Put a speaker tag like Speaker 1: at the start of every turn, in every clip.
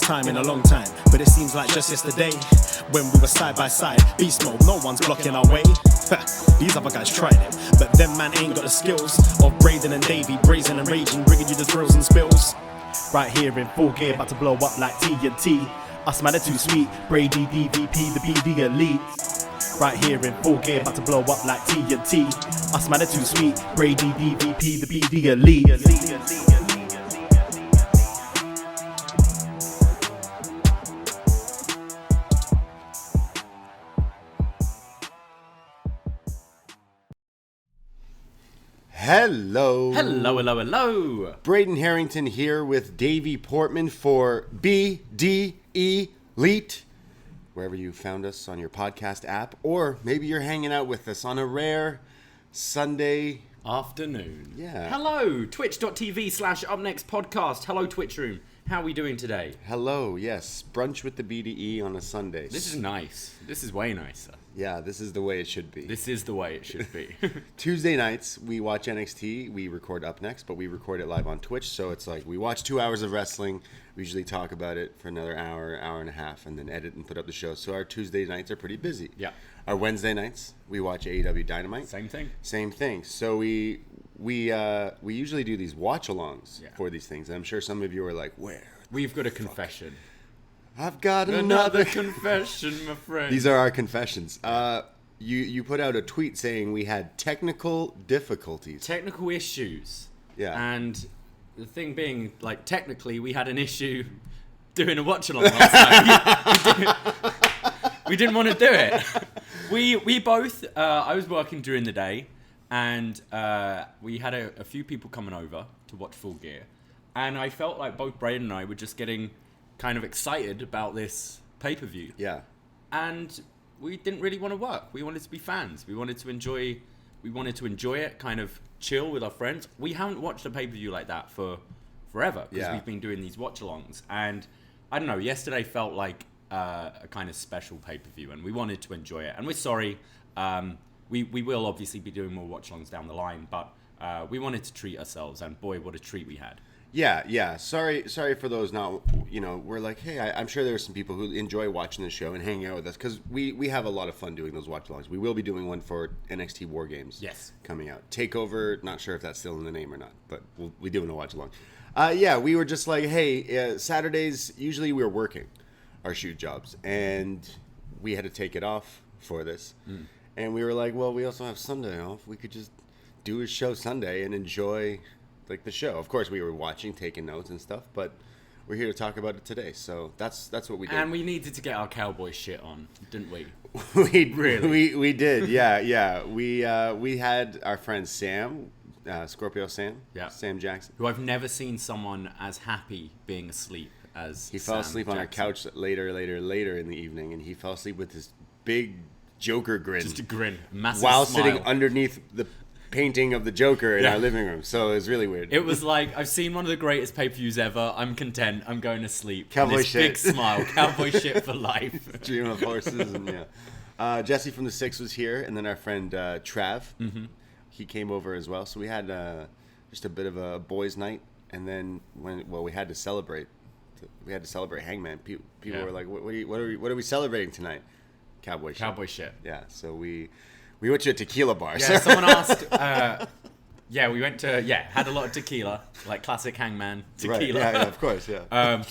Speaker 1: first time in a long time, but it seems like just yesterday when we were side by side. Beast mode, no one's blocking our way. These other guys tried it, but them man ain't got the skills of Braden and Davie, brazen and raging, bringing you the thrills and spills. Right here in full gear, about to blow up like TNT. Us man are too sweet, Brady, DVP, the BDElite. Right here in full gear, about to blow up like TNT. Us man are too sweet, Brady, DVP, the BDElite.
Speaker 2: Hello.
Speaker 3: Hello, hello, hello.
Speaker 2: Braden Herrington here with Davie Portman for BDElite. Wherever you found us on your podcast app, or maybe you're hanging out with us on a rare Sunday
Speaker 3: afternoon.
Speaker 2: Yeah.
Speaker 3: Hello, twitch.tv/upnextpodcast. Hello, Twitch room. How are we doing today?
Speaker 2: Hello, yes. Brunch with the BDE on a Sunday.
Speaker 3: This is nice. This is way nicer.
Speaker 2: Yeah, this is the way it should be.
Speaker 3: This is the way it should be.
Speaker 2: Tuesday nights, we watch NXT. We record Up Next, but we record it live on Twitch. So it's like we watch 2 hours of wrestling. We usually talk about it for another hour, hour and a half, and then edit and put up the show. So our Tuesday nights are pretty busy.
Speaker 3: Yeah.
Speaker 2: Our Wednesday nights, we watch AEW Dynamite.
Speaker 3: Same thing.
Speaker 2: Same thing. So we usually do these watch-alongs for these things. And I'm sure some of you are like, where?
Speaker 3: We've got a confession.
Speaker 2: I've got
Speaker 3: another confession, my friend.
Speaker 2: These are our confessions. You put out a tweet saying we had technical difficulties.
Speaker 3: Technical issues.
Speaker 2: Yeah.
Speaker 3: And the thing being, like, technically, we had an issue doing a watch-along last night. We didn't want to do it. We both, I was working during the day, and we had a few people coming over to watch Full Gear. And I felt like both Braden and I were just getting kind of excited about this pay-per-view.
Speaker 2: Yeah.
Speaker 3: And we didn't really want to work. We wanted to be fans. We wanted to enjoy it, kind of chill with our friends. We haven't watched a pay-per-view like that for forever, because we've been doing these watch-alongs. And I don't know, yesterday felt like a kind of special pay-per-view, and we wanted to enjoy it. And we're sorry. We will obviously be doing more watch-alongs down the line, but we wanted to treat ourselves, and boy, what a treat we had.
Speaker 2: Yeah. Sorry for those not, we're like, hey, I'm sure there are some people who enjoy watching the show and hanging out with us, because we have a lot of fun doing those watch-alongs. We will be doing one for NXT War Games.
Speaker 3: Yes.
Speaker 2: Coming out. Takeover, not sure if that's still in the name or not, but we'll be doing a watch-along. We were just like, hey, Saturdays, usually we were working our shoot jobs, and we had to take it off for this. And we were like, well, we also have Sunday off. We could just do a show Sunday and enjoy like the show. Of course, we were watching, taking notes and stuff, but we're here to talk about it today. So that's what we did.
Speaker 3: And we needed to get our cowboy shit on, didn't we?
Speaker 2: We did. Yeah. We had our friend Sam, Scorpio Sam, Sam Jackson,
Speaker 3: who I've never seen someone as happy being asleep as
Speaker 2: he fell asleep on our couch later in the evening, and he fell asleep with this big Joker grin.
Speaker 3: Just a grin, massive
Speaker 2: while
Speaker 3: smile.
Speaker 2: Sitting underneath the painting of the Joker in our living room. So it was really weird.
Speaker 3: It was like, I've seen one of the greatest pay-per-views ever. I'm content. I'm going to sleep.
Speaker 2: Cowboy
Speaker 3: this
Speaker 2: shit.
Speaker 3: Big smile. Cowboy shit for life.
Speaker 2: Dream of horses. And Jesse from the Six was here, and then our friend Trav. Mm-hmm. He came over as well. So we had just a bit of a boys' night, and then we had to celebrate. We had to celebrate Hangman. People were like, "What are we celebrating tonight?" Cowboy shit. Yeah. So we went to a tequila bar.
Speaker 3: Yeah. Someone asked. We went to had a lot of tequila, like classic Hangman tequila.
Speaker 2: Right. Yeah, of course. Yeah.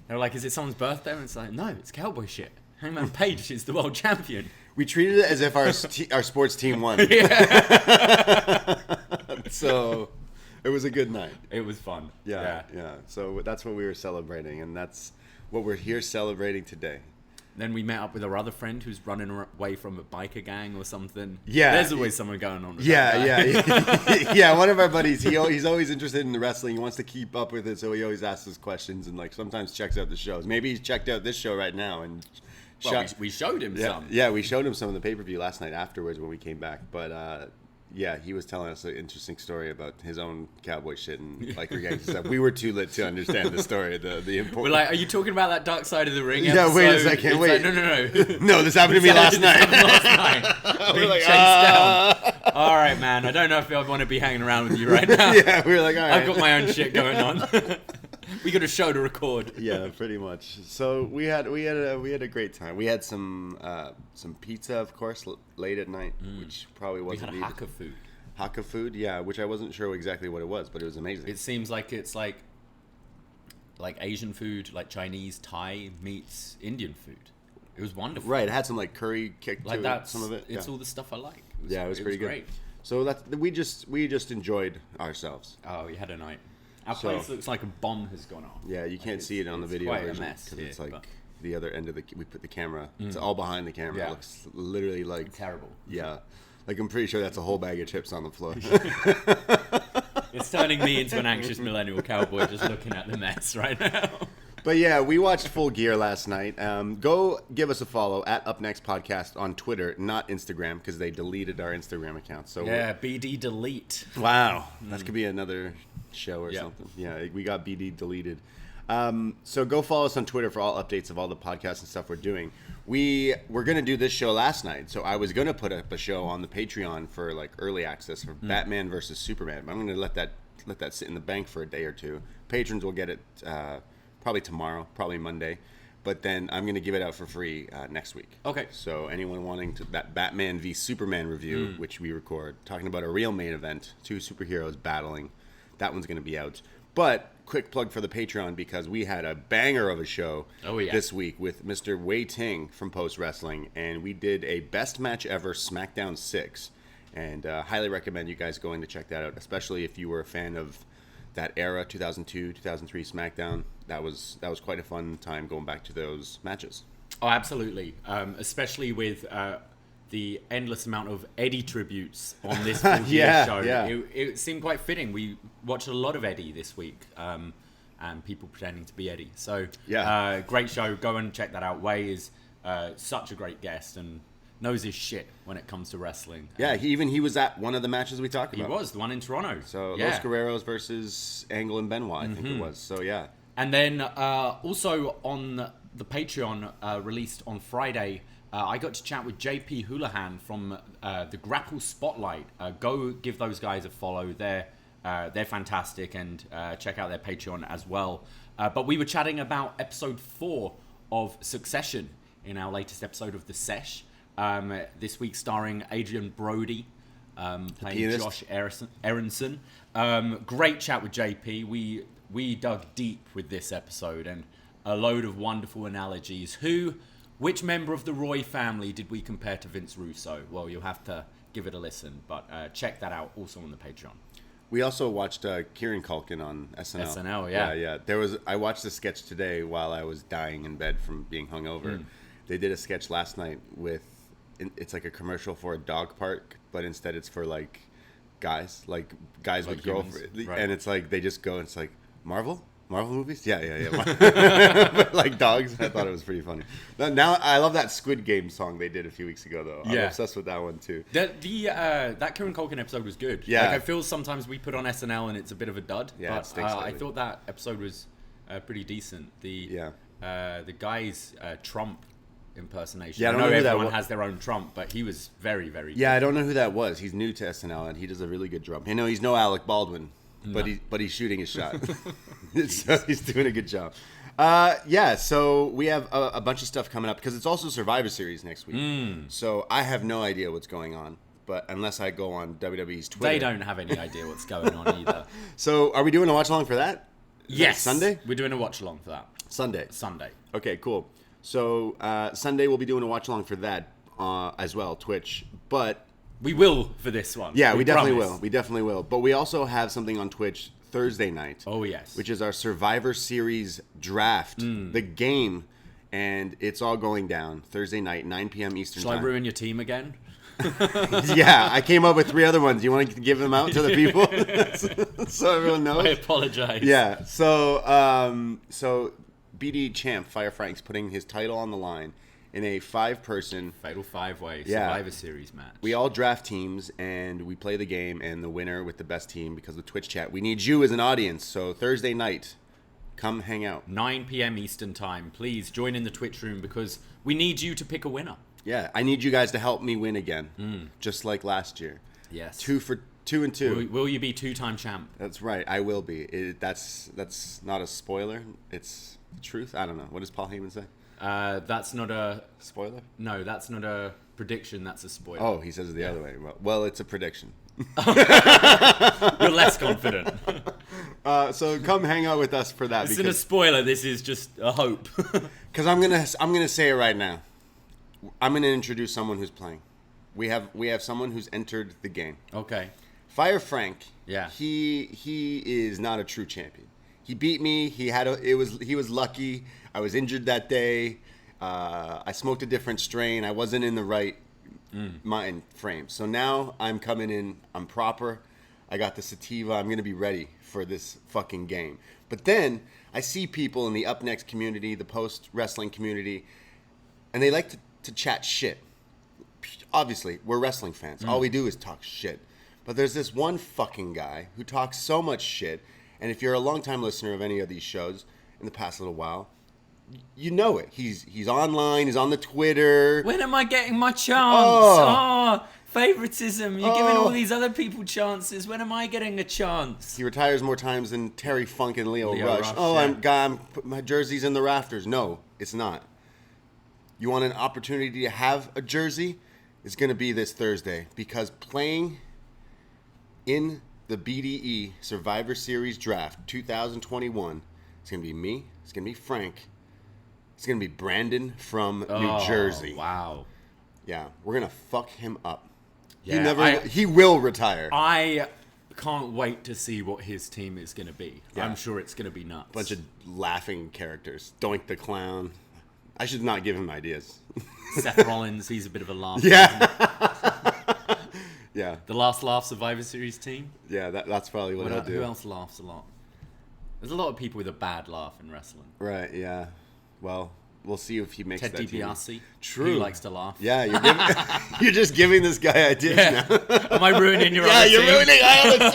Speaker 3: They were like, "Is it someone's birthday?" And it's like, "No, it's cowboy shit. Hangman Page is the world champion."
Speaker 2: We treated it as if our sports team won. So it was a good night.
Speaker 3: It was fun.
Speaker 2: Yeah. So that's what we were celebrating, and that's what we're here celebrating today.
Speaker 3: Then we met up with our other friend who's running away from a biker gang or something.
Speaker 2: Yeah.
Speaker 3: There's always someone going on with
Speaker 2: that. Yeah, one of our buddies, he's always interested in the wrestling. He wants to keep up with it, so he always asks us questions and like sometimes checks out the shows. Maybe he's checked out this show right now. And
Speaker 3: we showed him some.
Speaker 2: Yeah, we showed him some of the pay-per-view last night afterwards when we came back. But he was telling us an interesting story about his own cowboy shit and biker gangs and stuff. We were too lit to understand the story. The important.
Speaker 3: We're like, are you talking about that Dark Side of the Ring episode?
Speaker 2: Yeah, wait a second. Wait.
Speaker 3: Like, no.
Speaker 2: No, this happened to me last night.
Speaker 3: Being chased down. All right, man. I don't know if I want to be hanging around with you right now.
Speaker 2: Yeah, we were like, all right.
Speaker 3: I've got my own shit going on. We got a show to record.
Speaker 2: Yeah, pretty much. So we had a great time. We had some pizza, of course, late at night, which probably wasn't
Speaker 3: We had
Speaker 2: needed.
Speaker 3: Hakka food.
Speaker 2: Hakka food, yeah, which I wasn't sure exactly what it was, but it was amazing.
Speaker 3: It seems like it's like Asian food, like Chinese, Thai meets Indian food. It was wonderful.
Speaker 2: Right, it had some like curry kick
Speaker 3: Like
Speaker 2: to
Speaker 3: that.
Speaker 2: it, some of it.
Speaker 3: It's
Speaker 2: yeah.
Speaker 3: all the stuff I like.
Speaker 2: It was pretty good.
Speaker 3: Great.
Speaker 2: So we just enjoyed ourselves.
Speaker 3: Oh, we had a night. Our
Speaker 2: So-
Speaker 3: place looks like a bomb has gone off.
Speaker 2: Yeah, you can't see it on the
Speaker 3: it's
Speaker 2: video
Speaker 3: quite a
Speaker 2: version
Speaker 3: mess
Speaker 2: because
Speaker 3: here,
Speaker 2: it's like
Speaker 3: but-
Speaker 2: the other end of we put the camera. It's all behind the camera.
Speaker 3: Yeah.
Speaker 2: It looks literally like
Speaker 3: Terrible.
Speaker 2: Yeah, like I'm pretty sure that's a whole bag of chips on the floor.
Speaker 3: It's turning me into an anxious millennial cowboy just looking at the mess right now.
Speaker 2: But yeah, we watched Full Gear last night. Go give us a follow at Up Next Podcast on Twitter, not Instagram, because they deleted our Instagram account. So
Speaker 3: Yeah, BDElite.
Speaker 2: wow, that could be another show or
Speaker 3: Yeah.
Speaker 2: something. Yeah, we got BD deleted. So go follow us on Twitter for all updates of all the podcasts and stuff we're doing. We were going to do this show last night, so I was going to put up a show on the Patreon for like early access for Batman versus Superman. But I'm going to let that sit in the bank for a day or two. Patrons will get it probably tomorrow, probably Monday. But then I'm going to give it out for free next week.
Speaker 3: Okay.
Speaker 2: So anyone wanting that Batman v Superman review, which we record, talking about a real main event, two superheroes battling, that one's going to be out. But quick plug for the Patreon because we had a banger of a show this week with Mr. Wei Ting from Post Wrestling, and we did a best match ever SmackDown 6, and highly recommend you guys going to check that out, especially if you were a fan of that era, 2002, 2003 SmackDown. That was quite a fun time going back to those matches.
Speaker 3: Oh, absolutely. Especially with the endless amount of Eddie tributes on this Full Gear show.
Speaker 2: Yeah.
Speaker 3: It seemed quite fitting. We watched a lot of Eddie this week, and people pretending to be Eddie. So, great show. Go and check that out. Wei is such a great guest and knows his shit when it comes to wrestling.
Speaker 2: Yeah, he was at one of the matches we talked about.
Speaker 3: He was, the one in Toronto.
Speaker 2: So Los Guerreros versus Angle and Benoit, I think it was. So yeah.
Speaker 3: And then also on the Patreon released on Friday, I got to chat with JP Houlihan from the Grapple Spotlight. Go give those guys a follow. They're fantastic, and check out their Patreon as well. But we were chatting about episode 4 of Succession in our latest episode of The Sesh. This week starring Adrian Brody, playing Josh Aronson. Great chat with JP. We dug deep with this episode and a load of wonderful analogies. Which member of the Roy family did we compare to Vince Russo? Well, you'll have to give it a listen, but check that out also on the Patreon.
Speaker 2: We also watched Kieran Culkin on SNL.
Speaker 3: SNL, yeah.
Speaker 2: Yeah. I watched a sketch today while I was dying in bed from being hungover. They did a sketch last night it's like a commercial for a dog park, but instead it's for like guys with girlfriends.
Speaker 3: Right.
Speaker 2: And it's like they just go and it's like, Marvel movies? Yeah. But like dogs. I thought it was pretty funny. Now I love that Squid Game song they did a few weeks ago though. I'm obsessed with that one too.
Speaker 3: That Kieran Culkin episode was good.
Speaker 2: Yeah.
Speaker 3: Like, I feel sometimes we put on SNL and it's a bit of a dud.
Speaker 2: Yeah,
Speaker 3: but
Speaker 2: it stinks
Speaker 3: I
Speaker 2: lately.
Speaker 3: thought that episode was pretty decent. The guy's Trump impersonation.
Speaker 2: Yeah, I
Speaker 3: I
Speaker 2: don't
Speaker 3: know
Speaker 2: know who that
Speaker 3: everyone
Speaker 2: was.
Speaker 3: has their own Trump, but he was very, very
Speaker 2: Yeah, I don't know who that was. He's new to SNL and he does a really good job. You know, he's no Alec Baldwin, but he's shooting his shot. So he's doing a good job. So we have a bunch of stuff coming up because it's also Survivor Series next week. So I have no idea what's going on, but unless I go on WWE's Twitter.
Speaker 3: They don't have any idea what's going on either.
Speaker 2: So are we doing a watch along for that? Is that
Speaker 3: Yes.
Speaker 2: Sunday?
Speaker 3: We're doing a watch along for that.
Speaker 2: Sunday. Okay, cool. So Sunday we'll be doing a watch along for that as well, Twitch. But
Speaker 3: we will for this one.
Speaker 2: yeah, we definitely
Speaker 3: promise.
Speaker 2: will. We definitely will. But we also have something on Twitch Thursday night.
Speaker 3: Oh yes.
Speaker 2: Which is our Survivor Series draft, the game, and it's all going down Thursday night, 9 p.m. Eastern
Speaker 3: Shall
Speaker 2: time.
Speaker 3: I ruin your team again?
Speaker 2: Yeah, I came up with 3 other ones. You want to give them out to the people so everyone knows?
Speaker 3: I apologize.
Speaker 2: Yeah. So BD champ Fire Frank's putting his title on the line in a 5-person
Speaker 3: Fatal 5-way
Speaker 2: Yeah.
Speaker 3: Survivor Series match.
Speaker 2: We all draft teams and we play the game, and the winner with the best team, because of Twitch chat, we need you as an audience. So Thursday night, come hang out.
Speaker 3: 9 p.m. Eastern time. Please join in the Twitch room because we need you to pick a winner.
Speaker 2: Yeah, I need you guys to help me win again, just like last year.
Speaker 3: Yes.
Speaker 2: 2 for 2-2.
Speaker 3: Will you be 2-time champ?
Speaker 2: That's right. I will be. That's not a spoiler. It's the truth. I don't know. What does Paul Heyman say?
Speaker 3: That's not a
Speaker 2: Spoiler?
Speaker 3: No, that's not a prediction. That's a spoiler.
Speaker 2: Oh, he says it the other way. Well, it's a prediction.
Speaker 3: You're less confident.
Speaker 2: So come hang out with us for that.
Speaker 3: This isn't a spoiler. This is just a hope.
Speaker 2: Because I'm gonna say it right now. I'm gonna introduce someone who's playing. We have someone who's entered the game.
Speaker 3: Okay.
Speaker 2: Fire Frank.
Speaker 3: Yeah.
Speaker 2: He is not a true champion. He beat me. He was lucky. I was injured that day. I smoked a different strain. I wasn't in the right mind frame. So now I'm coming in. I'm proper. I got the sativa. I'm gonna be ready for this fucking game. But then I see people in the Up Next community, the post wrestling community, and they like to chat shit. Obviously, we're wrestling fans. All we do is talk shit. But there's this one fucking guy who talks so much shit. And if you're a longtime listener of any of these shows in the past little while, you know it. He's online. He's on the Twitter.
Speaker 3: When am I getting my chance? Favoritism. You're giving all these other people chances. When am I getting a chance?
Speaker 2: He retires more times than Terry Funk and Leo Rush.
Speaker 3: Yeah.
Speaker 2: I'm putting my jerseys in the rafters. No, it's not. You want an opportunity to have a jersey? It's going to be this Thursday, because playing in the BDE Survivor Series Draft 2021, it's going to be me, it's going to be Frank, it's going to be Brandon from New Jersey.
Speaker 3: Wow.
Speaker 2: Yeah, we're going to fuck him up.
Speaker 3: Yeah,
Speaker 2: he will retire.
Speaker 3: I can't wait to see what his team is going to be.
Speaker 2: Yeah.
Speaker 3: I'm sure it's going to be nuts.
Speaker 2: Bunch of laughing characters. Doink the Clown. I should not give him ideas.
Speaker 3: Seth Rollins, he's a bit of a laugh.
Speaker 2: Yeah. Yeah.
Speaker 3: The Last Laugh Survivor Series team.
Speaker 2: Yeah, that's probably what I'll do.
Speaker 3: Who else laughs a lot? There's a lot of people with a bad laugh in wrestling.
Speaker 2: Right, yeah. Well, we'll see if he makes
Speaker 3: Ted
Speaker 2: that team.
Speaker 3: DiBiase.
Speaker 2: True.
Speaker 3: He likes to laugh.
Speaker 2: Yeah, you're just giving this guy ideas now.
Speaker 3: Am I ruining your
Speaker 2: Yeah,
Speaker 3: other
Speaker 2: you're
Speaker 3: team?
Speaker 2: ruining my other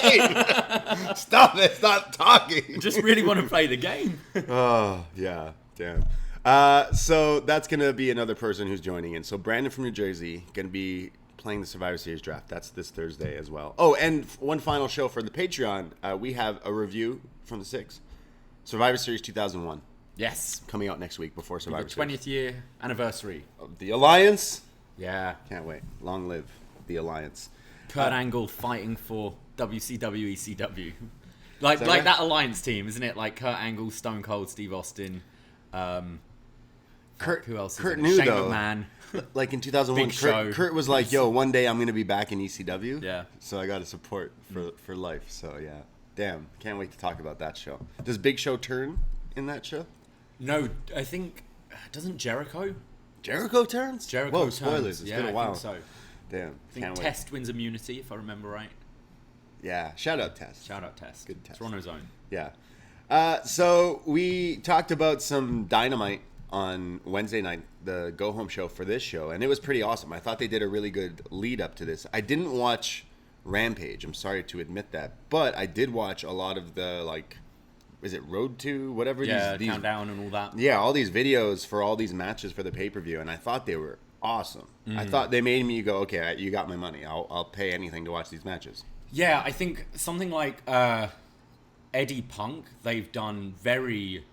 Speaker 2: team. Stop it. Stop talking.
Speaker 3: Just really want to play the game.
Speaker 2: Oh, yeah. Damn. So that's going to be another person who's joining in. So Brandon from New Jersey going to be playing the Survivor Series draft. That's this Thursday as well. Oh, and one final show for the Patreon. We have a review from the 6th. Survivor Series 2001.
Speaker 3: Yes.
Speaker 2: Coming out next week before Survivor
Speaker 3: The
Speaker 2: Series.
Speaker 3: 20th year anniversary.
Speaker 2: Of the Alliance.
Speaker 3: Yeah.
Speaker 2: Can't wait. Long live the Alliance.
Speaker 3: Kurt Angle fighting for WCW, ECW. Like
Speaker 2: right?
Speaker 3: that Alliance team, isn't it? Like Kurt Angle, Stone Cold, Steve Austin. Who else?
Speaker 2: Kurt
Speaker 3: is
Speaker 2: knew,
Speaker 3: Shane
Speaker 2: though.
Speaker 3: McMahon.
Speaker 2: Like in 2001,
Speaker 3: Big Show.
Speaker 2: Kurt was like, yo, one day I'm going to be back in ECW.
Speaker 3: Yeah.
Speaker 2: So I got to support for life. So, yeah. Damn. Can't wait to talk about that show. Does Big Show turn in that show?
Speaker 3: No, I think doesn't Jericho?
Speaker 2: Jericho turns?
Speaker 3: Jericho
Speaker 2: Whoa,
Speaker 3: turns.
Speaker 2: spoilers. It's
Speaker 3: Yeah,
Speaker 2: been a while.
Speaker 3: I think so.
Speaker 2: Damn.
Speaker 3: I think
Speaker 2: Can't wait.
Speaker 3: Test wins immunity, if I remember right.
Speaker 2: Yeah. Shout out Test.
Speaker 3: Shout out Test.
Speaker 2: Good Test.
Speaker 3: Toronto's own.
Speaker 2: Yeah. So we talked about some Dynamite on Wednesday night, the go home show for this show, and it was pretty awesome. I thought they did a really good lead up to this. I didn't watch Rampage. I'm sorry to admit that, but I did watch a lot of the, like, is it Road to whatever?
Speaker 3: Yeah,
Speaker 2: these
Speaker 3: Countdown and all that.
Speaker 2: Yeah, all these videos for all these matches for the pay per view, and I thought they were awesome. I thought they made me go, okay, you got my money. I'll pay anything to watch these matches.
Speaker 3: Yeah, I think something like Eddie Punk, they've done very,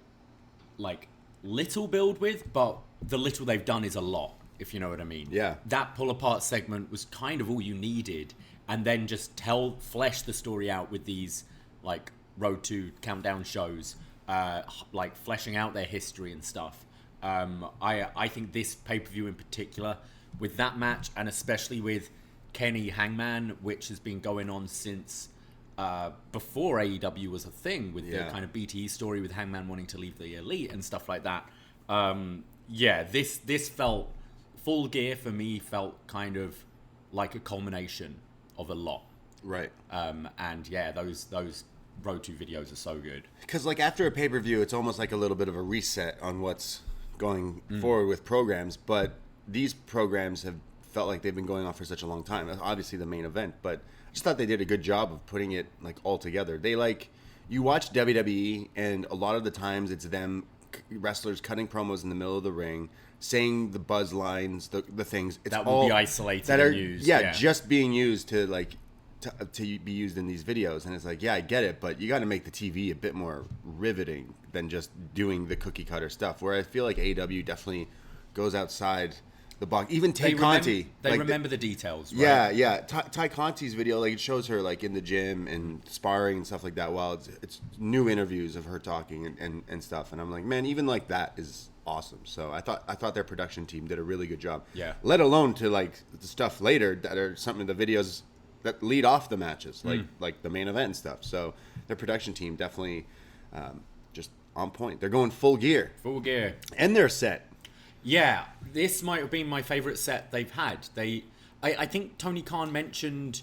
Speaker 3: like, little build with, but the little they've done is a lot, if you know what I mean.
Speaker 2: Yeah.
Speaker 3: That pull apart segment was kind of all you needed, and then just flesh the story out with these, like, Road to Countdown shows, like fleshing out their history and stuff. I think this pay-per-view in particular, with that match, and especially with Kenny Hangman, which has been going on since before AEW was a thing, with the kind of BTE story with Hangman wanting to leave the Elite and stuff like that. This felt, Full Gear for me felt kind of like a culmination of a lot.
Speaker 2: Right.
Speaker 3: And yeah, those Road to videos are so good.
Speaker 2: Because, like, after a pay-per-view, it's almost like a little bit of a reset on what's going forward with programs. But these programs have felt like they've been going on for such a long time. Obviously, the main event. But I just thought they did a good job of putting it, like, all together. They, like, you watch WWE, and a lot of the times it's them, wrestlers cutting promos in the middle of the ring, saying the buzz lines, the things. It's
Speaker 3: that will
Speaker 2: all
Speaker 3: be isolated
Speaker 2: that are,
Speaker 3: and used.
Speaker 2: yeah, just being used to, like, to be used in these videos. And it's like, yeah, I get it, but you got to make the TV a bit more riveting than just doing the cookie cutter stuff. Where I feel like AEW definitely goes outside the box. Even Conti.
Speaker 3: They remember the details, right?
Speaker 2: Yeah. Ty Conti's video, like, it shows her like in the gym and sparring and stuff like that. While it's new interviews of her talking and stuff. And I'm like, man, even like that is awesome. So I thought their production team did a really good job.
Speaker 3: Yeah.
Speaker 2: Let alone to like the stuff later that are some of the videos that lead off the matches, like the main event and stuff. So their production team definitely just on point. They're going full gear.
Speaker 3: Full gear.
Speaker 2: And they're set.
Speaker 3: Yeah, this might have been my favorite set they've had. I think Tony Khan mentioned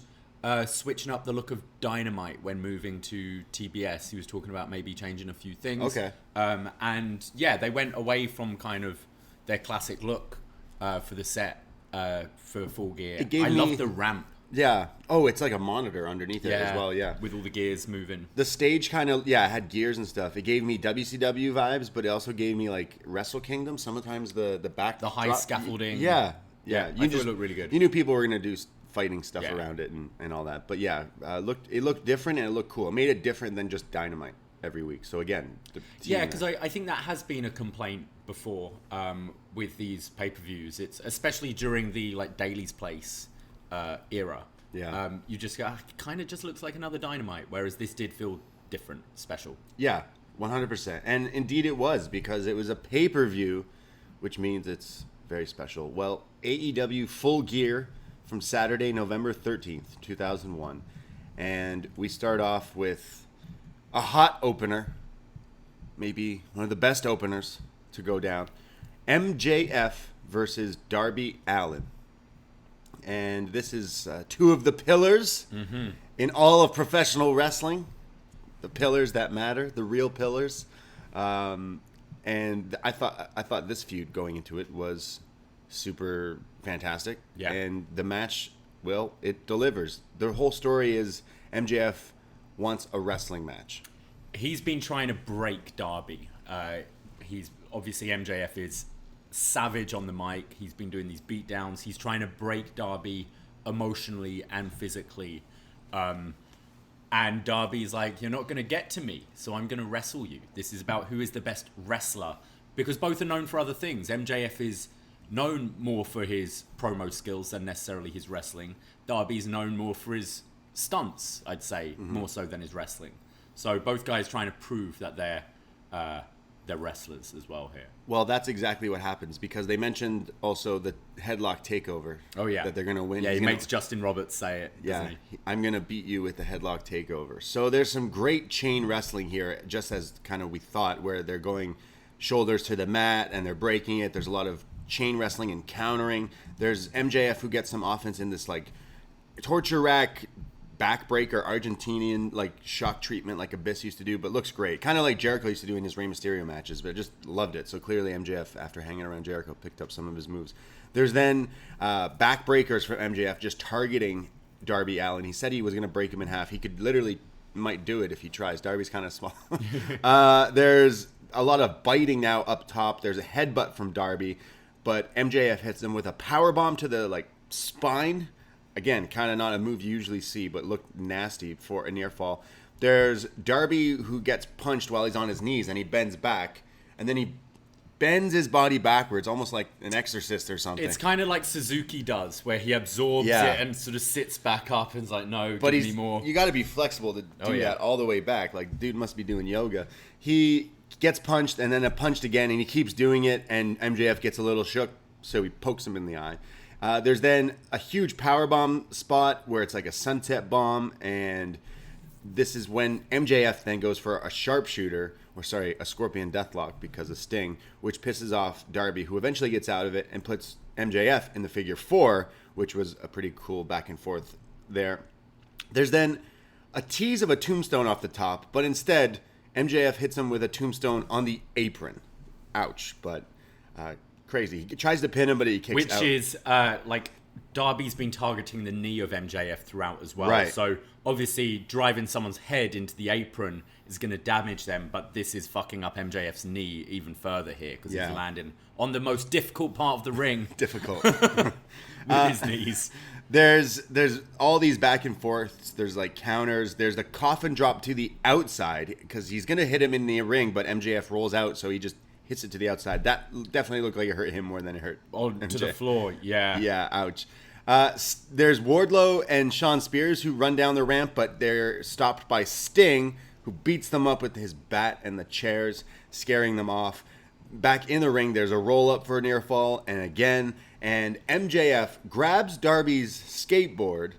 Speaker 3: switching up the look of Dynamite when moving to TBS. He was talking about maybe changing a few things.
Speaker 2: Okay.
Speaker 3: And yeah, they went away from kind of their classic look for the set for Full Gear. I love the ramp.
Speaker 2: Yeah. Oh, it's like a monitor underneath it as well. Yeah.
Speaker 3: With all the gears moving.
Speaker 2: The stage kind of, had gears and stuff. It gave me WCW vibes, but it also gave me like Wrestle Kingdom. Sometimes the back.
Speaker 3: The high scaffolding.
Speaker 2: Yeah.
Speaker 3: I thought it looked really good.
Speaker 2: You knew people were going to do fighting stuff around it and all that. But yeah, it looked different and it looked cool. It made it different than just Dynamite every week. So again.
Speaker 3: Because I think that has been a complaint before with these pay-per-views. It's especially during the like Daily's Place era.
Speaker 2: Yeah.
Speaker 3: You just go, it kind of just looks like another Dynamite, whereas this did feel different, special.
Speaker 2: Yeah, 100%. And indeed it was, because it was a pay-per-view, which means it's very special. Well, AEW Full Gear from Saturday, November 13th, 2001. And we start off with a hot opener, maybe one of the best openers to go down. MJF versus Darby Allin. And this is two of the pillars in all of professional wrestling. The pillars that matter, the real pillars. And I thought this feud going into it was super fantastic.
Speaker 3: Yeah.
Speaker 2: And the match, well, it delivers. The whole story is MJF wants a wrestling match.
Speaker 3: He's been trying to break Darby. He's obviously MJF is savage on the mic. He's been doing these beatdowns. He's trying to break Darby emotionally and physically. And Darby's like, you're not going to get to me, so I'm going to wrestle you. This is about who is the best wrestler, because both are known for other things. MJF is known more for his promo skills than necessarily his wrestling. Darby's known more for his stunts, I'd say, more so than his wrestling. So both guys trying to prove that they're wrestlers as well here.
Speaker 2: Well, that's exactly what happens, because they mentioned also the headlock takeover.
Speaker 3: Oh, yeah.
Speaker 2: That they're going to win.
Speaker 3: Yeah, he makes Justin Roberts say it.
Speaker 2: Yeah,
Speaker 3: he?
Speaker 2: I'm going to beat you with the headlock takeover. So there's some great chain wrestling here, just as kind of we thought, where they're going shoulders to the mat and they're breaking it. There's a lot of chain wrestling and countering. There's MJF who gets some offense in this like torture rack backbreaker Argentinian like shock treatment like Abyss used to do, but looks great. Kind of like Jericho used to do in his Rey Mysterio matches, but I just loved it. So clearly MJF, after hanging around Jericho, picked up some of his moves. There's then backbreakers for MJF just targeting Darby Allin. He said he was going to break him in half. He could literally might do it if he tries. Darby's kind of small. There's a lot of biting now up top. There's a headbutt from Darby, but MJF hits him with a powerbomb to the like spine. Again, kind of not a move you usually see, but looked nasty for a near fall. There's Darby who gets punched while he's on his knees, and he bends back, and then he bends his body backwards, almost like an exorcist or something.
Speaker 3: It's kind of like Suzuki does, where he absorbs it and sort of sits back up and is like, no, give me more.
Speaker 2: You got to be flexible to do that all the way back. Like, dude must be doing yoga. He gets punched, and then punched again, and he keeps doing it, and MJF gets a little shook, so he pokes him in the eye. There's then a huge powerbomb spot where it's like a sunset bomb, and this is when MJF then goes for a sharpshooter, a scorpion deathlock because of Sting, which pisses off Darby, who eventually gets out of it and puts MJF in the figure 4, which was a pretty cool back and forth there. There's then a tease of a tombstone off the top, but instead MJF hits him with a tombstone on the apron. Ouch, but crazy. He tries to pin him, but he kicks out.
Speaker 3: Which is, like, Darby's been targeting the knee of MJF throughout as well.
Speaker 2: Right.
Speaker 3: So, obviously, driving someone's head into the apron is going to damage them, but this is fucking up MJF's knee even further here, because he's landing on the most difficult part of the ring.
Speaker 2: Difficult.
Speaker 3: with his knees.
Speaker 2: There's all these back and forths. There's like counters. There's the coffin drop to the outside because he's going to hit him in the ring, but MJF rolls out, so he just hits it to the outside. That definitely looked like it hurt him more than it hurt MJF.
Speaker 3: To the floor, yeah.
Speaker 2: Yeah, ouch. There's Wardlow and Shawn Spears who run down the ramp, but they're stopped by Sting, who beats them up with his bat and the chairs, scaring them off. Back in the ring, there's a roll-up for a near fall, and MJF grabs Darby's skateboard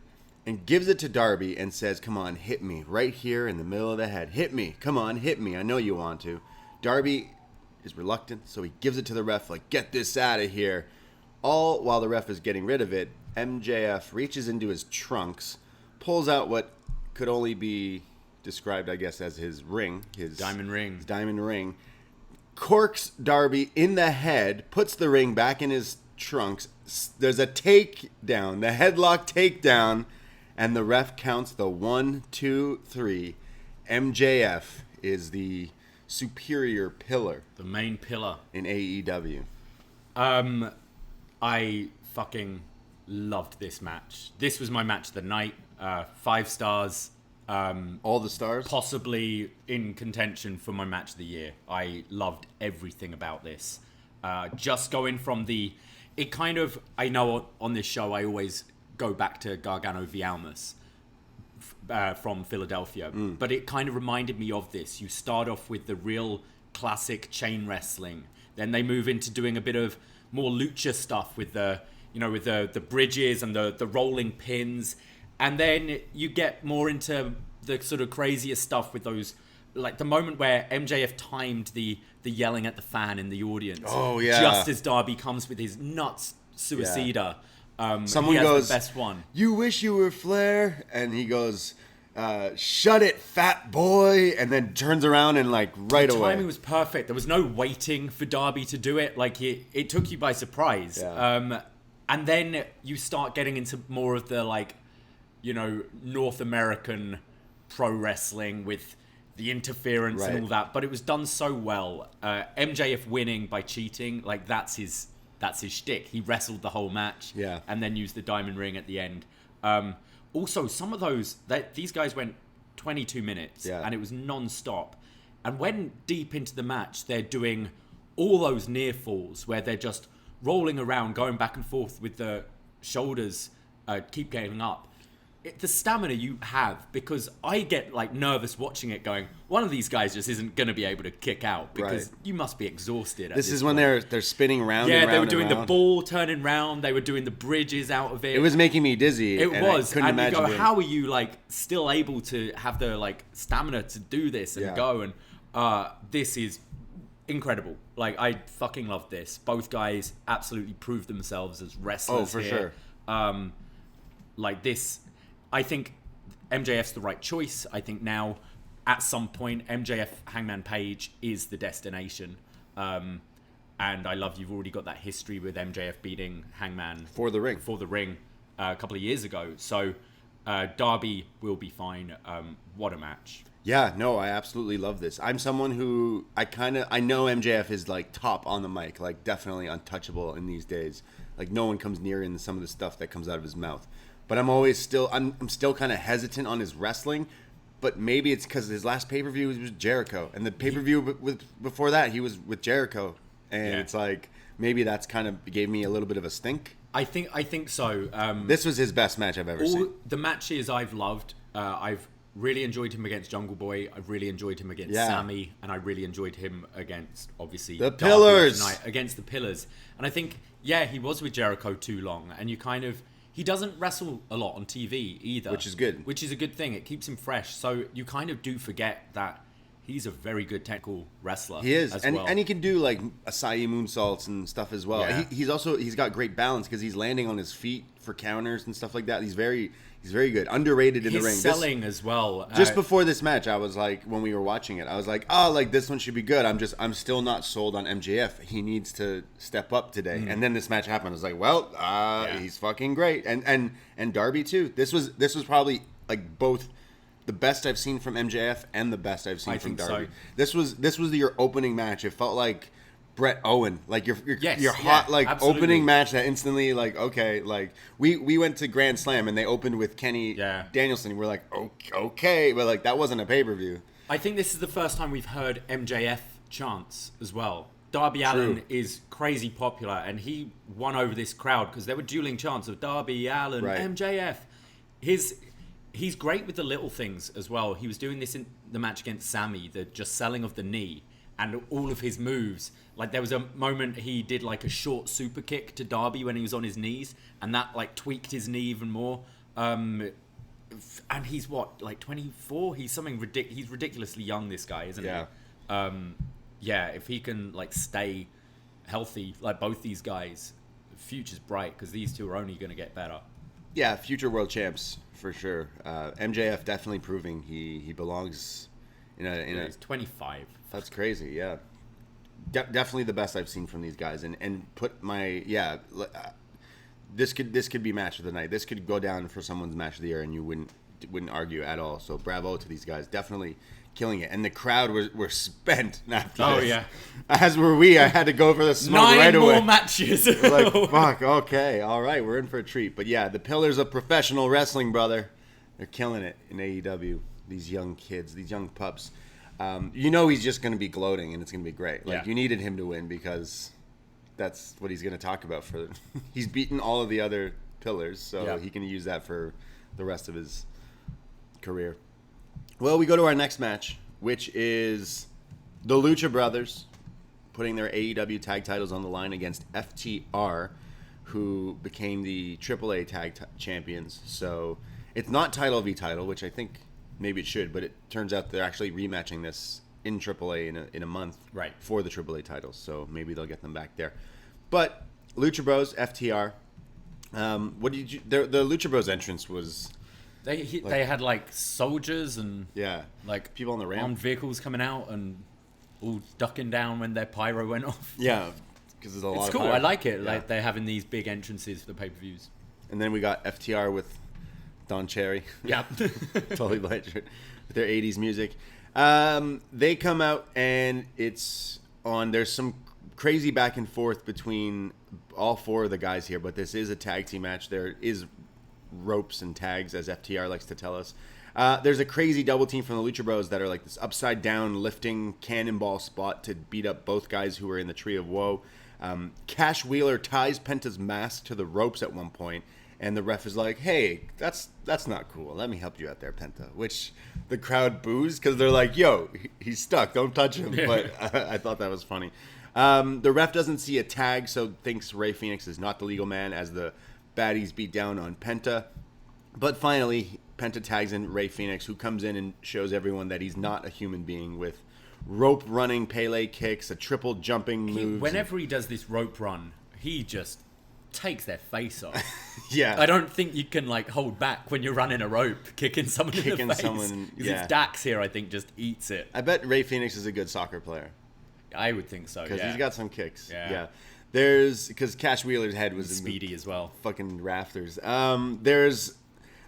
Speaker 2: and gives it to Darby and says, come on, hit me right here in the middle of the head. Hit me. Come on, hit me. I know you want to. Darby is reluctant, so he gives it to the ref, like, get this out of here. All while the ref is getting rid of it, MJF reaches into his trunks, pulls out what could only be described, I guess, as his ring. His
Speaker 3: diamond ring.
Speaker 2: Corks Darby in the head, puts the ring back in his trunks. There's a takedown, the headlock takedown, and the ref counts the 1, 2, 3. MJF is the superior pillar.
Speaker 3: The main pillar.
Speaker 2: In AEW.
Speaker 3: I fucking loved this match. This was my match of the night. 5 stars.
Speaker 2: All the stars?
Speaker 3: Possibly in contention for my match of the year. I loved everything about this. Just going from it kind of, I know on this show I always go back to Gargano v Almas from Philadelphia, but it kind of reminded me of this. You start off with the real classic chain wrestling, then they move into doing a bit of more lucha stuff with the bridges and the rolling pins, and then you get more into the sort of crazier stuff with those, like the moment where MJF timed the yelling at the fan in the audience.
Speaker 2: Oh, yeah.
Speaker 3: Just as Darby comes with his nuts suicida. Yeah.
Speaker 2: Someone goes,
Speaker 3: the best one.
Speaker 2: You wish you were Flair? And he goes, shut it, fat boy. And then turns around and right away.
Speaker 3: The timing was perfect. There was no waiting for Darby to do it. Like it took you by surprise.
Speaker 2: Yeah.
Speaker 3: And then you start getting into more of the North American pro wrestling with the interference and all that, but it was done so well. MJF winning by cheating, that's his shtick. He wrestled the whole match, and then used the diamond ring at the end. Also, some of these guys went 22 minutes, and it was non-stop. And when deep into the match, they're doing all those near falls where they're just rolling around, going back and forth with the shoulders, keep getting up. The stamina you have, because I get nervous watching it going, one of these guys just isn't going to be able to kick out because you must be exhausted.
Speaker 2: This is when they're spinning round and round.
Speaker 3: Yeah, they were doing the ball turning round. They were doing the bridges out of it.
Speaker 2: It was making me dizzy.
Speaker 3: It was.
Speaker 2: I couldn't imagine
Speaker 3: you go, how are you still able to have the stamina to do this and go? And this is incredible. I fucking love this. Both guys absolutely proved themselves as wrestlers.
Speaker 2: Oh, for sure.
Speaker 3: This. I think MJF's the right choice. I think now, at some point, MJF Hangman Page is the destination. And I love you've already got that history with MJF beating Hangman
Speaker 2: for the ring
Speaker 3: a couple of years ago. So Darby will be fine. What a match.
Speaker 2: Yeah, no, I absolutely love this. I'm someone who I know MJF is top on the mic, definitely untouchable in these days. No one comes near in some of the stuff that comes out of his mouth. But I'm still kind of hesitant on his wrestling, but maybe it's because his last pay-per-view was with Jericho, and the pay-per-view before that he was with Jericho, and it's maybe that's kind of gave me a little bit of a stink.
Speaker 3: I think so.
Speaker 2: This was his best match I've ever seen.
Speaker 3: The matches I've loved. I've really enjoyed him against Jungle Boy. I've really enjoyed him against Sammy, and I really enjoyed him against obviously
Speaker 2: the Pillars
Speaker 3: tonight, against the Pillars. And I think he was with Jericho too long, and you kind of. He doesn't wrestle a lot on TV either.
Speaker 2: Which is good.
Speaker 3: Which is a good thing. It keeps him fresh. So you kind of do forget that he's a very good technical wrestler.
Speaker 2: He is.
Speaker 3: And
Speaker 2: he can do acai moonsaults and stuff as well.
Speaker 3: Yeah.
Speaker 2: He's got great balance because he's landing on his feet for counters and stuff like that. He's very good. Underrated in the ring.
Speaker 3: He's selling as well.
Speaker 2: Just before this match, I was when we were watching it, I was this one should be good. I'm still not sold on MJF. He needs to step up today. And then this match happened. I was he's fucking great. And Darby too. This was probably both the best I've seen from MJF and the best I've seen from Darby.
Speaker 3: So.
Speaker 2: This was your opening match. It felt like Brett Owen, like your
Speaker 3: Yes,
Speaker 2: hot
Speaker 3: yeah,
Speaker 2: like
Speaker 3: absolutely.
Speaker 2: opening match that instantly like okay, like we went to Grand Slam and they opened with Kenny Danielson and we're like okay, but like that wasn't a pay-per-view.
Speaker 3: I think this is the first time we've heard MJF chants as well. Darby Allin is crazy popular, and he won over this crowd because there were dueling chants of Darby Allin, MJF. He's great with the little things as well. He was doing this in the match against Sammy, the just selling of the knee, and all of his moves. Like there was a moment he did like a short super kick to Darby when he was on his knees, and that like tweaked his knee even more. And he's what, like 24? He's something ridiculous. He's ridiculously young, this guy, isn't he? Yeah, if he can like stay healthy, like both these guys, the future's bright because these two are only going to get better.
Speaker 2: Yeah, future world champs for sure. MJF definitely proving he belongs in a.
Speaker 3: He's 25.
Speaker 2: That's crazy. Yeah, definitely the best I've seen from these guys, and put my this could be match of the night. This could go down for someone's match of the year, and you wouldn't argue at all. So bravo to these guys, definitely killing it. And the crowd were spent after this.
Speaker 3: Yeah.
Speaker 2: As were we. I had to go for the smoke
Speaker 3: 9
Speaker 2: right away.
Speaker 3: more matches.
Speaker 2: Like, fuck, okay, all right, we're in for a treat. But yeah, the pillars of professional wrestling, brother. They're killing it in AEW. These young kids, these young pups. He's just going to be gloating, and it's going to be great. Like, you needed him to win because that's what he's going to talk about. He's beaten all of the other pillars, so he can use that for the rest of his career. Well, we go to our next match, which is the Lucha Brothers putting their AEW tag titles on the line against FTR, who became the AAA tag champions. So it's not title v title, which I think maybe it should, but it turns out they're actually rematching this in AAA in a month for the AAA titles. So maybe they'll get them back there. But Lucha Bros, FTR. What did you? The Lucha Bros entrance was.
Speaker 3: They had like soldiers and like
Speaker 2: people on the ramp,
Speaker 3: armed vehicles coming out and all ducking down when their pyro went off.
Speaker 2: Yeah, because there's a lot.
Speaker 3: It's
Speaker 2: of
Speaker 3: cool.
Speaker 2: pyro.
Speaker 3: I like it.
Speaker 2: Yeah.
Speaker 3: Like they're having these big entrances for the pay-per-views.
Speaker 2: And then we got FTR with Don Cherry.
Speaker 3: Yeah,
Speaker 2: totally with their 80s music. They come out and it's on. There's some crazy back and forth between all four of the guys here, but this is a tag team match. There is ropes and tags, as FTR likes to tell us. There's a crazy double team from the Lucha Bros that are like this upside down lifting cannonball spot to beat up both guys who are in the Tree of Woe. Cash Wheeler ties Penta's mask to the ropes at one point, and the ref is like, "Hey, that's not cool. Let me help you out there, Penta." Which the crowd boos because they're like, "Yo, he's stuck. Don't touch him." But I thought that was funny. The ref doesn't see a tag, so thinks Rey Fenix is not the legal man as the baddies beat down on Penta. But finally, Penta tags in Rey Fenix, who comes in and shows everyone that he's not a human being with rope running, Pele kicks, a triple jumping move.
Speaker 3: Whenever he does this rope run, he just takes their face off.
Speaker 2: Yeah.
Speaker 3: I don't think you can like hold back when you're running a rope, kicking someone in the face. Because it's Dax here, I think, just eats it.
Speaker 2: I bet Rey Fenix is a good soccer player.
Speaker 3: I would think so,
Speaker 2: because he's got some kicks.
Speaker 3: Yeah.
Speaker 2: Because Cash Wheeler's head was
Speaker 3: speedy as well.
Speaker 2: Fucking rafters.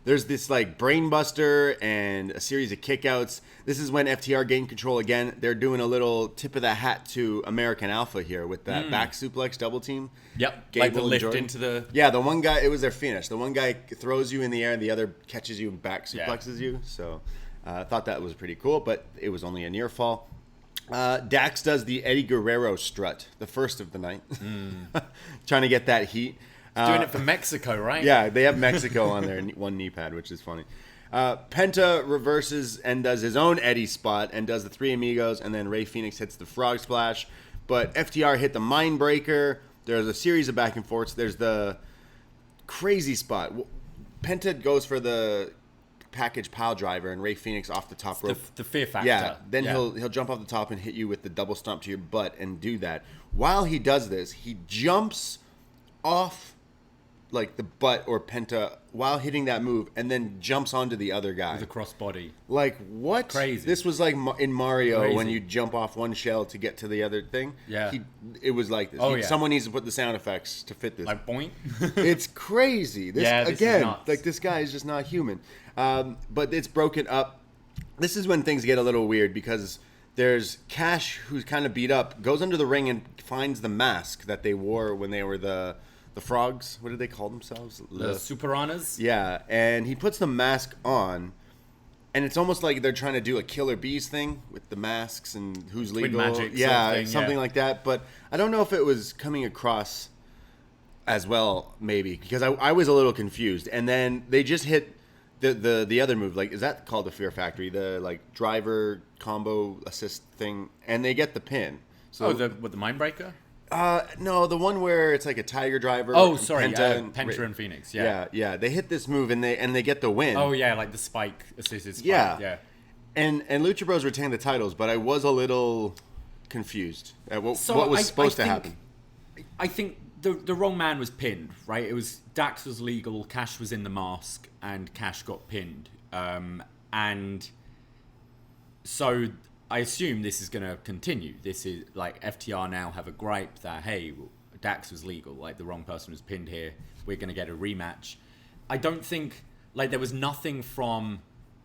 Speaker 2: There's this like brainbuster and a series of kickouts. This is when FTR gained control again. They're doing a little tip of the hat to American Alpha here with that back suplex double team.
Speaker 3: Yep.
Speaker 2: Gable
Speaker 3: like the lift
Speaker 2: Jordan.
Speaker 3: into the...
Speaker 2: Yeah, the one guy, it was their finish. The one guy throws you in the air and the other catches you and back suplexes you. So I thought that was pretty cool, but it was only a near fall. Dax does the Eddie Guerrero strut, the first of the night. Trying to get that heat.
Speaker 3: Doing it for Mexico, right?
Speaker 2: Yeah, they have Mexico on their one knee pad, which is funny. Penta reverses and does his own Eddie spot and does the Three Amigos, and then Rey Fenix hits the Frog Splash. But FTR hit the Mind Breaker. There's a series of back and forths. There's the crazy spot. Penta goes for the package pile driver, and Rey Fenix off the top rope.
Speaker 3: The fear factor.
Speaker 2: Yeah, then he'll jump off the top and hit you with the double stomp to your butt and do that. While he does this, he jumps off like the butt or Penta while hitting that move, and then jumps onto the other guy.
Speaker 3: With a crossbody.
Speaker 2: Like, what?
Speaker 3: Crazy.
Speaker 2: This was like in Mario when you jump off one shell to get to the other thing.
Speaker 3: Yeah.
Speaker 2: It was like this. Someone needs to put the sound effects to fit this.
Speaker 3: Like, boink.
Speaker 2: It's crazy. This
Speaker 3: is nuts.
Speaker 2: Like, this guy is just not human. But it's broken up. This is when things get a little weird because there's Cash, who's kind of beat up, goes under the ring and finds the mask that they wore when they were the frogs. What did they call themselves?
Speaker 3: The Superanas?
Speaker 2: Yeah, and he puts the mask on, and it's almost like they're trying to do a Killer Bees thing with the masks and who's
Speaker 3: Twin
Speaker 2: legal.
Speaker 3: magic
Speaker 2: Yeah,
Speaker 3: sort of thing,
Speaker 2: something like that. But I don't know if it was coming across as well, maybe, because I was a little confused. And then they just hit the other move. Like, is that called the Fear Factory? The, like, driver combo assist thing. And they get the pin. So,
Speaker 3: the Mindbreaker?
Speaker 2: No, the one where it's like a Tiger Driver.
Speaker 3: Oh, sorry,
Speaker 2: Penta
Speaker 3: and Phoenix. Yeah.
Speaker 2: Yeah. They hit this move and they get the win.
Speaker 3: Oh yeah, like the spike assisted spike.
Speaker 2: Yeah. And Lucha Bros retain the titles, but I was a little confused at what was supposed to happen.
Speaker 3: I think the wrong man was pinned, right? It was Dax was legal, Cash was in the mask, and Cash got pinned. And so I assume this is going to continue. This is like FTR now have a gripe that, hey, Dax was legal, like the wrong person was pinned here. We're going to get a rematch. I don't think, like, there was nothing from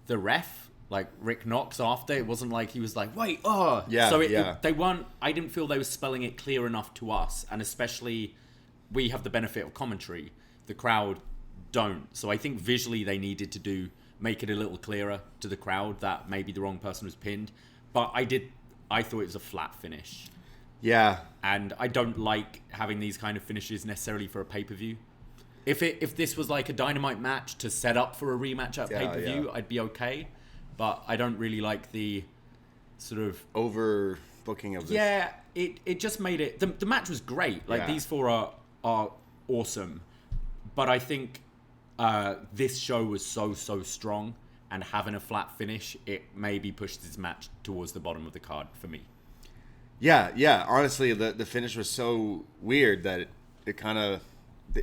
Speaker 3: the ref, like Rick Knox after. It wasn't like he was like, wait, oh.
Speaker 2: Yeah,
Speaker 3: so
Speaker 2: yeah.
Speaker 3: they weren't, I didn't feel they were spelling it clear enough to us. And especially, we have the benefit of commentary. The crowd don't. So I think visually they needed to make it a little clearer to the crowd that maybe the wrong person was pinned. But I thought it was a flat finish.
Speaker 2: Yeah.
Speaker 3: And I don't like having these kind of finishes necessarily for a pay-per-view. If this was like a Dynamite match to set up for a rematch at pay-per-view, I'd be okay. But I don't really like the sort of
Speaker 2: overbooking of this.
Speaker 3: Yeah, it just made it. The match was great. Like, these four are awesome. But I think this show was so strong. And having a flat finish, it maybe pushed this match towards the bottom of the card for me.
Speaker 2: Yeah. Honestly, the finish was so weird that it kind of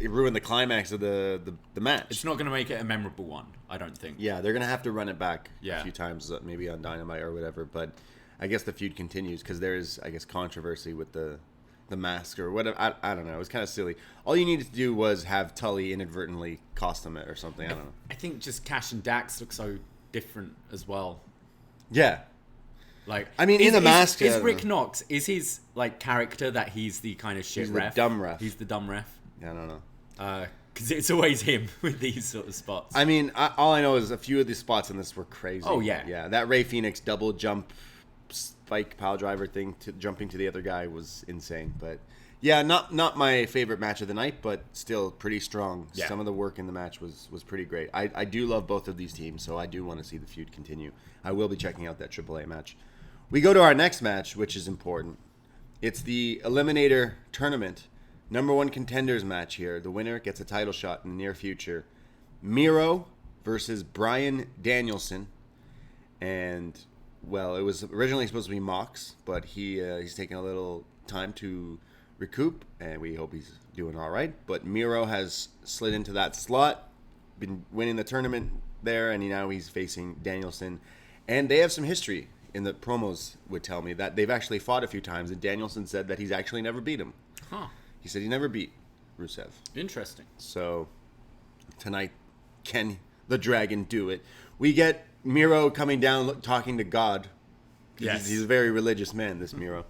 Speaker 2: ruined the climax of the match.
Speaker 3: It's not going to make it a memorable one, I don't think.
Speaker 2: Yeah, they're going to have to run it back
Speaker 3: a
Speaker 2: few times, maybe on Dynamite or whatever. But I guess the feud continues because there is, I guess, controversy with the mask or whatever. I don't know. It was kind of silly. All you needed to do was have Tully inadvertently cost him it or something. I don't know.
Speaker 3: I think just Cash and Dax look so different as well.
Speaker 2: Yeah.
Speaker 3: Like,
Speaker 2: I mean, in the mask,
Speaker 3: is Rick Knox, is his like character that he's the kind of shit ref?
Speaker 2: He's the dumb ref.
Speaker 3: He's the dumb ref.
Speaker 2: Yeah, I don't know.
Speaker 3: Because it's always him with these sort of spots.
Speaker 2: I mean, all I know is a few of the spots in this were crazy.
Speaker 3: Oh yeah,
Speaker 2: yeah. That Rey Fenix double jump spike pile driver thing to jumping to the other guy was insane. But yeah, not my favorite match of the night, but still pretty strong.
Speaker 3: Yeah.
Speaker 2: Some of the work in the match was pretty great. I do love both of these teams, so I do want to see the feud continue. I will be checking out that AAA match. We go to our next match, which is important. It's the Eliminator Tournament. Number 1 contenders match here. The winner gets a title shot in the near future. Miro versus Brian Danielson. And, well, it was originally supposed to be Mox, but he's taking a little time to recoup, and we hope he's doing all right. But Miro has slid into that slot, been winning the tournament there, and now he's facing Danielson. And they have some history. In the promos would tell me that they've actually fought a few times, and Danielson said that he's actually never beat him.
Speaker 3: Huh.
Speaker 2: He said he never beat Rusev.
Speaker 3: Interesting.
Speaker 2: So tonight, can the Dragon do it? We get Miro coming down, talking to God.
Speaker 3: Yes.
Speaker 2: He's a very religious man, this Miro.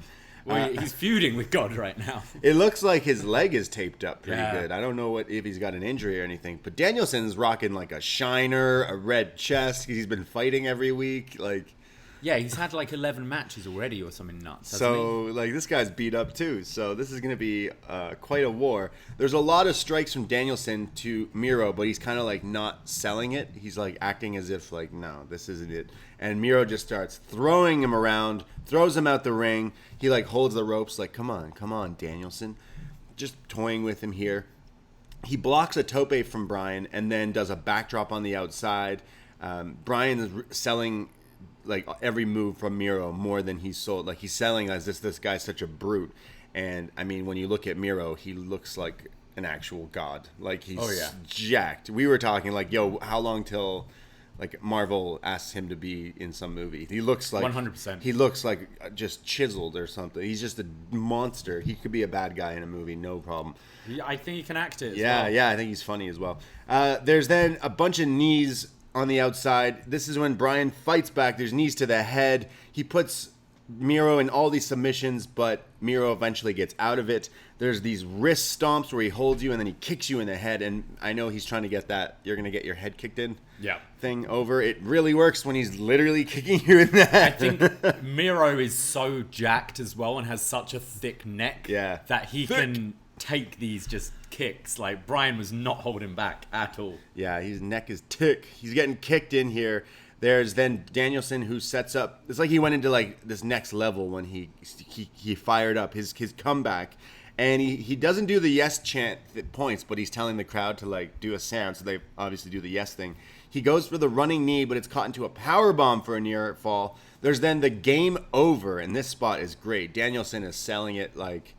Speaker 3: Well, he's feuding with God right now.
Speaker 2: It looks like his leg is taped up pretty
Speaker 3: Yeah.
Speaker 2: good. I don't know if he's got an injury or anything, but Danielson's rocking like a shiner, a red chest. He's been fighting every week, like.
Speaker 3: Yeah, he's had like 11 matches already or something nuts.
Speaker 2: So, like, this guy's beat up too. So this is going to be quite a war. There's a lot of strikes from Danielson to Miro, but he's kind of like not selling it. He's like acting as if like, no, this isn't it. And Miro just starts throwing him around, throws him out the ring. He like holds the ropes like, come on, Danielson. Just toying with him here. He blocks a tope from Bryan and then does a backdrop on the outside. Bryan is selling like every move from Miro more than he's sold. Like, he's selling as this guy's such a brute. And I mean, when you look at Miro, he looks like an actual god. Like, he's jacked. We were talking like, yo, how long till like Marvel asks him to be in some movie? He looks like
Speaker 3: 100%.
Speaker 2: He looks like just chiseled or something. He's just a monster. He could be a bad guy in a movie, no problem.
Speaker 3: I think he can act it as
Speaker 2: Yeah,
Speaker 3: well.
Speaker 2: yeah, I think he's funny as well. There's then a bunch of knees on the outside. This is when Bryan fights back. There's knees to the head. He puts Miro in all these submissions, but Miro eventually gets out of it. There's these wrist stomps where he holds you and then he kicks you in the head. And I know he's trying to get that you're going to get your head kicked in thing over. It really works when he's literally kicking you in the head.
Speaker 3: I think Miro is so jacked as well and has such a thick neck that he can take these just kicks. Like, Bryan was not holding back at all.
Speaker 2: Yeah, his neck is thick. He's getting kicked in here. There's then Danielson who sets up. It's like he went into like this next level when he fired up his comeback, and he doesn't do the yes chant that points, but he's telling the crowd to like do a sound, so they obviously do the yes thing. He goes for the running knee, but it's caught into a power bomb for a near fall. There's then the game over, and this spot is great. Danielson is selling it like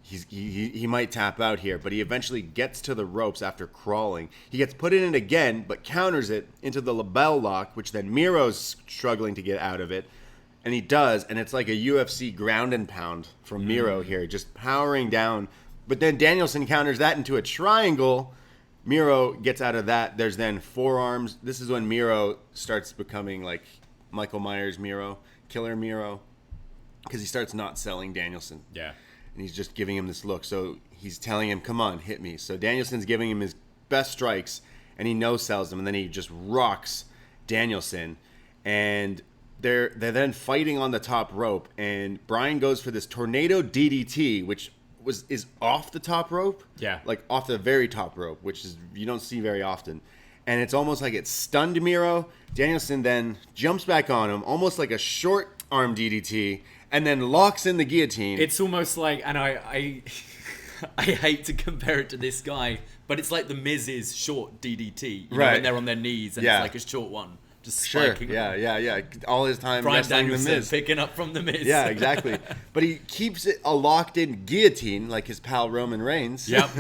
Speaker 2: he might tap out here, but he eventually gets to the ropes after crawling. He gets put in it again, but counters it into the label lock, which then Miro's struggling to get out of it. And he does, and it's like a UFC ground and pound from Miro here, just powering down. But then Danielson counters that into a triangle. Miro gets out of that. There's then forearms. This is when Miro starts becoming like Michael Myers Miro, Killer Miro, because he starts not selling Danielson.
Speaker 3: Yeah.
Speaker 2: And he's just giving him this look. So he's telling him, come on, hit me. So Danielson's giving him his best strikes, and he no-sells him. And then he just rocks Danielson. And they're then fighting on the top rope. And Bryan goes for this tornado DDT, which is off the top rope.
Speaker 3: Yeah.
Speaker 2: Like off the very top rope, which is you don't see very often. And it's almost like it stunned Miro. Danielson then jumps back on him, almost like a short arm DDT, and then locks in the guillotine.
Speaker 3: It's almost like, and I hate to compare it to this guy, but it's like the Miz's short DDT, you know, when they're on their knees, and it's like a short one, just spiking.
Speaker 2: Yeah. All his time
Speaker 3: Brian
Speaker 2: wrestling the
Speaker 3: Danielson
Speaker 2: Miz.
Speaker 3: picking up from the Miz.
Speaker 2: Yeah, exactly. But he keeps it a locked-in guillotine, like his pal Roman Reigns.
Speaker 3: Yep.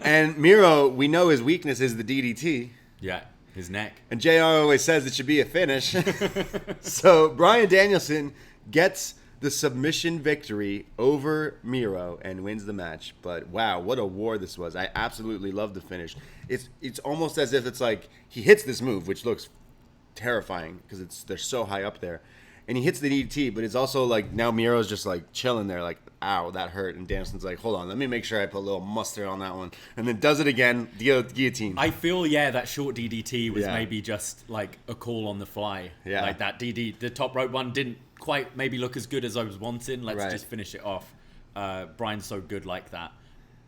Speaker 2: And Miro, we know his weakness is the DDT.
Speaker 3: Yeah, his neck.
Speaker 2: And JR always says it should be a finish. So Brian Danielson gets the submission victory over Miro and wins the match. But wow, what a war this was. I absolutely love the finish. It's almost as if it's like he hits this move, which looks terrifying because they're so high up there. And he hits the DDT, but it's also like now Miro's just like chilling there like, ow, that hurt. And Danielson's like, hold on, let me make sure I put a little mustard on that one. And then does it again, guillotine.
Speaker 3: I feel, that short DDT was maybe just like a call on the fly.
Speaker 2: Yeah.
Speaker 3: Like that the top rope one didn't quite maybe look as good as I was wanting. Let's just finish it off. Brian's so good like that.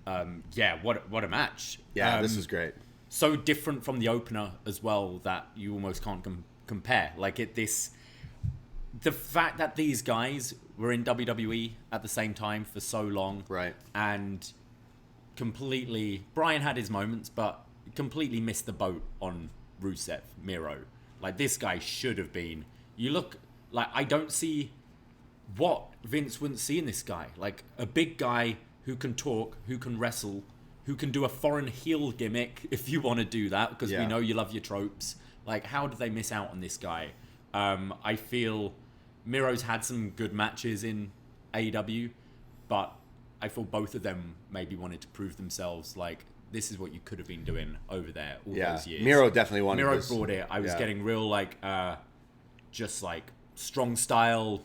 Speaker 3: What a match.
Speaker 2: Yeah, this was great.
Speaker 3: So different from the opener as well that you almost can't compare. Like the fact that these guys were in WWE at the same time for so long,
Speaker 2: right? And
Speaker 3: completely, Bryan had his moments, but completely missed the boat on Rusev, Miro. Like, this guy should have been. You look like, I don't see what Vince wouldn't see in this guy. Like, a big guy who can talk, who can wrestle, who can do a foreign heel gimmick if you want to do that, because we know you love your tropes. Like, how did they miss out on this guy? I feel Miro's had some good matches in AEW, but I feel both of them maybe wanted to prove themselves. Like, this is what you could have been doing over there all those years.
Speaker 2: Miro definitely wanted this.
Speaker 3: Miro brought it. I was getting real, like, just like strong style,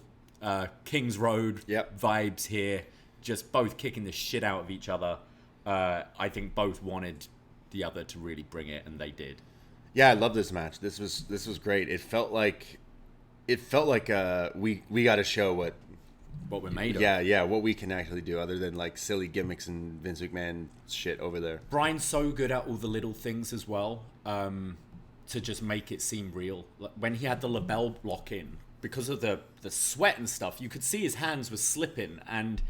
Speaker 3: King's Road vibes here. Just both kicking the shit out of each other. I think both wanted the other to really bring it, and they did.
Speaker 2: Yeah, I love this match. This was great. It felt like we got to show what
Speaker 3: we're made of.
Speaker 2: Yeah, what we can actually do other than like silly gimmicks and Vince McMahon shit over there.
Speaker 3: Brian's so good at all the little things as well, to just make it seem real. Like when he had the label lock in, because of the sweat and stuff, you could see his hands were slipping, and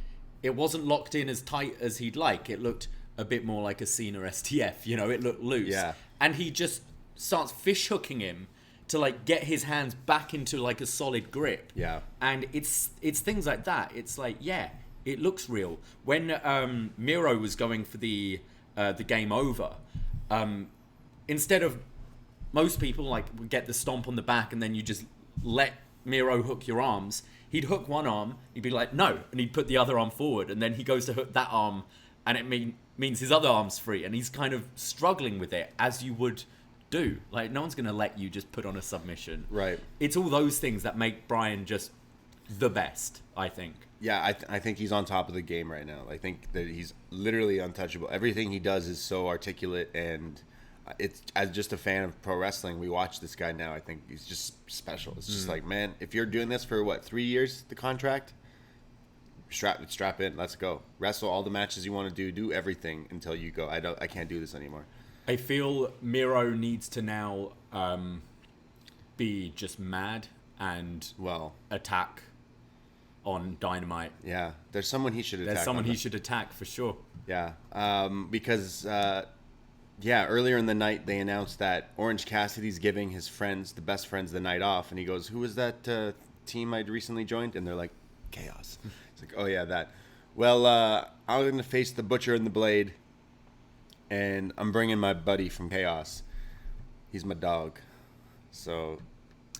Speaker 3: it wasn't locked in as tight as he'd like. It looked a bit more like a Cena STF, it looked loose. Yeah. And he just starts fish hooking him to like get his hands back into like a solid grip. Yeah. And it's things like that. It's like, it looks real. When Miro was going for the game over, instead of most people like would get the stomp on the back and then you just let Miro hook your arms, he'd hook one arm, he'd be like, no, and he'd put the other arm forward, and then he goes to hook that arm, and it means his other arm's free, and he's kind of struggling with it, as you would do. Like, no one's going to let you just put on a submission. Right. It's all those things that make Bryan just the best, I think.
Speaker 2: Yeah, I think he's on top of the game right now. I think that he's literally untouchable. Everything he does is so articulate, and it's, as just a fan of pro wrestling, we watch this guy now. I think he's just special. It's just like, man, if you're doing this for 3 years, the contract, strap in, let's go. Wrestle all the matches you want to do everything until you go, I can't do this anymore.
Speaker 3: I feel Miro needs to now be just mad and attack on Dynamite.
Speaker 2: Yeah, there's someone he should attack.
Speaker 3: There's someone he should attack for sure.
Speaker 2: Yeah, because earlier in the night they announced that Orange Cassidy's giving his friends, the best friends, the night off, and he goes, "Who was that team I'd recently joined?" And they're like, "Chaos." It's like, "Oh yeah, that." Well, I'm gonna face the Butcher and the Blade, and I'm bringing my buddy from Chaos. He's my dog. So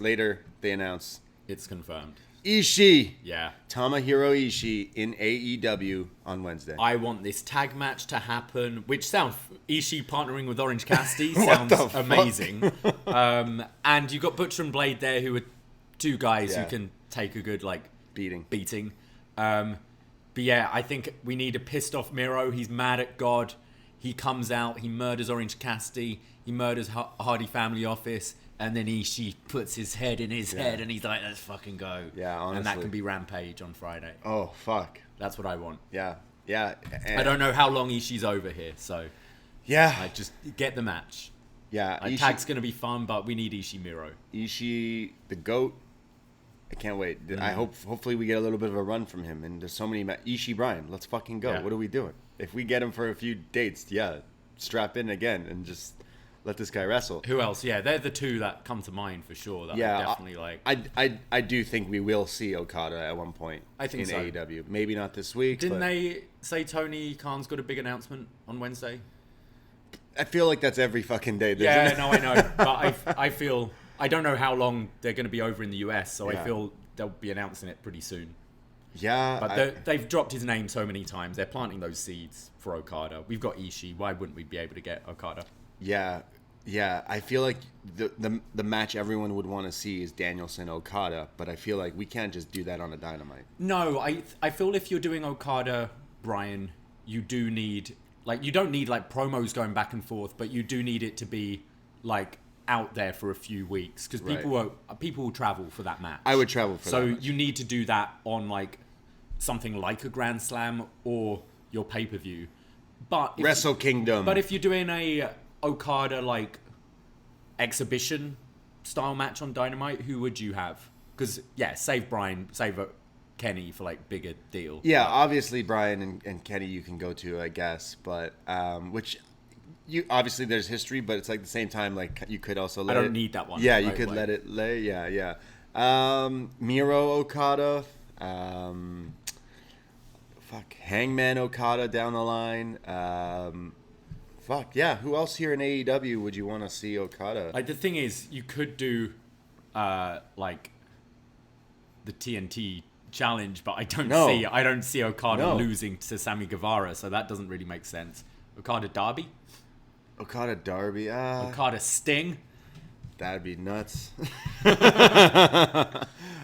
Speaker 2: later they announce
Speaker 3: it's confirmed.
Speaker 2: Ishii.
Speaker 3: Yeah.
Speaker 2: Tomohiro Ishii in AEW on Wednesday.
Speaker 3: I want this tag match to happen, which sounds... Ishii partnering with Orange Cassidy sounds amazing. And you've got Butcher and Blade there, who are two guys who can take a good, beating. But yeah, I think we need a pissed off Miro. He's mad at God. He comes out, he murders Orange Cassidy, he murders Hardy Family Office, and then Ishii puts his head in his head, and he's like, let's fucking go.
Speaker 2: Yeah, honestly.
Speaker 3: And that can be Rampage on Friday.
Speaker 2: Oh, fuck.
Speaker 3: That's what I want.
Speaker 2: Yeah, yeah.
Speaker 3: I don't know how long Ishii's over here, so...
Speaker 2: Yeah.
Speaker 3: Just get the match.
Speaker 2: Yeah.
Speaker 3: Tag's going to be fun, but we need Ishii Miro.
Speaker 2: Ishii, the GOAT. I can't wait. I hopefully we get a little bit of a run from him. And there's so many... Ishii Bryan, let's fucking go. Yeah. What are we doing? If we get him for a few dates, strap in again and just... let this guy wrestle.
Speaker 3: Who else? Yeah, they're the two that come to mind for sure. That I definitely like.
Speaker 2: I do think we will see Okada at one point.
Speaker 3: I think
Speaker 2: in AEW. Maybe not this week.
Speaker 3: Didn't they say Tony Khan's got a big announcement on Wednesday?
Speaker 2: I feel like that's every fucking day.
Speaker 3: Yeah, no, I know, but I feel I don't know how long they're going to be over in the US, so I feel they'll be announcing it pretty soon.
Speaker 2: Yeah,
Speaker 3: but they've dropped his name so many times. They're planting those seeds for Okada. We've got Ishii. Why wouldn't we be able to get Okada?
Speaker 2: Yeah. I feel like the match everyone would want to see is Danielson Okada, but I feel like we can't just do that on a Dynamite.
Speaker 3: No, I feel if you're doing Okada, Bryan, you do need you don't need promos going back and forth, but you do need it to be out there for a few weeks because people will travel for that match.
Speaker 2: I would travel for that.
Speaker 3: So you need to do that on something like a Grand Slam or your pay-per-view. But
Speaker 2: Wrestle Kingdom.
Speaker 3: But if you're doing a Okada exhibition style match on Dynamite, who would you have? Because save Bryan, save Kenny for bigger deal.
Speaker 2: Yeah, obviously Bryan and Kenny you can go to, I guess, but which you obviously there's history, but it's the same time you could also let
Speaker 3: I don't need that one.
Speaker 2: Yeah, you could let it lay. Yeah. Miro Okada, Hangman Okada down the line. Who else here in AEW would you want to see Okada?
Speaker 3: The thing is, you could do the TNT challenge, but I don't see Okada losing to Sammy Guevara, so that doesn't really make sense. Okada Darby? Okada Sting?
Speaker 2: That'd be nuts.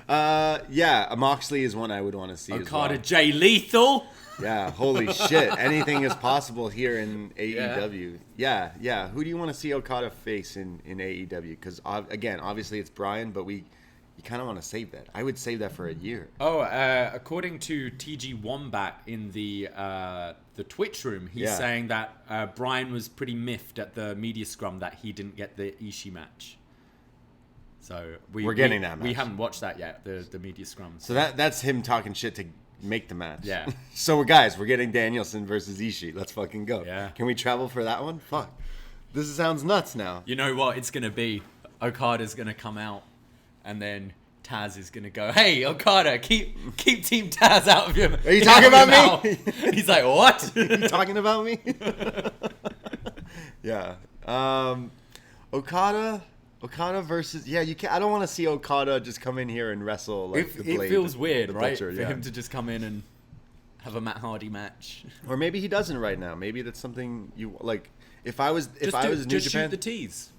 Speaker 2: Moxley is one I would want to see.
Speaker 3: Okada Jay Lethal?
Speaker 2: Yeah, holy shit. Anything is possible here in AEW. Yeah. Who do you want to see Okada face in AEW? Because, again, obviously it's Bryan, but you kind of want to save that. I would save that for a year.
Speaker 3: Oh, according to TG Wombat in the Twitch room, he's saying that Bryan was pretty miffed at the media scrum that he didn't get the Ishii match. So we're
Speaker 2: getting that match.
Speaker 3: We haven't watched that yet, the media scrum.
Speaker 2: So that's him talking shit to make the match.
Speaker 3: Yeah.
Speaker 2: So we're getting Danielson versus Ishii. Let's fucking go.
Speaker 3: Yeah.
Speaker 2: Can we travel for that one? Fuck. This sounds nuts now.
Speaker 3: You know what it's going to be? Okada's going to come out and then Taz is going to go, "Hey, Okada, keep Team Taz out of your mouth."
Speaker 2: Are you talking about me?
Speaker 3: He's like, "What?
Speaker 2: Are you talking about me?" Yeah. Okada versus you can't. I don't want to see Okada just come in here and wrestle the Blade.
Speaker 3: It feels weird, right?
Speaker 2: Butcher,
Speaker 3: for him to just come in and have a Matt Hardy match.
Speaker 2: Or maybe he doesn't right now. Maybe that's something you like. If I was New
Speaker 3: just
Speaker 2: Japan,
Speaker 3: shoot the tease.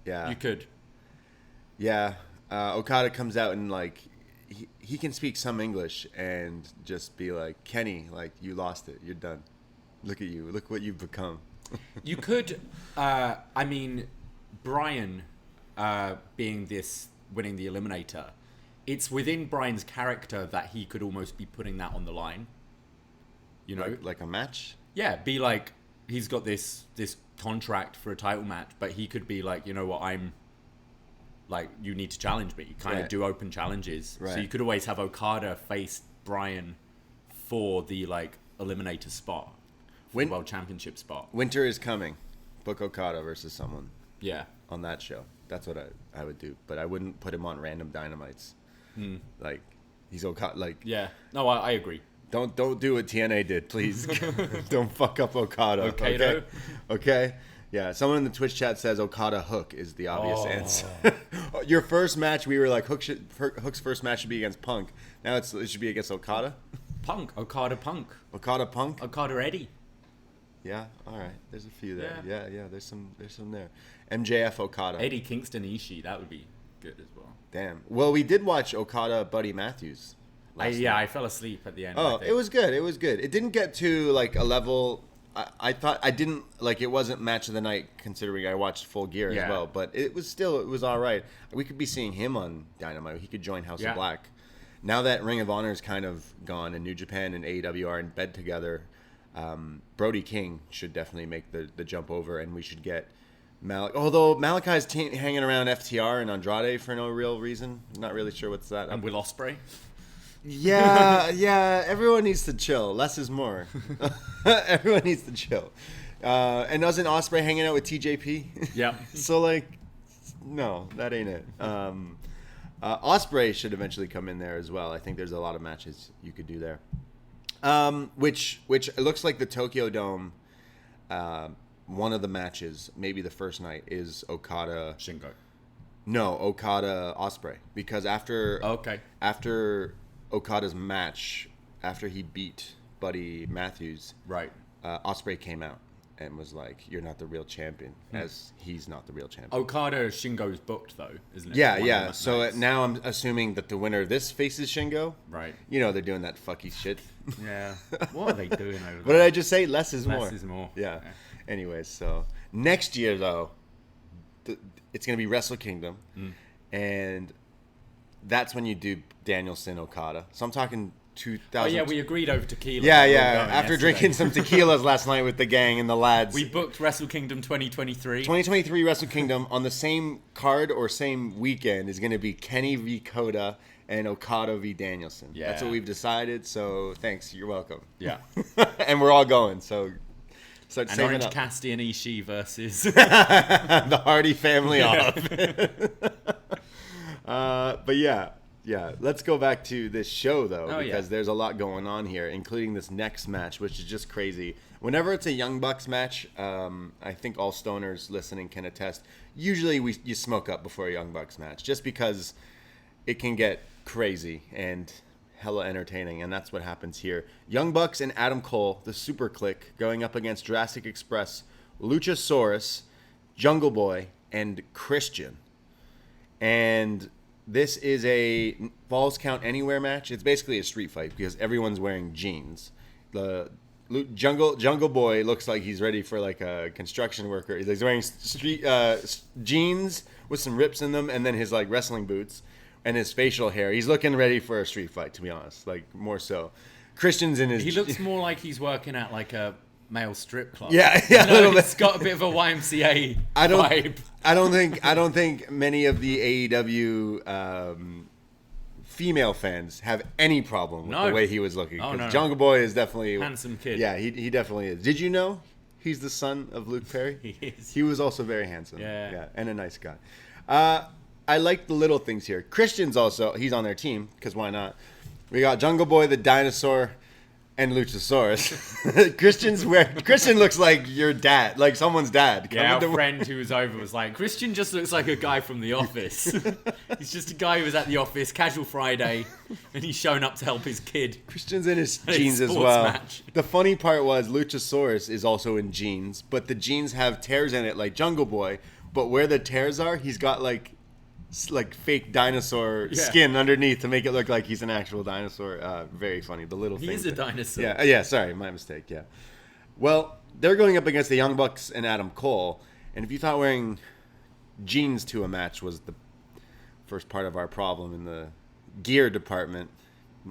Speaker 2: Yeah,
Speaker 3: you could.
Speaker 2: Yeah, Okada comes out and he can speak some English and just be like, Kenny, like, you lost it. You're done. Look at you. Look what you've become.
Speaker 3: You could, I mean, Bryan winning the Eliminator, it's within Bryan's character that he could almost be putting that on the line. You know?
Speaker 2: Like a match?
Speaker 3: Yeah, be like, he's got this contract for a title match, but he could be like, you know what, I'm like, you need to challenge me. Kind of do open challenges.
Speaker 2: Right.
Speaker 3: So you could always have Okada face Bryan for the like Eliminator spot. World Championship spot.
Speaker 2: Winter is coming. Book Okada versus someone.
Speaker 3: Yeah.
Speaker 2: On that show. That's what I would do. But I wouldn't put him on random Dynamites. Like, he's Okada. Like,
Speaker 3: yeah. No, I agree.
Speaker 2: Don't do what TNA did, please. Don't fuck up Okada.
Speaker 3: Okay.
Speaker 2: Okay? Yeah. Someone in the Twitch chat says Okada Hook is the obvious answer. Your first match, we were like, Hook's first match should be against Punk. Now it should be against Okada.
Speaker 3: Okada Punk.
Speaker 2: Okada Punk.
Speaker 3: Okada Eddie.
Speaker 2: Yeah, all right. There's a few there. Yeah. There's some there. MJF Okada.
Speaker 3: Eddie Kingston Ishii. That would be good as well.
Speaker 2: Damn. Well, we did watch Okada Buddy Matthews.
Speaker 3: I fell asleep at the end.
Speaker 2: Oh, it was good. It didn't get to like a level. I thought I didn't like. It wasn't match of the night considering I watched Full Gear as well. But it was all right. We could be seeing him on Dynamite. He could join House of Black. Now that Ring of Honor is kind of gone and New Japan and AEW are in bed together. Brody King should definitely make the jump over, and we should get although Malakai's hanging around FTR and Andrade for no real reason. Not really sure what's that.
Speaker 3: And Will Ospreay.
Speaker 2: Yeah. Everyone needs to chill. Less is more. Everyone needs to chill. And wasn't Ospreay hanging out with TJP? Yeah. So like, no, that ain't it. Ospreay should eventually come in there as well. I think there's a lot of matches you could do there. Which it looks like the Tokyo Dome, one of the matches, maybe the first night, is Okada
Speaker 3: Shingo.
Speaker 2: No, Okada Ospreay, because after Okada's match, after he beat Buddy Matthews,
Speaker 3: right,
Speaker 2: Ospreay came out and was like, "You're not the real champion," as he's not the real champion.
Speaker 3: Okada Shingo's booked though, isn't it?
Speaker 2: Yeah. So now I'm assuming that the winner of this faces Shingo.
Speaker 3: Right.
Speaker 2: You know they're doing that fucky shit.
Speaker 3: Yeah. What are they doing over there?
Speaker 2: What did I just say? Less is more.
Speaker 3: Less is more.
Speaker 2: Yeah. Anyways, so next year though, it's gonna be Wrestle Kingdom, and that's when you do Danielson Okada. So I'm talking 2000.
Speaker 3: Oh yeah, we agreed over tequila.
Speaker 2: Yeah. After drinking some tequilas last night with the gang and the lads,
Speaker 3: we booked Wrestle Kingdom 2023.
Speaker 2: 2023 Wrestle Kingdom on the same card or same weekend is going to be Kenny v. Coda and Okada v. Danielson. Yeah. That's what we've decided. So thanks, you're welcome.
Speaker 3: Yeah.
Speaker 2: And we're all going. So start
Speaker 3: and
Speaker 2: saving
Speaker 3: Orange
Speaker 2: up.
Speaker 3: Cassidy and Ishii versus
Speaker 2: the Hardy family off. But yeah, let's go back to this show, though, because there's a lot going on here, including this next match, which is just crazy. Whenever it's a Young Bucks match, I think all stoners listening can attest, usually you smoke up before a Young Bucks match, just because it can get crazy and hella entertaining, and that's what happens here. Young Bucks and Adam Cole, the SuperKliq, going up against Jurassic Express, Luchasaurus, Jungle Boy, and Christian. And this is a Falls Count Anywhere match. It's basically a street fight because everyone's wearing jeans. The Jungle Boy looks like he's ready for like a construction worker. He's wearing jeans with some rips in them, and then his like wrestling boots and his facial hair. He's looking ready for a street fight, to be honest. Like more so. Christian's in his.
Speaker 3: He looks more like he's working at like a male strip club.
Speaker 2: Yeah,
Speaker 3: a little bit. It's got a bit of a YMCA vibe.
Speaker 2: I don't think many of the AEW female fans have any problem with the way he was looking.
Speaker 3: No.
Speaker 2: Jungle Boy is definitely
Speaker 3: handsome kid.
Speaker 2: Yeah, he definitely is. Did you know he's the son of Luke Perry?
Speaker 3: He is.
Speaker 2: He was also very handsome.
Speaker 3: Yeah,
Speaker 2: and a nice guy. I like the little things here. Christian's also, he's on their team because why not? We got Jungle Boy, the dinosaur, and Luchasaurus. Christian looks like your dad, like someone's dad.
Speaker 3: Yeah, our friend who was over was like, Christian just looks like a guy from the office. He's just a guy who was at the office, casual Friday, and he's shown up to help his kid.
Speaker 2: Christian's in his jeans as well. Match. The funny part was Luchasaurus is also in jeans, but the jeans have tears in it like Jungle Boy, but where the tears are, he's got like like fake dinosaur skin underneath to make it look like he's an actual dinosaur. Very funny. The little thing.
Speaker 3: He is a dinosaur.
Speaker 2: Yeah. Sorry, my mistake. Yeah. Well, they're going up against the Young Bucks and Adam Cole, and if you thought wearing jeans to a match was the first part of our problem in the gear department,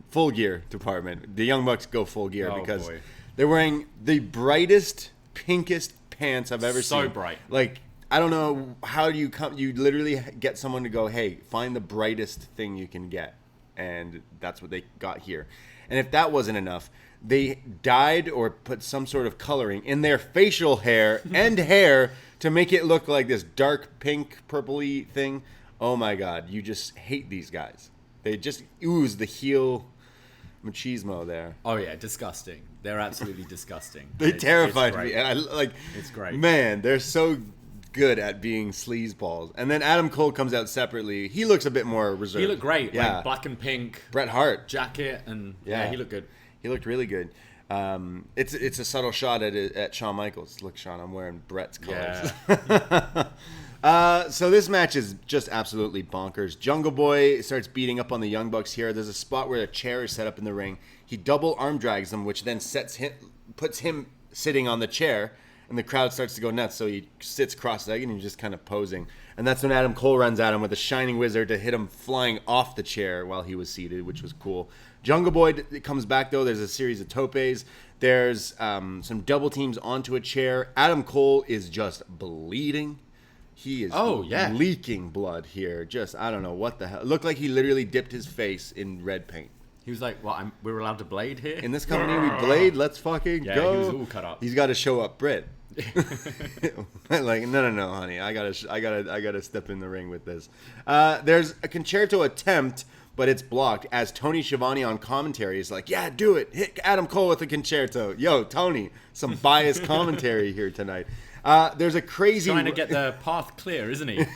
Speaker 2: full gear department, the Young Bucks go full gear because they're wearing the brightest, pinkest pants I've ever seen.
Speaker 3: So bright.
Speaker 2: Like, I don't know how do you come. You literally get someone to go, hey, find the brightest thing you can get, and that's what they got here. And if that wasn't enough, they dyed or put some sort of coloring in their facial hair and hair to make it look like this dark pink, purpley thing. Oh my God, you just hate these guys. They just ooze the heel machismo there.
Speaker 3: Oh yeah, disgusting. They're absolutely disgusting.
Speaker 2: They terrified me, and
Speaker 3: it's great.
Speaker 2: Man, they're so good at being sleazeballs. And then Adam Cole comes out separately. He looks a bit more reserved.
Speaker 3: He looked great.
Speaker 2: Yeah.
Speaker 3: Like black and pink.
Speaker 2: Bret Hart
Speaker 3: Jacket, and yeah, he looked good.
Speaker 2: He looked really good. It's a subtle shot at Shawn Michaels. Look, Shawn, I'm wearing Bret's colors.
Speaker 3: Yeah.
Speaker 2: So this match is just absolutely bonkers. Jungle Boy starts beating up on the Young Bucks here. There's a spot where a chair is set up in the ring. He double arm drags them, which then puts him sitting on the chair, and the crowd starts to go nuts. So he sits cross-legged and he's just kind of posing. And that's when Adam Cole runs at him with a Shining Wizard to hit him flying off the chair while he was seated, which was cool. Jungle Boy comes back, though. There's a series of topes. There's some double teams onto a chair. Adam Cole is just bleeding. He is leaking blood here. Just, I don't know what the hell. It looked like he literally dipped his face in red paint.
Speaker 3: He was like, "What? We're allowed to blade here?
Speaker 2: In this company, we blade. Let's fucking go."
Speaker 3: Yeah, he was all cut up.
Speaker 2: He's got to show up Britt. Like, no, honey. I gotta step in the ring with this. There's a concerto attempt, but it's blocked as Tony Schiavone on commentary is like, "Yeah, do it. Hit Adam Cole with a concerto." Yo, Tony, some biased commentary here tonight. There's a crazy
Speaker 3: trying to get the path clear, isn't he?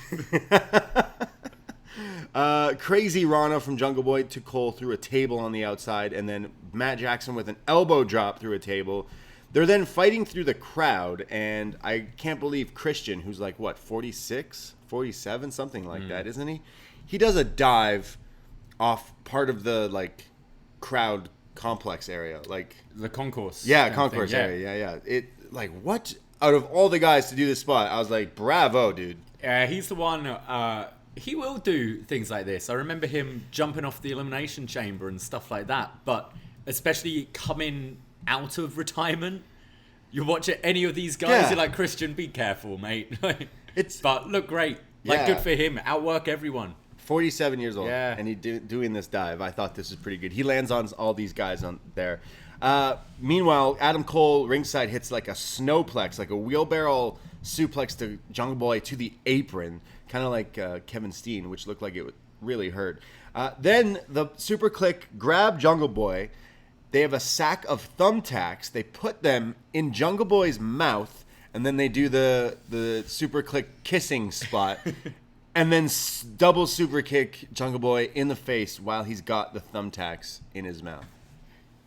Speaker 2: Crazy Rana from Jungle Boy to Cole through a table on the outside, and then Matt Jackson with an elbow drop through a table. They're then fighting through the crowd, and I can't believe Christian, who's like, what, 46, 47, something like that, isn't he? He does a dive off part of the, like, crowd complex area. Like
Speaker 3: the concourse.
Speaker 2: Yeah, concourse area, yeah. It, like, what? Out of all the guys to do this spot, I was like, bravo, dude.
Speaker 3: Yeah, he's the one... he will do things like this. I remember him jumping off the Elimination Chamber and stuff like that. But especially coming out of retirement, you watch any of these guys, you're like, Christian, be careful, mate. But look great. Like, good for him. Outwork everyone.
Speaker 2: 47 years old. Yeah. And he doing this dive. I thought this was pretty good. He lands on all these guys on there. Meanwhile, Adam Cole ringside hits like a snowplex, like a wheelbarrow suplex to Jungle Boy to the apron. Kind of like Kevin Steen, which looked like it would really hurt. Then the SuperKliq grab Jungle Boy. They have a sack of thumbtacks. They put them in Jungle Boy's mouth, and then they do the SuperKliq kissing spot, and then double super kick Jungle Boy in the face while he's got the thumbtacks in his mouth.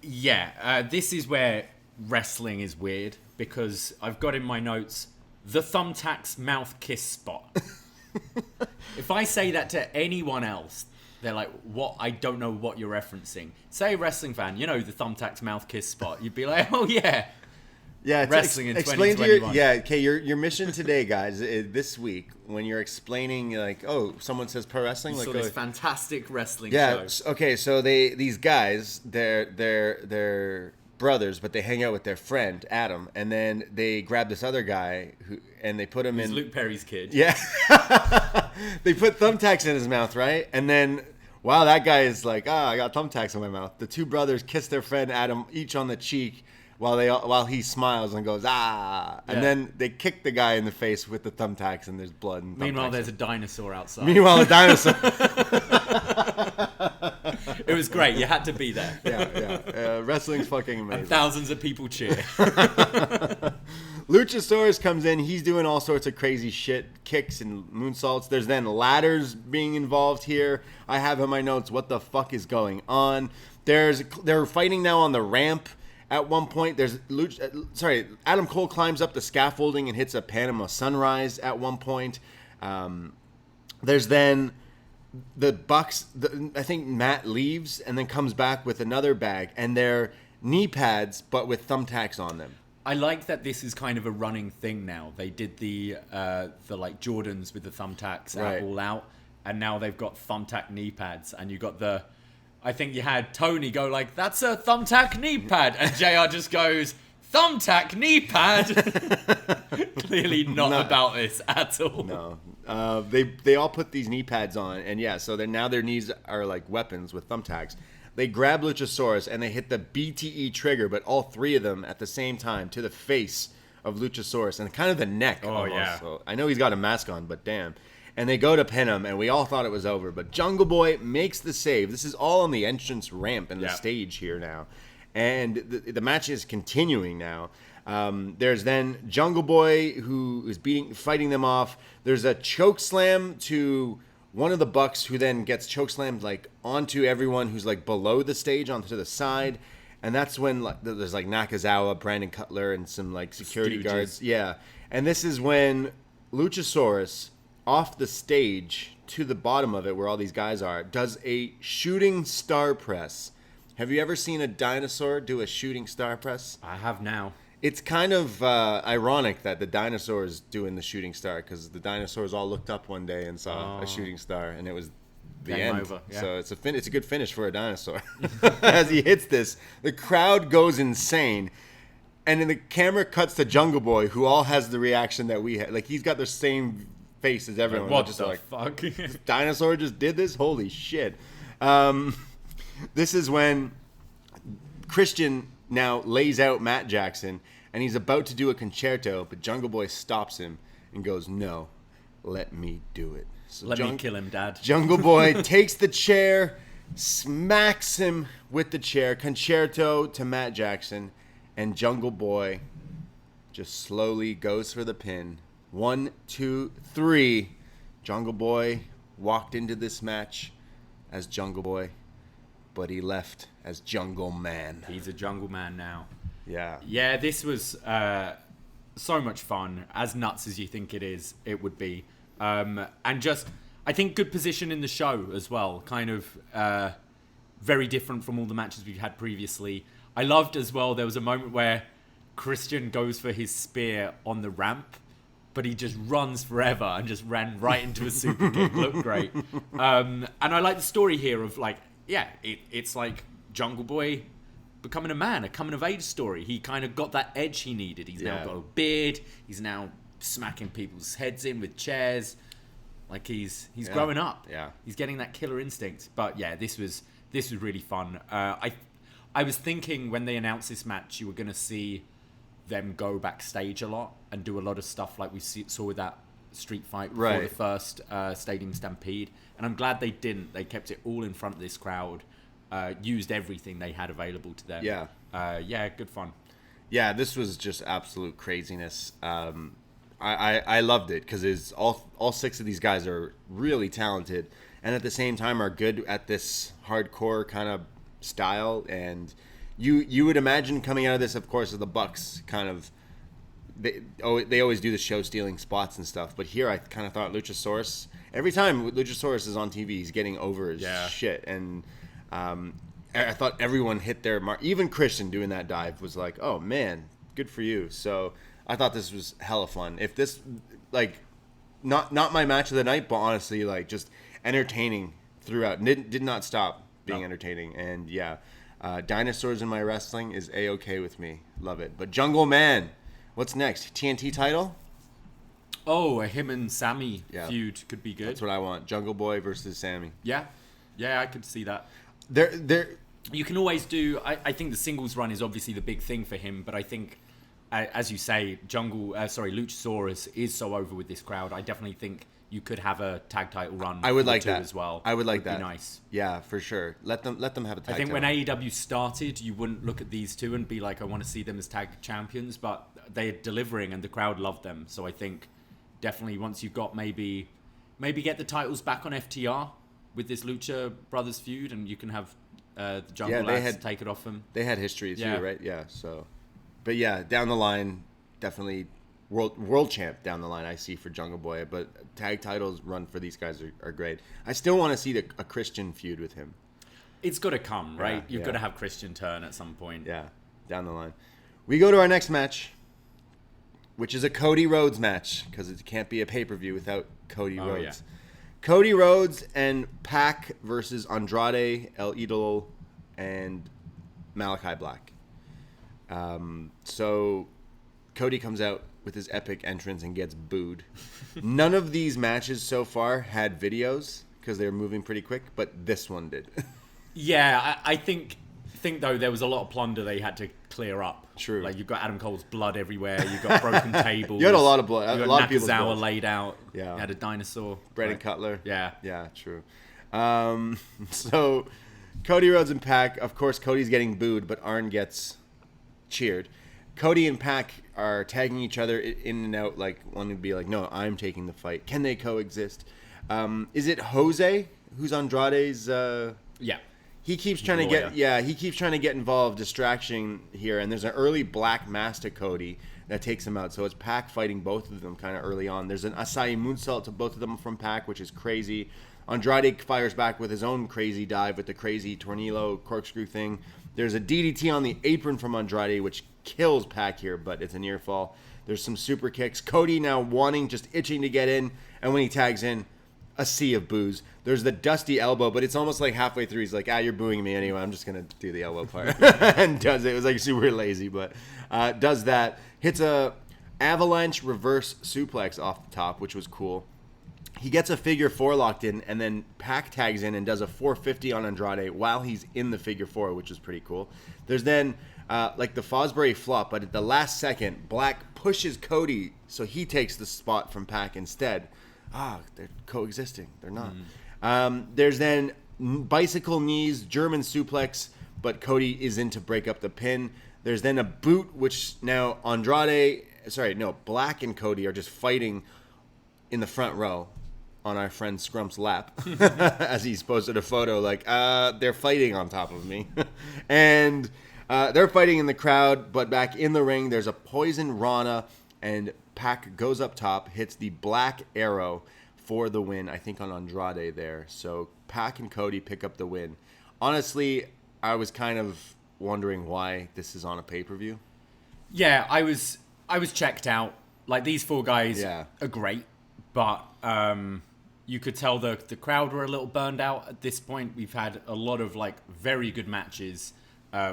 Speaker 3: Yeah, this is where wrestling is weird, because I've got in my notes the thumbtacks mouth kiss spot. If I say that to anyone else, they're like, what? I don't know what you're referencing. Say a wrestling fan, you know the thumbtacks mouth kiss spot. You'd be like, oh yeah.
Speaker 2: Yeah,
Speaker 3: wrestling in
Speaker 2: explain
Speaker 3: 2021.
Speaker 2: To your mission today, guys, this week, when you're explaining, like, oh, someone says pro wrestling,
Speaker 3: like,
Speaker 2: this
Speaker 3: fantastic wrestling
Speaker 2: show.
Speaker 3: Yeah,
Speaker 2: okay, so these guys, they're brothers, but they hang out with their friend Adam, and then they grab this other guy and they put him in
Speaker 3: Luke Perry's kid.
Speaker 2: Yeah, they put thumbtacks in his mouth, right? And then while that guy is like, I got thumbtacks in my mouth, the two brothers kiss their friend Adam each on the cheek while he smiles and goes and then they kick the guy in the face with the thumbtacks, and there's blood. And
Speaker 3: meanwhile, there's a dinosaur outside.
Speaker 2: Meanwhile, a dinosaur.
Speaker 3: It was great. You had to be there.
Speaker 2: Yeah. Wrestling's fucking amazing.
Speaker 3: And thousands of people cheer.
Speaker 2: Luchasaurus comes in. He's doing all sorts of crazy shit, kicks and moonsaults. There's then ladders being involved here. I have in my notes, what the fuck is going on? They're fighting now on the ramp. At one point, Adam Cole climbs up the scaffolding and hits a Panama Sunrise at one point. There's then the Bucks, I think Matt leaves and then comes back with another bag, and they're knee pads, but with thumbtacks on them.
Speaker 3: I like that this is kind of a running thing now. They did the like Jordans with the thumbtacks
Speaker 2: Right.
Speaker 3: All Out, and now they've got thumbtack knee pads, and you got the. I think you had Tony go like, "That's a thumbtack knee pad," and JR just goes, "Thumbtack knee pad." Clearly not about this at all.
Speaker 2: No, they all put these knee pads on, and yeah, so now their knees are like weapons with thumbtacks. They grab Luchasaurus and they hit the BTE trigger, but all three of them at the same time to the face of Luchasaurus and kind of the neck.
Speaker 3: Oh,
Speaker 2: almost.
Speaker 3: yeah.
Speaker 2: So I know he's got a mask on, but damn. And they go to pin him, and we all thought it was over. But Jungle Boy makes the save. This is all on the entrance ramp and the stage here now. And the match is continuing now. There's then Jungle Boy who is fighting them off. There's a choke slam to one of the Bucks, who then gets chokeslammed like onto everyone who's like below the stage, onto the side, and that's when like there's like Nakazawa, Brandon Cutler, and some like security guards. Yeah, and this is when Luchasaurus off the stage to the bottom of it, where all these guys are, does a shooting star press. Have you ever seen a dinosaur do a shooting star press?
Speaker 3: I have now.
Speaker 2: It's kind of ironic that the dinosaur is doing the shooting star, because the dinosaurs all looked up one day and saw a shooting star, and it was the
Speaker 3: Game
Speaker 2: end.
Speaker 3: over, yeah.
Speaker 2: So it's a good finish for a dinosaur. As he hits this, the crowd goes insane, and then the camera cuts to Jungle Boy, who all has the reaction that we had. Like, he's got the same face as everyone.
Speaker 3: What
Speaker 2: just
Speaker 3: the
Speaker 2: like,
Speaker 3: fuck?
Speaker 2: dinosaur just did this? Holy shit. This is when Christian now lays out Matt Jackson, and he's about to do a concerto, but Jungle Boy stops him and goes, "No, let me do it." So
Speaker 3: Let me kill him, Dad.
Speaker 2: Jungle Boy takes the chair, smacks him with the chair, concerto to Matt Jackson, and Jungle Boy just slowly goes for the pin. 1, 2, 3. Jungle Boy walked into this match as Jungle Boy, but he left as Jungle Man.
Speaker 3: He's a Jungle Man now.
Speaker 2: Yeah.
Speaker 3: Yeah, this was so much fun. As nuts as you think it would be. And just, I think, good position in the show as well. Kind of very different from all the matches we've had previously. I loved as well, there was a moment where Christian goes for his spear on the ramp, but he just runs forever and just ran right into a super kick. Looked great. And I like the story here of like, yeah, it's like Jungle Boy becoming a man, a coming of age story. He kind of got that edge he needed. He's now got a beard. He's now smacking people's heads in with chairs. Like he's growing up.
Speaker 2: Yeah.
Speaker 3: He's getting that killer instinct. But yeah, this was really fun. I was thinking when they announced this match, you were going to see them go backstage a lot and do a lot of stuff like we saw with that street fight before the first Stadium Stampede. And I'm glad they didn't. They kept it all in front of this crowd. Used everything they had available to them. Yeah, good fun.
Speaker 2: Yeah, this was just absolute craziness. I loved it because all 6 of these guys are really talented, and at the same time are good at this hardcore kind of style. And you would imagine coming out of this, of course, of the Bucks kind of. They always do the show stealing spots and stuff, but here I kind of thought Luchasaurus. Every time Luchasaurus is on TV, he's getting over his shit, and I thought everyone hit their mark. Even Christian doing that dive was like, oh man, good for you. So I thought this was hella fun. If this, like, not my match of the night, but honestly, like, just entertaining throughout. Did not stop being entertaining. And yeah, dinosaurs in my wrestling is A-okay with me. Love it. But Jungle Man, what's next? TNT title?
Speaker 3: Oh, a him and Sammy feud could be good.
Speaker 2: That's what I want. Jungle Boy versus Sammy.
Speaker 3: Yeah, I could see that.
Speaker 2: You
Speaker 3: can always do. I think the singles run is obviously the big thing for him, but I think, as you say, Luchasaurus is so over with this crowd. I definitely think you could have a tag title run.
Speaker 2: I would like that
Speaker 3: as well.
Speaker 2: I would like that.
Speaker 3: Be nice.
Speaker 2: Yeah, for sure. Let them have a tag title.
Speaker 3: I think when AEW started, you wouldn't look at these two and be like, I want to see them as tag champions, but they're delivering and the crowd loved them. So I think definitely once you've got maybe get the titles back on FTR with this Lucha Brothers feud, and you can have the Jungle Lads take it off them.
Speaker 2: They had history too, right? Yeah. So, but yeah, down the line, definitely world champ down the line. I see for Jungle Boy, but tag titles run for these guys are great. I still want to see a Christian feud with him.
Speaker 3: It's got to come, right? You've
Speaker 2: yeah.
Speaker 3: got to have Christian turn at some point.
Speaker 2: Yeah, down the line. We go to our next match, which is a Cody Rhodes match, because it can't be a pay-per-view without Cody Rhodes.
Speaker 3: Yeah.
Speaker 2: Cody Rhodes and Pac versus Andrade, El Idolo, and Malakai Black. So Cody comes out with his epic entrance and gets booed. None of these matches so far had videos because they were moving pretty quick, but this one did.
Speaker 3: Yeah, I think though there was a lot of plunder they had to clear up.
Speaker 2: True.
Speaker 3: Like you've got Adam Cole's blood everywhere. You've got broken tables.
Speaker 2: You had a lot of blood.
Speaker 3: You
Speaker 2: A
Speaker 3: got
Speaker 2: lot of people's
Speaker 3: Nakazawa
Speaker 2: blood.
Speaker 3: laid out.
Speaker 2: Yeah.
Speaker 3: You had a dinosaur.
Speaker 2: Braden
Speaker 3: Like,
Speaker 2: Cutler.
Speaker 3: Yeah.
Speaker 2: Yeah, true. So Cody Rhodes and Pac, of course, Cody's getting booed, but Arn gets cheered. Cody and Pac are tagging each other in and out, like wanting to be like, no, I'm taking the fight. Can they coexist? Is it Jose who's Andrade's?
Speaker 3: Yeah.
Speaker 2: He keeps trying to get involved, distraction here, and there's an early black mass to Cody that takes him out. So it's Pac fighting both of them kind of early on. There's an Asai moonsault to both of them from Pac, which is crazy. Andrade fires back with his own crazy dive with the crazy tornillo corkscrew thing. There's a DDT on the apron from Andrade, which kills Pac here, but it's a near fall. There's some super kicks. Cody now just itching to get in, and when he tags in, a sea of boos. There's the dusty elbow, but it's almost like halfway through he's like, you're booing me anyway, I'm just going to do the elbow part. And does it. It was like super lazy, but does that. Hits a avalanche reverse suplex off the top, which was cool. He gets a figure four locked in, and then Pac tags in and does a 450 on Andrade while he's in the figure four, which is pretty cool. There's then like the Fosbury flop, but at the last second, Black pushes Cody, so he takes the spot from Pac instead. They're coexisting. They're not. There's then bicycle knees, German suplex, but Cody is in to break up the pin. There's then a boot, which now Black and Cody are just fighting in the front row on our friend Scrump's lap as he's posted a photo like, they're fighting on top of me. And they're fighting in the crowd, but back in the ring, there's a poison Rana, and Pac goes up top, hits the black arrow for the win, I think on Andrade there. So Pac and Cody pick up the win. Honestly, I was kind of wondering why this is on a pay-per-view.
Speaker 3: Yeah, I was checked out. Like, these four guys are great, but you could tell the crowd were a little burned out at this point. We've had a lot of, like, very good matches.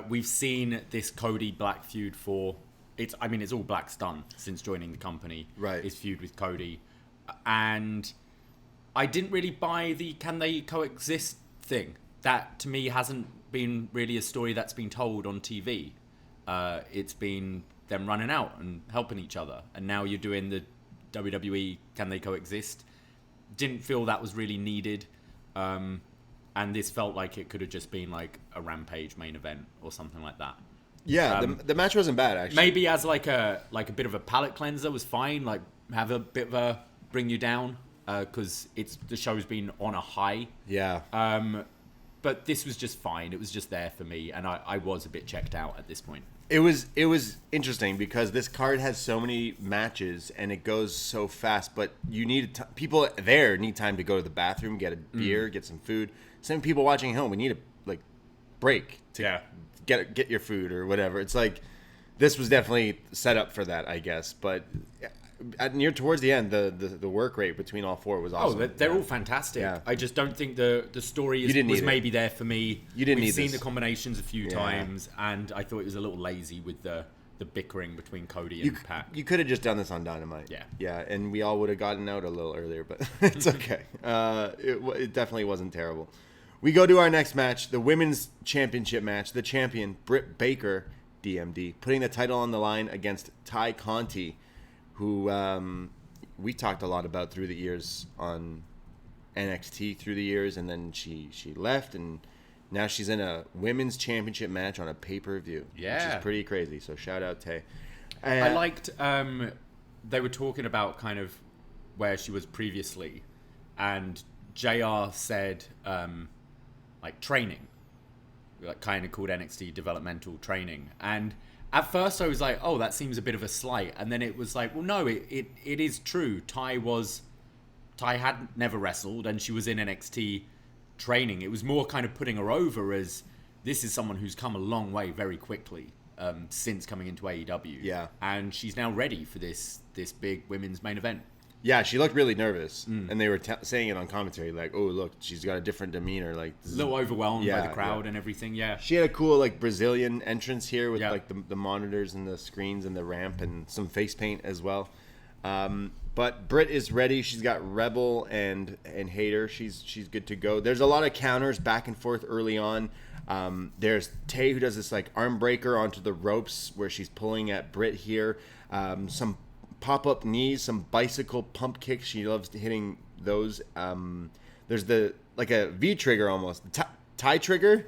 Speaker 3: We've seen this Cody Black feud for... It's all Black's done since joining the company.
Speaker 2: Right.
Speaker 3: His feud with Cody. And I didn't really buy the can they coexist thing. That, to me, hasn't been really a story that's been told on TV. It's been them running out and helping each other. And now you're doing the WWE can they coexist. Didn't feel that was really needed. And this felt like it could have just been like a Rampage main event or something like that.
Speaker 2: Yeah, the match wasn't bad, actually.
Speaker 3: Maybe as like a bit of a palate cleanser was fine. Like, have a bit of a bring you down because the show's been on a high.
Speaker 2: Yeah.
Speaker 3: But this was just fine. It was just there for me, and I was a bit checked out at this point.
Speaker 2: It was interesting because this card has so many matches and it goes so fast. But you need people there need time to go to the bathroom, get a beer, get some food. Some people watching at home, we need a break to get your food or whatever. It's like this was definitely set up for that, I guess. But towards the end, the work rate between all four was awesome.
Speaker 3: Oh, they're all fantastic. Yeah. I just don't think the story was maybe there for me. We've seen the combinations a few times, and I thought it was a little lazy with the bickering between Cody and Pac.
Speaker 2: You could have just done this on Dynamite. Yeah, and we all would have gotten out a little earlier, but it's okay. It definitely wasn't terrible. We go to our next match, the Women's Championship match. The champion, Britt Baker, D.M.D, putting the title on the line against Ty Conti, who we talked a lot about through the years on NXT through the years, and then she left, and now she's in a Women's Championship match on a pay-per-view, which is pretty crazy. So shout out Tay.
Speaker 3: I liked they were talking about kind of where she was previously, and JR said like training, like kind of called NXT developmental training, and At first, I was like, "Oh, that seems a bit of a slight," and then it was like, "Well, no, it is true. Ty had never wrestled, and she was in NXT training. It was more kind of putting her over as this is someone who's come a long way very quickly since coming into AEW.
Speaker 2: Yeah,
Speaker 3: and she's now ready for this big women's main event."
Speaker 2: Yeah, she looked really nervous, and they were saying it on commentary, like, "Oh, look, she's got a different demeanor, like
Speaker 3: a little overwhelmed by the crowd and everything." Yeah,
Speaker 2: she had a cool like Brazilian entrance here with like the monitors and the screens and the ramp and some face paint as well. But Britt is ready. She's got Rebel and Hager. She's good to go. There's a lot of counters back and forth early on. There's Tay who does this like arm breaker onto the ropes where she's pulling at Britt here. Some pop-up knees, some bicycle pump kicks. She loves hitting those. There's like a V trigger almost. Tie trigger?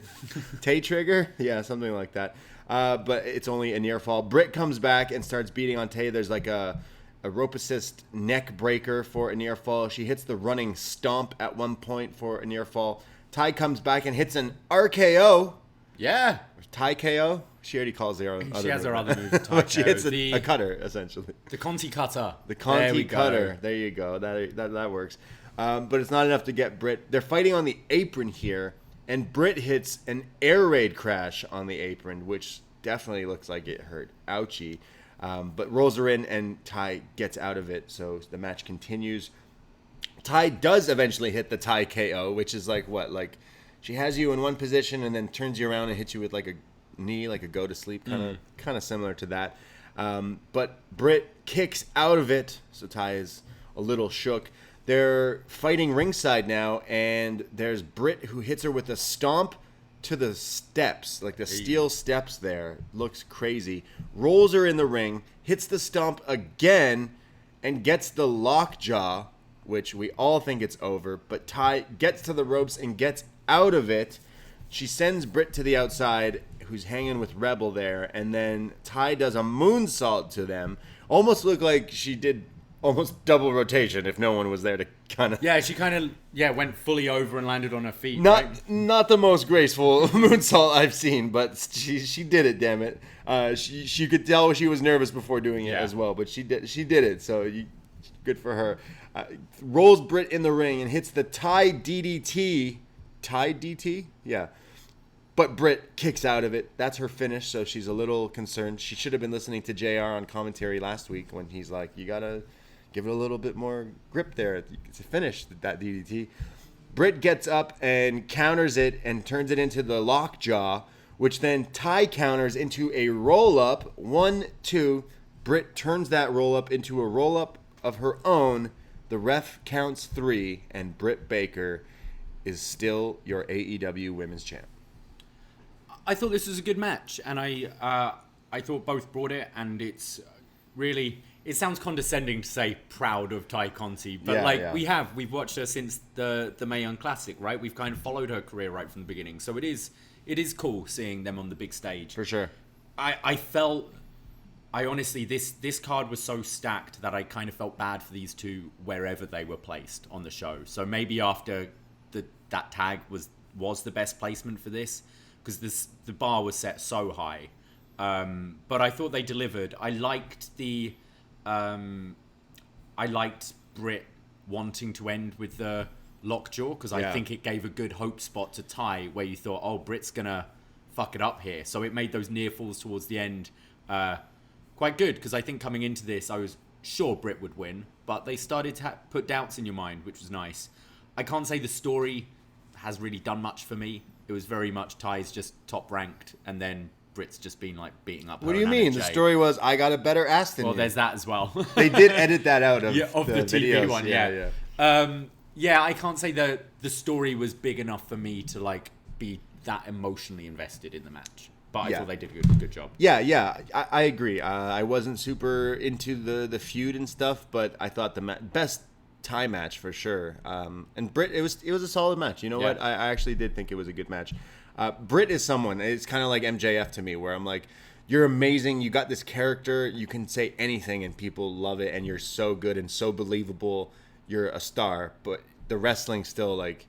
Speaker 2: Tay trigger? Yeah, something like that. But it's only a near fall. Britt comes back and starts beating on Tay. There's like a rope assist neck breaker for a near fall. She hits the running stomp at one point for a near fall. Ty comes back and hits an RKO.
Speaker 3: Yeah.
Speaker 2: Ty KO. She already calls the other move.
Speaker 3: She has her other move.
Speaker 2: But she hits a cutter, essentially.
Speaker 3: The Conti cutter.
Speaker 2: The Conti cutter. There you go. That works. But it's not enough to get Britt. They're fighting on the apron here, and Britt hits an air raid crash on the apron, which definitely looks like it hurt. Ouchie. But rolls her in, and Ty gets out of it, so the match continues. Ty does eventually hit the Ty KO, which is like what? Like she has you in one position and then turns you around and hits you with like a knee, like a go to sleep, kind of similar to that. But Britt kicks out of it, so Ty is a little shook. They're fighting ringside now, and there's Britt who hits her with a stomp to the steps, like the steel steps there. Looks crazy. Rolls her in the ring, hits the stomp again, and gets the lockjaw, which we all think it's over. But Ty gets to the ropes and gets out of it. She sends Britt to the outside, who's hanging with Rebel there, and then Ty does a moonsault to them. Almost looked like she did almost double rotation if no one was there to kind of...
Speaker 3: Yeah, she kind of went fully over and landed on her feet.
Speaker 2: Not the most graceful moonsault I've seen, but she did it, damn it. She could tell she was nervous before doing it as well, but she did it, so good for her. Rolls Britt in the ring and hits the Ty DDT. Ty DT? Yeah. But Britt kicks out of it. That's her finish, so she's a little concerned. She should have been listening to JR on commentary last week when he's like, you got to give it a little bit more grip there to finish that DDT. Britt gets up and counters it and turns it into the lockjaw, which then Ty counters into a roll-up. 1, 2. Britt turns that roll-up into a roll-up of her own. The ref counts 3, and Britt Baker is still your AEW Women's Champ.
Speaker 3: I thought this was a good match, and I thought both brought it, and it's really... It sounds condescending to say proud of Ty Conti, but we've watched her since the Mae Young Classic, right? We've kind of followed her career right from the beginning, so it is cool seeing them on the big stage.
Speaker 2: For sure.
Speaker 3: I honestly, this card was so stacked that I kind of felt bad for these two wherever they were placed on the show. So maybe after that tag was the best placement for this, because the bar was set so high. But I thought they delivered. I liked Britt wanting to end with the lockjaw, because I think it gave a good hope spot to Ty, where you thought, oh, Britt's gonna fuck it up here. So it made those near falls towards the end quite good, because I think coming into this, I was sure Britt would win, but they started to put doubts in your mind, which was nice. I can't say the story has really done much for me. It was very much Ty's just top ranked, and then Britt's just been like beating up.
Speaker 2: What do you mean? The story was I got a better ass than you.
Speaker 3: Well, there's that as well.
Speaker 2: They did edit that out of,
Speaker 3: of the TV
Speaker 2: videos.
Speaker 3: one. I can't say that the story was big enough for me to like be that emotionally invested in the match. But I thought they did a good job.
Speaker 2: Yeah, I agree. I wasn't super into the feud and stuff, but I thought the best Ty match for sure. And Britt, it was a solid match. You know what? I actually did think it was a good match. Britt is someone, it's kind of like MJF to me, where I'm like, you're amazing. You got this character. You can say anything and people love it. And you're so good and so believable. You're a star. But the wrestling still, like,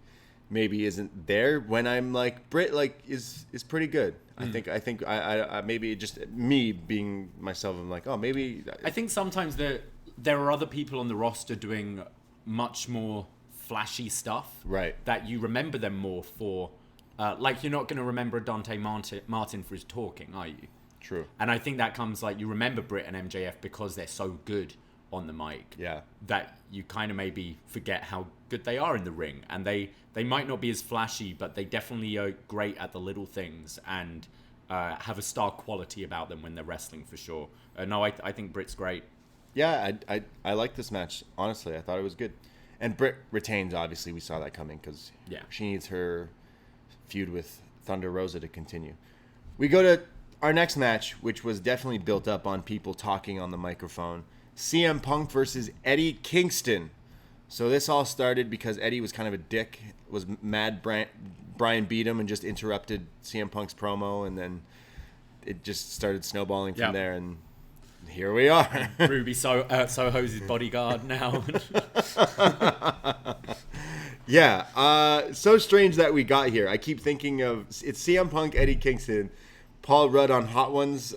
Speaker 2: maybe isn't there when I'm like Britt like is pretty good. I think I maybe just me being myself. I'm like, oh, maybe.
Speaker 3: I think sometimes there are other people on the roster doing much more flashy stuff.
Speaker 2: Right.
Speaker 3: That you remember them more for. Like you're not going to remember Dante Martin for his talking, are you?
Speaker 2: True.
Speaker 3: And I think that comes like you remember Britt and MJF because they're so good on the mic.
Speaker 2: Yeah.
Speaker 3: That you kind of maybe forget how good they are in the ring, and they might not be as flashy, but they definitely are great at the little things and have a star quality about them when they're wrestling for sure. No, I think Britt's great.
Speaker 2: Yeah, I like this match. Honestly, I thought it was good. And Britt retains, obviously. We saw that coming because she needs her feud with Thunder Rosa to continue. We go to our next match, which was definitely built up on people talking on the microphone. CM Punk versus Eddie Kingston. So this all started because Eddie was kind of a dick, was mad Brian beat him and just interrupted CM Punk's promo, and then it just started snowballing from there, and here we are.
Speaker 3: Ruby Soho's his bodyguard now.
Speaker 2: Yeah, so strange that we got here. I keep thinking of, it's CM Punk, Eddie Kingston, Paul Rudd on Hot Ones.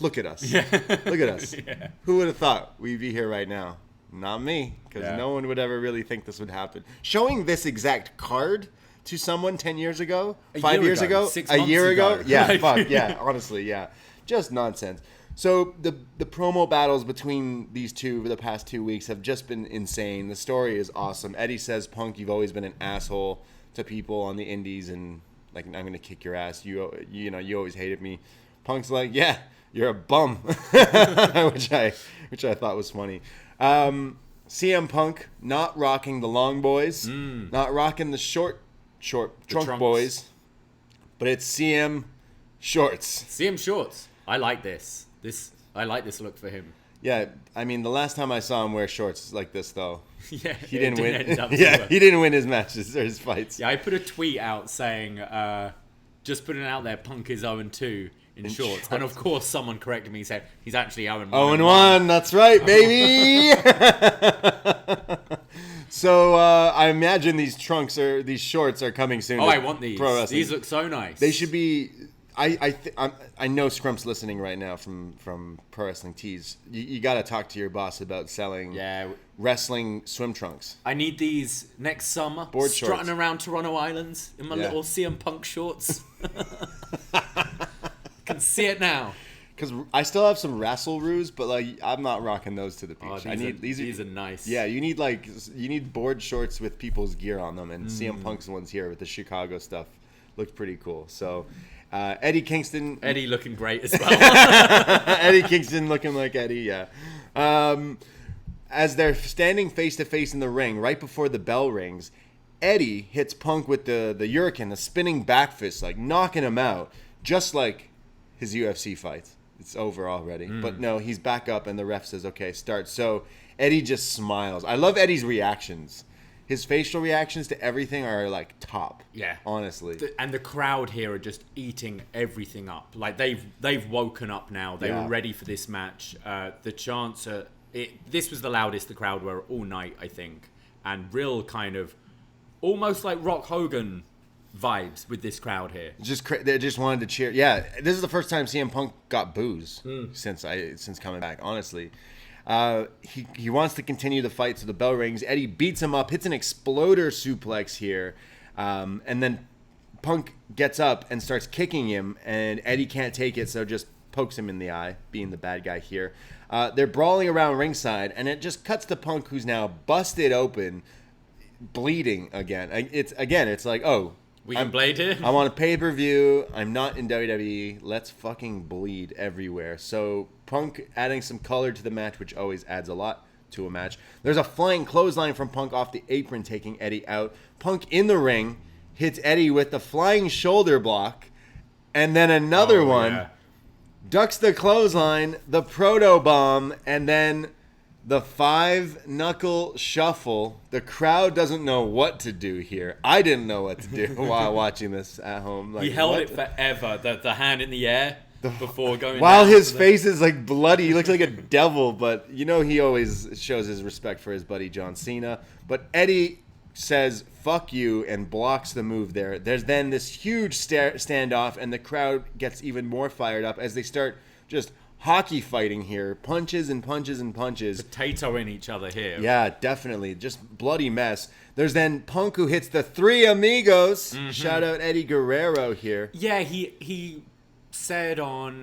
Speaker 2: Look at us. Yeah. Look at us. Yeah. Who would have thought we'd be here right now? Not me, because no one would ever really think this would happen. Showing this exact card to someone 10 years ago, 5 years ago,
Speaker 3: 6
Speaker 2: a
Speaker 3: months
Speaker 2: year ago. Yeah,
Speaker 3: Like,
Speaker 2: honestly, yeah. Just nonsense. So the promo battles between these two for the past 2 weeks have just been insane. The story is awesome. Eddie says, Punk, you've always been an asshole to people on the indies, and like, I'm going to kick your ass. You always hated me. Punk's like, yeah, you're a bum, which I thought was funny. CM Punk not rocking the long boys, not rocking the short trunk boys, but it's CM shorts.
Speaker 3: CM shorts. I like this. I like this look for him.
Speaker 2: Yeah, I mean, the last time I saw him wear shorts like this, though,
Speaker 3: he
Speaker 2: didn't win. He didn't win his matches or his fights.
Speaker 3: Yeah, I put a tweet out saying, just putting it out there, Punk is 0-2 in shorts. And of course, someone corrected me and said he's actually 0-1.
Speaker 2: 0-1, that's right, baby. So I imagine these shorts are coming soon.
Speaker 3: Oh, I want these.
Speaker 2: Pro wrestling.
Speaker 3: These look so nice.
Speaker 2: They should be. I know Scrump's listening right now from Pro Wrestling Tees. You got to talk to your boss about selling wrestling swim trunks.
Speaker 3: I need these next summer.
Speaker 2: Board
Speaker 3: strutting
Speaker 2: shorts.
Speaker 3: around Toronto Islands in my little CM Punk shorts. Can see it now.
Speaker 2: Because I still have some Rasselroos, but like I'm not rocking those to the beach.
Speaker 3: Oh, these are nice.
Speaker 2: Yeah, you need board shorts with people's gear on them, and CM Punk's ones here with the Chicago stuff looked pretty cool. So. Eddie Kingston.
Speaker 3: Eddie looking great as well.
Speaker 2: Eddie Kingston looking like Eddie, yeah. As they're standing face to face in the ring, right before the bell rings, Eddie hits Punk with the Hurricane, the spinning back fist, like knocking him out, just like his UFC fights. It's over already. But no, he's back up, and the ref says, okay, start. So Eddie just smiles. I love Eddie's reactions. His facial reactions to everything are like top. Yeah, honestly.
Speaker 3: And the crowd here are just eating everything up. Like they've woken up now. They were ready for this match. The chants this was the loudest the crowd were all night, I think, and real kind of almost like Rock Hogan vibes with this crowd here.
Speaker 2: They just wanted to cheer. Yeah, this is the first time CM Punk got boos since coming back. Honestly. He wants to continue the fight, so the bell rings. Eddie beats him up, hits an exploder suplex here, and then Punk gets up and starts kicking him, and Eddie can't take it, so just pokes him in the eye, being the bad guy here. They're brawling around ringside, and it just cuts to Punk, who's now busted open, bleeding again. It's like, oh,
Speaker 3: we can blade here.
Speaker 2: I'm on a pay-per-view. I'm not in WWE. Let's fucking bleed everywhere. So Punk adding some color to the match, which always adds a lot to a match. There's a flying clothesline from Punk off the apron, taking Eddie out. Punk in the ring hits Eddie with the flying shoulder block, and then another one. Ducks the clothesline, the proto bomb, and then the 5-knuckle shuffle. The crowd doesn't know what to do here. I didn't know what to do while watching this at home. Like,
Speaker 3: he held it forever, the hand in the air before going
Speaker 2: while his face is like bloody. He looks like a devil, but he always shows his respect for his buddy John Cena. But Eddie says "fuck you" and blocks the move there. There's then this huge standoff, and the crowd gets even more fired up as they start just hockey fighting here, punches and punches and punches.
Speaker 3: Potatoing each other here.
Speaker 2: Yeah, definitely. Just bloody mess. There's then Punk who hits the Three Amigos. Mm-hmm. Shout out Eddie Guerrero here.
Speaker 3: Yeah, he said on,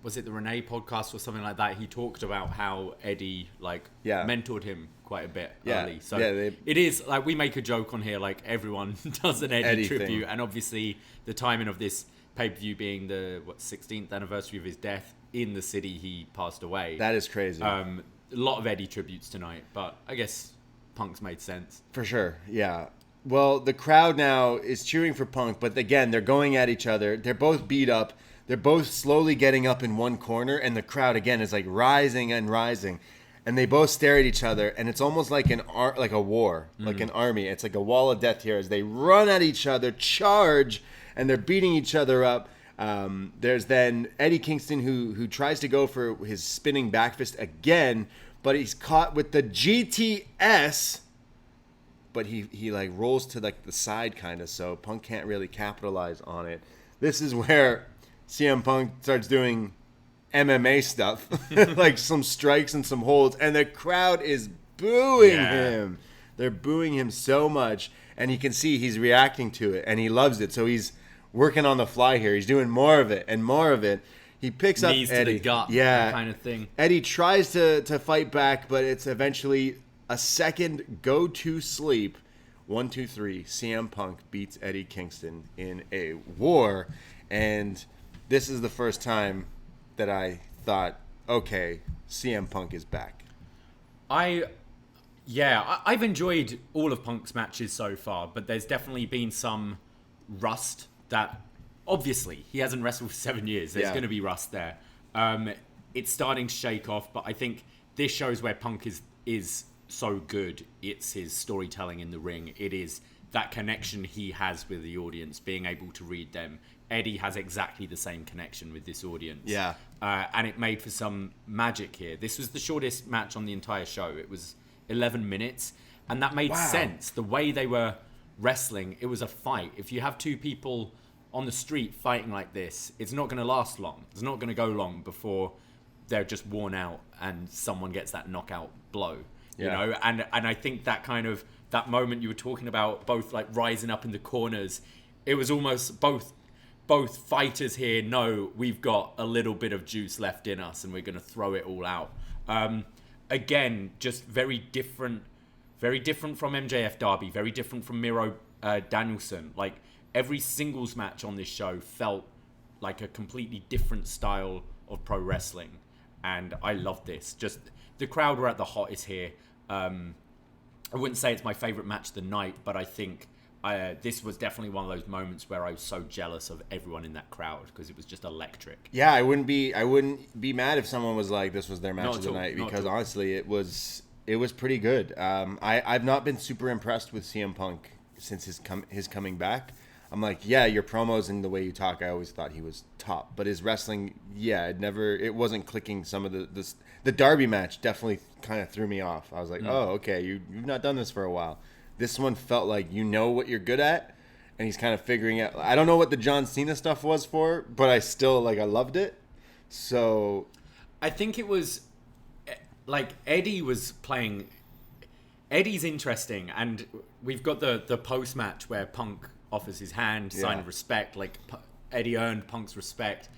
Speaker 3: was it the Renee podcast or something like that? He talked about how Eddie mentored him quite a bit early. So it is like we make a joke on here, like everyone does an Eddie tribute, thing. And obviously the timing of this pay-per-view being the 16th anniversary of his death in the city he passed away.
Speaker 2: That is crazy.
Speaker 3: A lot of Eddie tributes tonight, but I guess Punk's made sense.
Speaker 2: For sure, yeah. Well, the crowd now is cheering for Punk, but again, they're going at each other. They're both beat up. They're both slowly getting up in one corner, and the crowd, again, is like rising and rising. And they both stare at each other, and it's almost like like a war, like an army. It's like a wall of death here as they run at each other, charge, and they're beating each other up. There's then Eddie Kingston who tries to go for his spinning back fist again, but he's caught with the GTS. But he like rolls to like the side kind of, so Punk can't really capitalize on it. This is where CM Punk starts doing MMA stuff, like some strikes and some holds, and the crowd is booing him. They're booing him so much, and you can see he's reacting to it, and he loves it. So he's working on the fly here. He's doing more of it and more of it. He picks
Speaker 3: Knees
Speaker 2: up Eddie.
Speaker 3: To the gut, that kind of thing.
Speaker 2: Eddie tries to fight back, but it's eventually a second go to sleep. 1, 2, 3. CM Punk beats Eddie Kingston in a war, and this is the first time that I thought, okay, CM Punk is back.
Speaker 3: I've enjoyed all of Punk's matches so far, but there's definitely been some rust that, obviously, he hasn't wrestled for 7 years. There's going to be rust there. It's starting to shake off, but I think this shows where Punk is so good. It's his storytelling in the ring. It is that connection he has with the audience, being able to read them. Eddie has exactly the same connection with this audience. Yeah. And it made for some magic here. This was the shortest match on the entire show. It was 11 minutes, and that made sense. The way they were wrestling, it was a fight. If you have two people on the street fighting like this, it's not going to last long. It's not going to go long before they're just worn out and someone gets that knockout blow. You know, and I think that kind of that moment you were talking about, both like rising up in the corners, it was almost both fighters here know we've got a little bit of juice left in us and we're going to throw it all out. Again, just very different from MJF Darby, very different from Miro Danielson. Like every singles match on this show felt like a completely different style of pro wrestling, and I love this. Just the crowd were at the hottest here. I wouldn't say it's my favorite match of the night, but I think this was definitely one of those moments where I was so jealous of everyone in that crowd because it was just electric.
Speaker 2: Yeah, I wouldn't be mad if someone was like this was their match of the night, because honestly it was pretty good. I've not been super impressed with CM Punk since his coming back. I'm like, yeah, your promos and the way you talk, I always thought he was top, but his wrestling, it wasn't clicking. Some of the Darby match definitely kind of threw me off. I was like, oh, okay, you've not done this for a while. This one felt like you know what you're good at, and he's kind of figuring out. I don't know what the John Cena stuff was for, but I still I loved it. So
Speaker 3: I think it was like Eddie was playing. Eddie's interesting, and we've got the post match where Punk offers his hand, sign of respect. Like Eddie earned Punk's respect,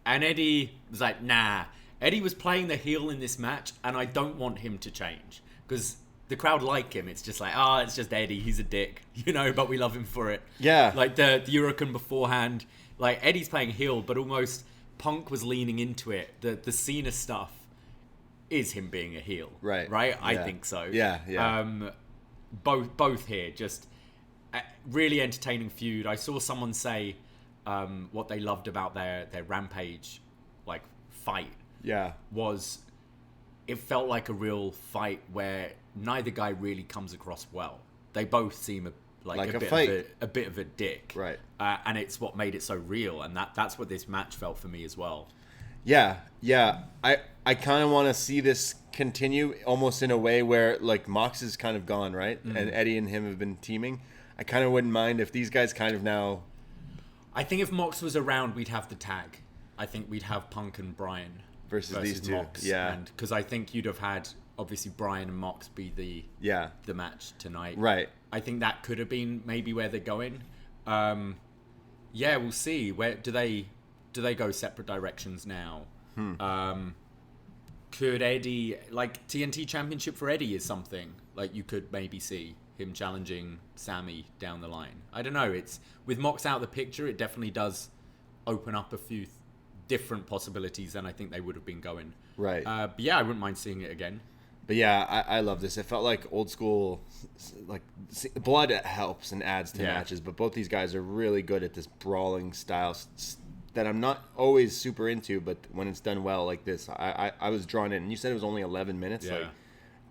Speaker 3: and Eddie was like, nah. Eddie was playing the heel in this match, and I don't want him to change because the crowd like him. It's just like, it's just Eddie. He's a dick, but we love him for it. Yeah. Like the Hurricane beforehand, like Eddie's playing heel, but almost Punk was leaning into it. The Cena stuff is him being a heel. Right? I think so. Yeah. Both here, just really entertaining feud. I saw someone say what they loved about their Rampage fight. Yeah. Was it felt like a real fight where neither guy really comes across well. They both seem a bit of a dick. Right. And it's what made it so real, and that's what this match felt for me as well.
Speaker 2: Yeah. I kind of want to see this continue almost in a way where like Mox is kind of gone, right? And Eddie and him have been teaming. I kind of wouldn't mind if these guys kind of now.
Speaker 3: I think if Mox was around, we'd have the tag. I think we'd have Punk and Bryan
Speaker 2: versus these two.
Speaker 3: Mox.
Speaker 2: Yeah.
Speaker 3: Because I think you'd have had obviously Bryan and Mox be the match tonight.
Speaker 2: Right.
Speaker 3: I think that could have been maybe where they're going. We'll see. Where do they go separate directions now? Could Eddie, like TNT Championship for Eddie is something like you could maybe see him challenging Sammy down the line. I don't know. It's with Mox out of the picture, it definitely does open up a few different possibilities than I think they would have been going.
Speaker 2: Right.
Speaker 3: But yeah, I wouldn't mind seeing it again.
Speaker 2: But yeah, I love this. It felt like old school, like blood helps and adds to matches. But both these guys are really good at this brawling style that I'm not always super into. But when it's done well like this, I was drawn in. And you said it was only 11 minutes.
Speaker 3: Yeah.
Speaker 2: Like,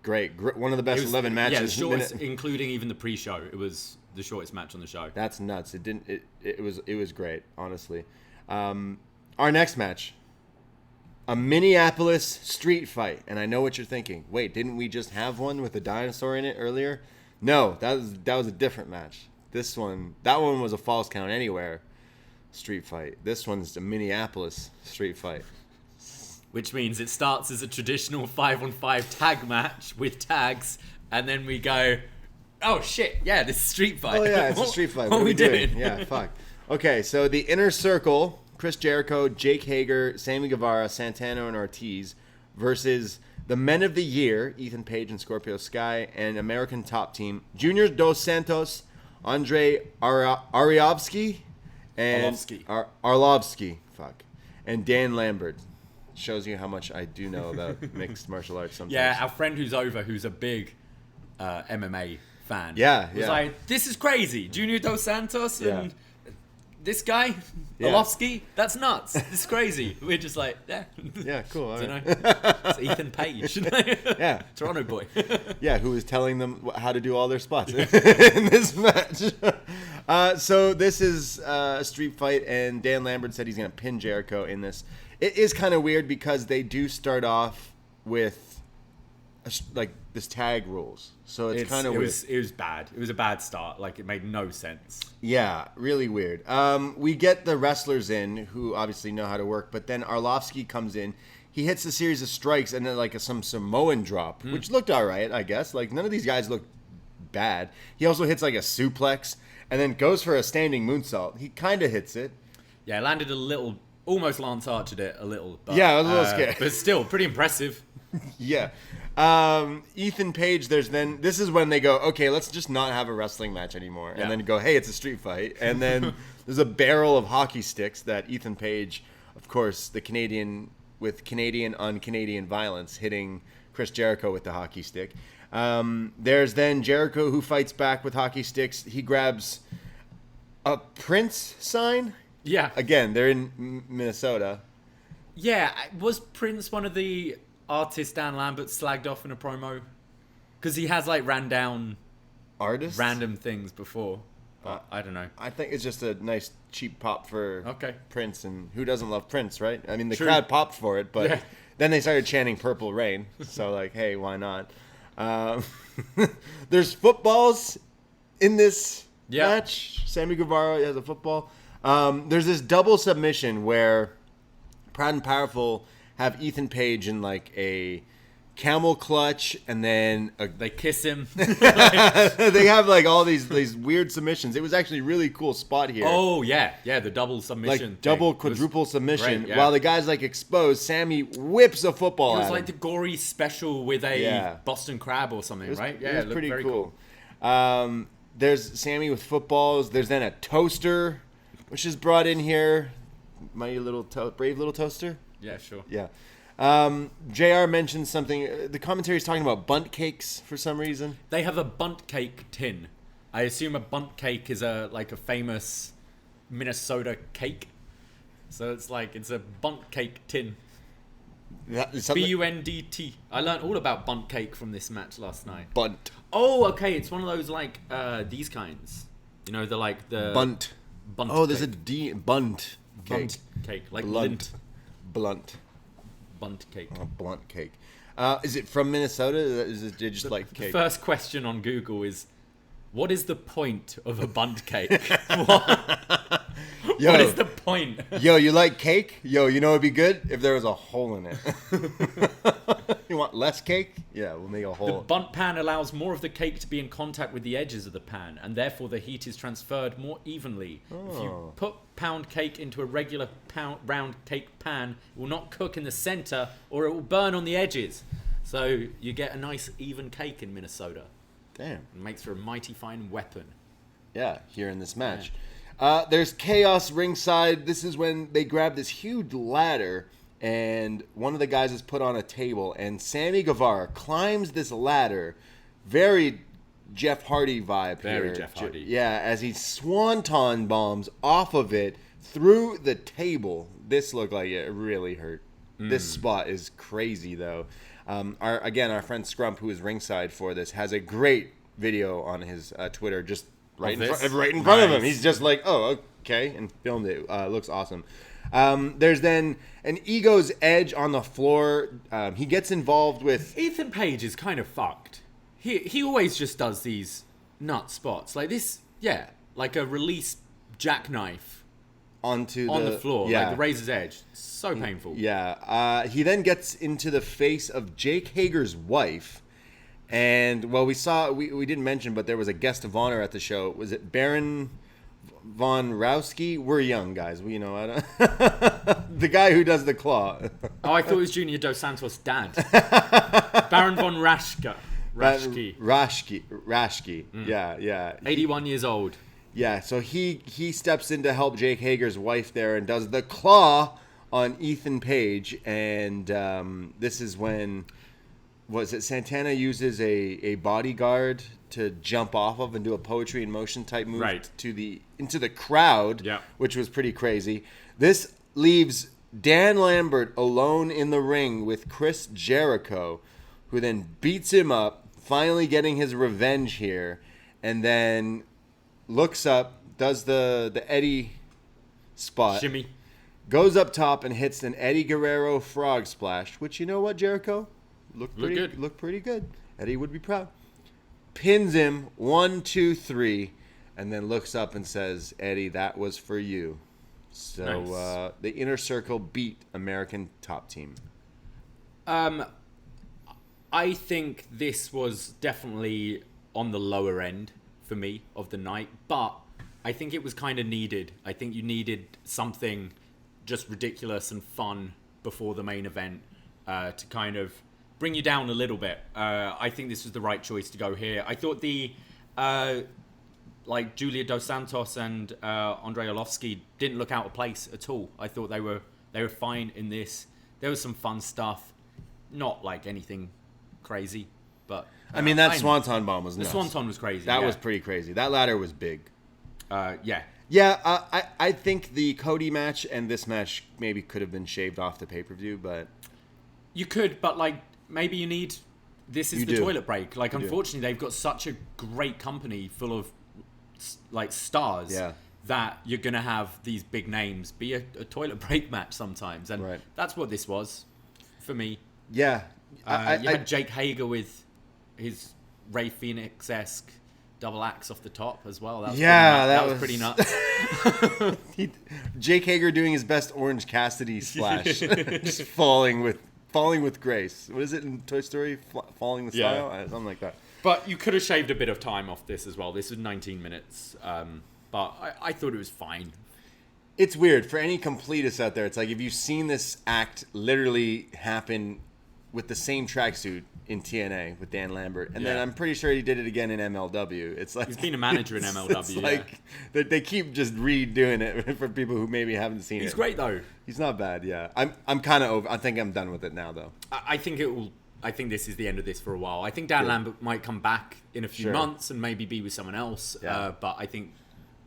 Speaker 2: great. One of the best 11 matches.
Speaker 3: Yeah, the shortest, including even the pre-show. It was the shortest match on the show.
Speaker 2: That's nuts. It was great, honestly. Our next match. A Minneapolis street fight. And I know what you're thinking. Wait, didn't we just have one with a dinosaur in it earlier? No, that was a different match. That one was a Falls Count Anywhere street fight. This one's a Minneapolis street fight.
Speaker 3: Which means it starts as a traditional 5-on-5 tag match with tags, and then we go, oh shit, yeah, this is a street fight.
Speaker 2: Oh yeah, it's a street fight.
Speaker 3: What are we doing?
Speaker 2: Yeah, fuck. Okay, so the Inner Circle, Chris Jericho, Jake Hager, Sammy Guevara, Santana, and Ortiz versus the Men of the Year, Ethan Page and Scorpio Sky, and American Top Team, Junior Dos Santos, Andre Arlovsky, and Arlovsky, and Dan Lambert. Shows you how much I do know about mixed martial arts sometimes.
Speaker 3: Yeah, our friend who's a big MMA fan.
Speaker 2: Was
Speaker 3: like, this is crazy. Junior Dos Santos and this guy, Arlovsky, that's nuts. This is crazy. We're just like, yeah.
Speaker 2: Yeah, cool. All right.
Speaker 3: It's Ethan Page.
Speaker 2: Yeah.
Speaker 3: Toronto boy.
Speaker 2: Yeah, who was telling them how to do all their spots in this match. So this is a street fight, and Dan Lambert said he's going to pin Jericho in this. It is kind of weird because they do start off with like this tag rules, so it's kind of weird.
Speaker 3: It was bad. It was a bad start. Like it made no sense.
Speaker 2: Yeah, really weird. We get the wrestlers in who obviously know how to work, but then Arlovsky comes in. He hits a series of strikes and then like some Samoan drop, which looked all right, I guess. Like none of these guys look bad. He also hits like a suplex and then goes for a standing moonsault. He kind of hits it. Yeah,
Speaker 3: landed a little. Almost Lance Archered it a little. But,
Speaker 2: yeah, I was a little scared.
Speaker 3: But still, pretty impressive.
Speaker 2: Yeah. Ethan Page, this is when they go, okay, let's just not have a wrestling match anymore. And then go, hey, it's a street fight. And then there's a barrel of hockey sticks that Ethan Page, of course, the Canadian with Canadian on Canadian violence, hitting Chris Jericho with the hockey stick. There's then Jericho who fights back with hockey sticks. He grabs a Prince sign.
Speaker 3: Yeah.
Speaker 2: Again, they're in Minnesota.
Speaker 3: Yeah. Was Prince one of the artists Dan Lambert slagged off in a promo? Because he has like ran down
Speaker 2: artists,
Speaker 3: random things before. I don't know.
Speaker 2: I think it's just a nice cheap pop for Prince, and who doesn't love Prince, right? I mean, the crowd popped for it, but then they started chanting Purple Rain. So like, hey, why not? There's footballs in this match. Sammy Guevara has a football. There's this double submission where Proud and Powerful have Ethan Page in like a camel clutch, and then
Speaker 3: they kiss him.
Speaker 2: They have like all these weird submissions. It was actually a really cool spot here.
Speaker 3: Oh yeah, the double submission,
Speaker 2: like double quadruple submission. Great, while the guy's like exposed, Sammy whips a football.
Speaker 3: It was like the gory special with a Boston Crab or something, right? Yeah,
Speaker 2: it was pretty cool. There's Sammy with footballs. There's then a toaster, which is brought in here. My little brave little toaster.
Speaker 3: Yeah, sure.
Speaker 2: Yeah. JR mentioned something. The commentary is talking about bunt cakes for some reason.
Speaker 3: They have a bunt cake tin. I assume a bunt cake is a famous Minnesota cake. So it's a bunt cake tin. BUNDT. I learned all about bunt cake from this match last night.
Speaker 2: Bunt.
Speaker 3: Oh, okay. It's one of those these kinds. You know, the
Speaker 2: bunt.
Speaker 3: Bunt.
Speaker 2: Oh, there's a D. Bunt.
Speaker 3: Bunt cake, like
Speaker 2: blunt.
Speaker 3: lint.
Speaker 2: blunt
Speaker 3: cake.
Speaker 2: Blunt cake. Is it from Minnesota? Is it just like cake?
Speaker 3: The first question on Google is, what is the point of a bunt cake? What is the point?
Speaker 2: Yo, you like cake? Yo, you know it'd be good if there was a hole in it. You want less cake? Yeah, we'll make a hole.
Speaker 3: The bunt pan allows more of the cake to be in contact with the edges of the pan, and therefore the heat is transferred more evenly. If you put pound cake into a regular round cake pan, it will not cook in the center, or it will burn on the edges. So you get a nice even cake in Minnesota.
Speaker 2: Damn.
Speaker 3: It makes for a mighty fine weapon.
Speaker 2: Yeah, here in this match. There's chaos ringside. This is when they grab this huge ladder, and one of the guys is put on a table, and Sammy Guevara climbs this ladder. Very Jeff Hardy vibe here.
Speaker 3: Very Jeff Hardy.
Speaker 2: Yeah, as he swanton bombs off of it through the table. This looked like it really hurt. This spot is crazy, though. Our friend Scrump, who is ringside for this, has a great video on his Twitter, just right in front of him. He's just like, oh, okay, and filmed it. Looks awesome. There's then an Ego's Edge on the floor. He gets involved with...
Speaker 3: Ethan Page is kind of fucked. He always just does these nut spots. Like this, yeah, like a release jackknife. On the floor,
Speaker 2: yeah.
Speaker 3: like the razor's edge. So painful.
Speaker 2: Yeah. He then gets into the face of Jake Hager's wife. And, well, we didn't mention, but there was a guest of honor at the show. Was it Baron Von Rowski? We're young, guys. We, I don't... The guy who does the claw.
Speaker 3: Oh, I thought it was Junior Dos Santos' dad. Baron Von Rashke.
Speaker 2: Rashke. Yeah.
Speaker 3: 81 years old.
Speaker 2: Yeah, so he steps in to help Jake Hager's wife there and does the claw on Ethan Page. And this is when, Santana uses a bodyguard to jump off of and do a poetry in motion type move into the crowd, which was pretty crazy. This leaves Dan Lambert alone in the ring with Chris Jericho, who then beats him up, finally getting his revenge here, and then... looks up, does the Eddie spot.
Speaker 3: Shimmy.
Speaker 2: Goes up top and hits an Eddie Guerrero frog splash, which, you know what, Jericho? Looked pretty good. Eddie would be proud. Pins him, 1, 2, 3, and then looks up and says, Eddie, that was for you. So
Speaker 3: nice.
Speaker 2: The Inner Circle beat American Top Team.
Speaker 3: I think this was definitely on the lower end for me of the night, but I think it was kind of needed. I think you needed something just ridiculous and fun before the main event to kind of bring you down a little bit. I think this was the right choice to go here. I thought the Julia Dos Santos and Andrei Arlovski didn't look out of place at all. I thought they were fine in this. There was some fun stuff, not like anything crazy, but
Speaker 2: I mean, that Swanton bomb was nuts.
Speaker 3: The Swanton was crazy.
Speaker 2: That was pretty crazy. That ladder was big.
Speaker 3: Yeah.
Speaker 2: Yeah, I think the Cody match and this match maybe could have been shaved off the pay-per-view, but...
Speaker 3: You could, but, maybe you need... This is the toilet break. Unfortunately, they've got such a great company full of, stars that you're going to have these big names be a toilet break match sometimes. And that's what this was for me.
Speaker 2: Yeah.
Speaker 3: You had Jake Hager with his Ray Phoenix-esque double axe off the top as well. That was pretty nuts.
Speaker 2: Jake Hager doing his best Orange Cassidy splash, just falling with grace. What is it in Toy Story? Falling with style, something like that.
Speaker 3: But you could have shaved a bit of time off this as well. This was 19 minutes, but I thought it was fine.
Speaker 2: It's weird for any completists out there. It's like if you've seen this act literally happen with the same tracksuit in TNA with Dan Lambert, and then I'm pretty sure he did it again in MLW. It's like
Speaker 3: he's been a manager in MLW.
Speaker 2: It's they keep just redoing it for people who maybe haven't seen it.
Speaker 3: He's great though.
Speaker 2: He's not bad. Yeah, I'm kind of over. I think I'm done with it now though.
Speaker 3: I think it will. I think this is the end of this for a while. I think Dan Lambert might come back in a few months and maybe be with someone else. But I think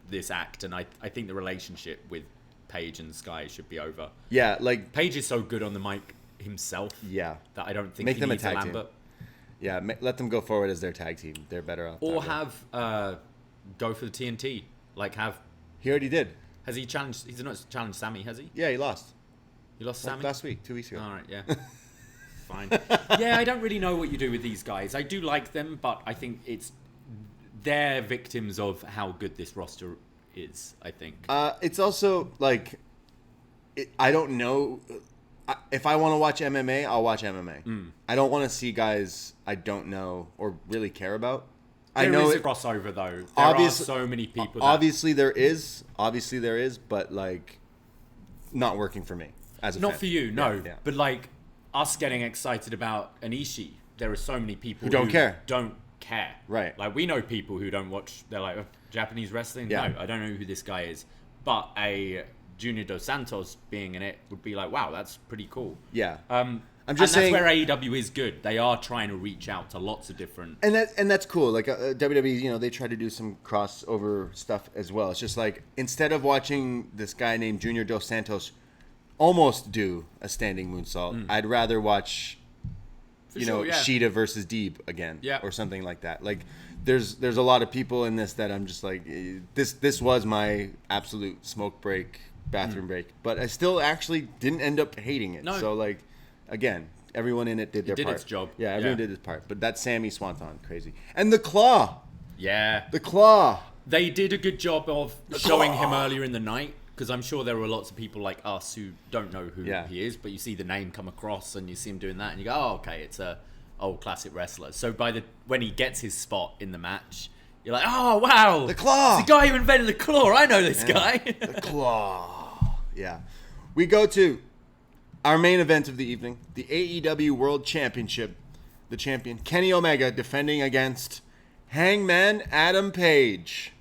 Speaker 3: this act and I think the relationship with Paige and Sky should be over.
Speaker 2: Yeah,
Speaker 3: Paige is so good on the mic himself.
Speaker 2: Yeah,
Speaker 3: that I don't think
Speaker 2: make
Speaker 3: he
Speaker 2: them
Speaker 3: needs
Speaker 2: a tag
Speaker 3: Lambert.
Speaker 2: team. Yeah, let them go forward as their tag team. They're better off.
Speaker 3: Or have go for the TNT. Have
Speaker 2: he already did.
Speaker 3: Has he challenged? He's not challenged Sammy, has he?
Speaker 2: Yeah, he lost.
Speaker 3: You lost Sammy?
Speaker 2: Last week, 2 weeks ago.
Speaker 3: All right, yeah. Fine. Yeah, I don't really know what you do with these guys. I do like them, but I think they're victims of how good this roster is, I think.
Speaker 2: It's also, like, I don't know. If I want to watch MMA, I'll watch MMA. I don't want to see guys I don't know or really care about.
Speaker 3: There is a crossover, though. There are so many people.
Speaker 2: Obviously, there is. But, like, not working for me as a fan.
Speaker 3: Not for you, no. Yeah. But, like, us getting excited about an Ishii, there are so many people
Speaker 2: who don't care.
Speaker 3: Right. Like, we know people who don't watch, they're like, oh, Japanese wrestling?
Speaker 2: Yeah.
Speaker 3: No, I don't know who this guy is. But a Junior Dos Santos being in it would be like, wow, that's pretty cool.
Speaker 2: Yeah.
Speaker 3: I'm just saying, that's where AEW is good. They are trying to reach out to lots of different...
Speaker 2: And that's cool. Like, WWE, you know, they try to do some crossover stuff as well. It's just like, instead of watching this guy named Junior Dos Santos almost do a standing moonsault, I'd rather watch, Shida versus Deeb again.
Speaker 3: Yeah.
Speaker 2: Or something like that. Like, there's a lot of people in this that I'm just like, this was my absolute smoke break, bathroom break. But I still actually didn't end up hating it.
Speaker 3: No.
Speaker 2: So, like... Again, everyone in it did their part.
Speaker 3: It did its job.
Speaker 2: Yeah, everyone did its part. But that Sammy Swanton, crazy. And the Claw.
Speaker 3: Yeah.
Speaker 2: The Claw.
Speaker 3: They did a good job of showing him earlier in the night, because I'm sure there were lots of people like us who don't know who he is, but you see the name come across and you see him doing that and you go, oh, okay, it's a old classic wrestler. So when he gets his spot in the match, you're like, oh, wow.
Speaker 2: The Claw.
Speaker 3: It's the guy who invented the Claw. I know this guy.
Speaker 2: The Claw. Yeah. We go to... our main event of the evening, the AEW World Championship. The champion, Kenny Omega, defending against Hangman Adam Page.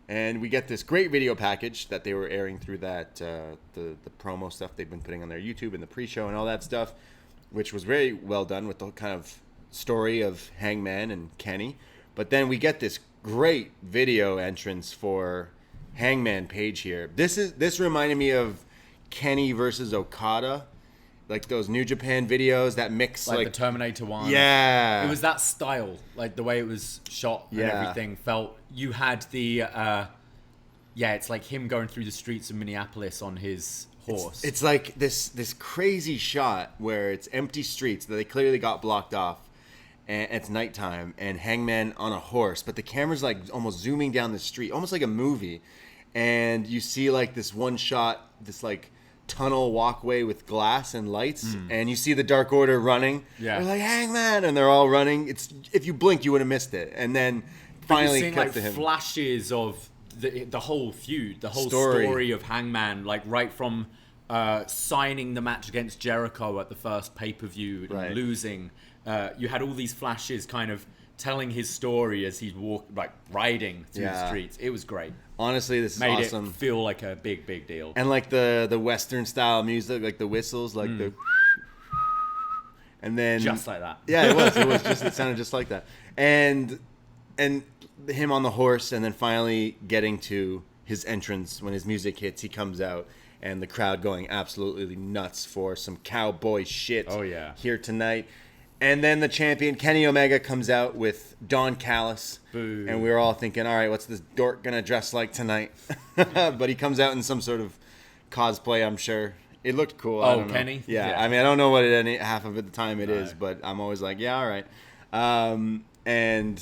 Speaker 2: And we get this great video package that they were airing through that, the promo stuff they've been putting on their YouTube and the pre-show and all that stuff, which was very well done with the kind of story of Hangman and Kenny. But then we get this great video entrance for Hangman Page here. This reminded me of Kenny versus Okada. Like those New Japan videos that mix
Speaker 3: like the Terminator one.
Speaker 2: Yeah.
Speaker 3: It was that style, like the way it was shot and everything felt. You had the, it's like him going through the streets of Minneapolis on his horse.
Speaker 2: It's like this crazy shot where it's empty streets that they clearly got blocked off, and it's nighttime, and Hangman on a horse, but the camera's like almost zooming down the street, almost like a movie, and you see like this one shot, this like tunnel walkway with glass and lights, and you see the Dark Order running. Yeah, they're like Hangman, and they're all running. It's if you blink, you would have missed it. And then finally cut to him.
Speaker 3: Flashes of the whole feud, the whole story of Hangman, like right from signing the match against Jericho at the first pay-per-view and losing. You had all these flashes, kind of telling his story as he's riding through the streets. It was great.
Speaker 2: Honestly, this is awesome.
Speaker 3: Made it feel like a big deal.
Speaker 2: And like the Western style music, like the whistles, like the, and then
Speaker 3: just like that.
Speaker 2: Yeah, it was. It sounded just like that. And him on the horse, and then finally getting to his entrance when his music hits. He comes out, and the crowd going absolutely nuts for some cowboy shit.
Speaker 3: Oh yeah,
Speaker 2: here tonight. And then the champion, Kenny Omega, comes out with Don Callis.
Speaker 3: Boo.
Speaker 2: And we were all thinking, all right, what's this dork going to dress like tonight? But he comes out in some sort of cosplay, I'm sure. It looked cool. I don't know.
Speaker 3: Kenny?
Speaker 2: Yeah, I mean, I don't know what half of the time it is, but I'm always like, yeah, all right. And,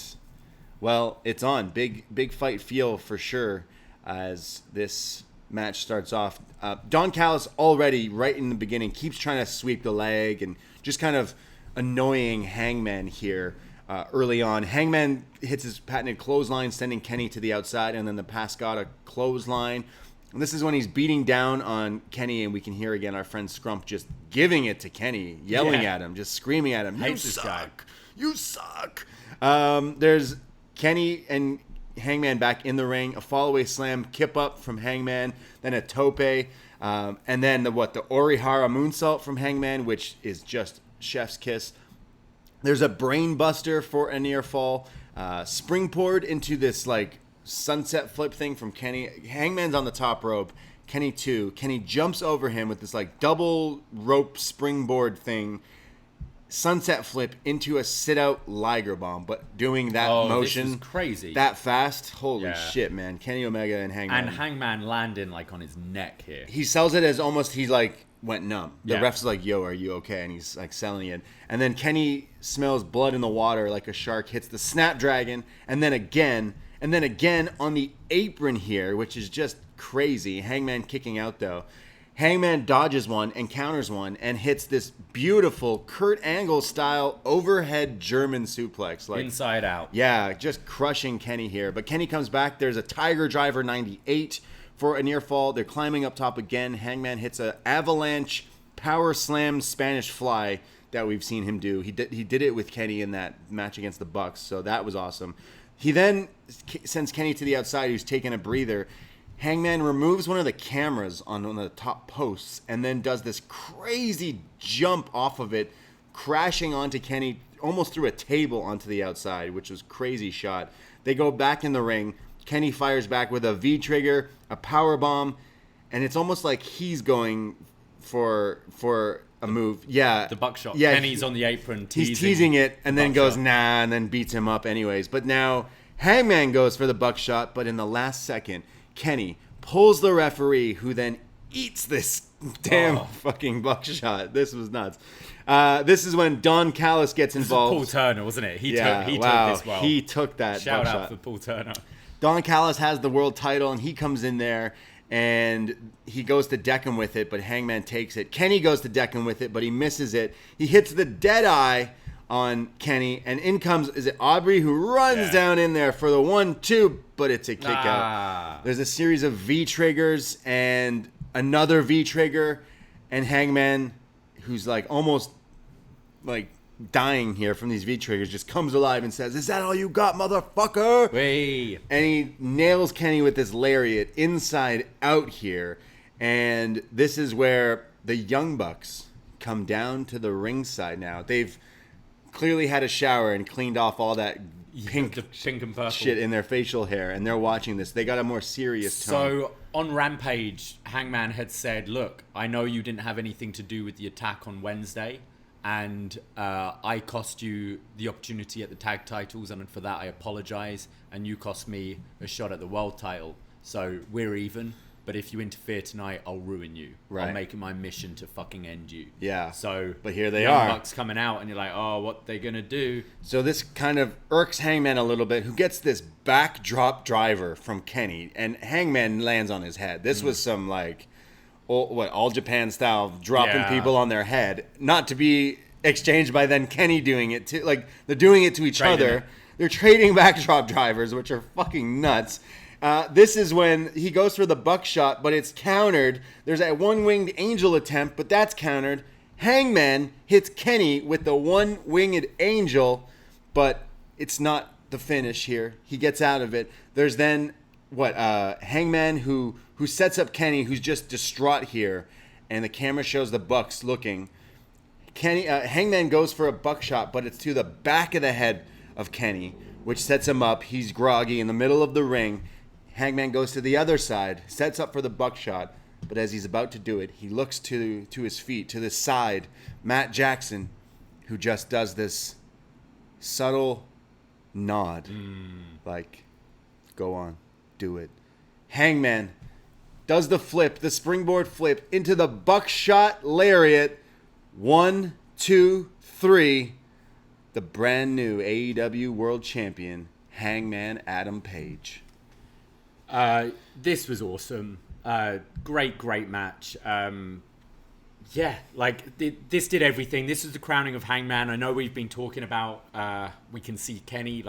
Speaker 2: well, it's on. Big fight feel for sure as this match starts off. Don Callis already, right in the beginning, keeps trying to sweep the leg and just kind of annoying Hangman here early on. Hangman hits his patented clothesline, sending Kenny to the outside, and then the Pascata clothesline. And this is when he's beating down on Kenny, and we can hear again our friend Scrump just giving it to Kenny, yelling at him, just screaming at him. You suck! You suck! There's Kenny and Hangman back in the ring, a fallaway slam, kip up from Hangman, then a tope, and then the Orihara moonsault from Hangman, which is just chef's kiss. There's a brain buster for a near fall, springboard into this like sunset flip thing from Kenny. Hangman's on the top rope, Kenny too. Kenny jumps over him with this like double rope springboard thing, sunset flip into a sit out Liger bomb, but doing that motion
Speaker 3: this is crazy
Speaker 2: that fast. Holy shit, man. Kenny Omega and Hangman
Speaker 3: landing like on his neck here.
Speaker 2: He sells it as almost he's like went numb. The
Speaker 3: Yeah.
Speaker 2: ref's like, yo, are you okay? And he's like selling it. And then Kenny smells blood in the water like a shark, hits the Snapdragon, and then again on the apron here, which is just crazy. Hangman kicking out though. Hangman dodges one and counters one and hits this beautiful Kurt Angle style overhead German suplex. Like
Speaker 3: Inside out.
Speaker 2: Yeah, just crushing Kenny here. But Kenny comes back. There's a Tiger Driver 98 for a near fall. They're climbing up top again. Hangman hits a avalanche power slam Spanish fly that we've seen him do. He did it with Kenny in that match against the Bucks, so that was awesome. He then sends Kenny to the outside, who's taking a breather. Hangman removes one of the cameras on one of the top posts and then does this crazy jump off of it, crashing onto Kenny almost through a table onto the outside, which was crazy shot. They go back in the ring. Kenny fires back with a V-trigger, a power bomb, and it's almost like he's going for a move. Yeah.
Speaker 3: The buckshot.
Speaker 2: Yeah,
Speaker 3: Kenny's on the apron
Speaker 2: he's teasing it and then goes, nah, and then beats him up anyways. But now Hangman goes for the buckshot, but in the last second, Kenny pulls the referee, who then eats this damn fucking buckshot. This was nuts. This is when Don Callis gets involved.
Speaker 3: Paul Turner, wasn't it? He took this well.
Speaker 2: He took that
Speaker 3: Shout
Speaker 2: buckshot.
Speaker 3: out for Paul Turner.
Speaker 2: Don Callis has the world title, and he comes in there, and he goes to deck him with it, but Hangman takes it. Kenny goes to deck him with it, but he misses it. He hits the dead eye on Kenny, and in comes, is it Aubrey, who runs down in there for the 1-2, but it's a kick out. There's a series of V-triggers and another V-trigger, and Hangman, who's like almost like dying here from these V-triggers, just comes alive and says, "Is that all you got, motherfucker?"
Speaker 3: Wait.
Speaker 2: And he nails Kenny with this lariat inside out here, and this is where the Young Bucks come down to the ringside now. They've clearly had a shower and cleaned off all that pink
Speaker 3: and purple
Speaker 2: shit in their facial hair, and they're watching this. They got a more serious tone.
Speaker 3: So on Rampage, Hangman had said, "Look, I know you didn't have anything to do with the attack on Wednesday, and I cost you the opportunity at the tag titles, and for that I apologize. And you cost me a shot at the world title. So we're even. But if you interfere tonight, I'll ruin you.
Speaker 2: Right.
Speaker 3: I'll make it my mission to fucking end you."
Speaker 2: Yeah.
Speaker 3: So,
Speaker 2: but here they
Speaker 3: Young
Speaker 2: are.
Speaker 3: Bucks coming out, and you're like, "Oh, what they gonna do?"
Speaker 2: So this kind of irks Hangman a little bit, who gets this backdrop driver from Kenny, and Hangman lands on his head. This was some like, all Japan style, dropping people on their head, not to be exchanged by then Kenny doing it too. Like they're doing it to each other. They're trading backdrop drivers, which are fucking nuts. This is when he goes for the buckshot, but it's countered. There's a one-winged angel attempt, but that's countered. Hangman hits Kenny with the one-winged angel, but it's not the finish here. He gets out of it. There's then Hangman who sets up Kenny, who's just distraught here, and the camera shows the Bucks looking. Hangman goes for a buckshot, but it's to the back of the head of Kenny, which sets him up. He's groggy in the middle of the ring. Hangman goes to the other side, sets up for the buckshot, but as he's about to do it, he looks to his feet, to the side. Matt Jackson, who just does this subtle nod, like, go on, do it. Hangman does the flip, the springboard flip into the buckshot lariat. 1, 2, 3. The brand new AEW World Champion, Hangman Adam Page.
Speaker 3: This was awesome. Great match. This did everything. This was the crowning of Hangman. I know we've been talking about, we can see Kenny,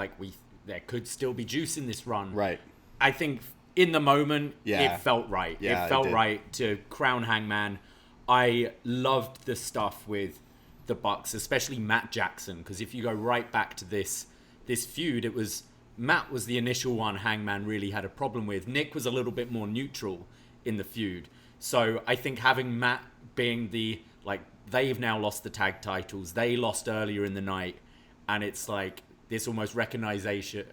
Speaker 3: there could still be juice in this run.
Speaker 2: Right.
Speaker 3: I think in the moment,
Speaker 2: Yeah.
Speaker 3: it felt right.
Speaker 2: Yeah,
Speaker 3: it felt
Speaker 2: it did.
Speaker 3: right to crown Hangman. I loved the stuff with the Bucks, especially Matt Jackson, because if you go right back to this feud, it was Matt was the initial one Hangman really had a problem with. Nick was a little bit more neutral in the feud. So I think having Matt being they've now lost the tag titles. They lost earlier in the night. And it's like this almost recognition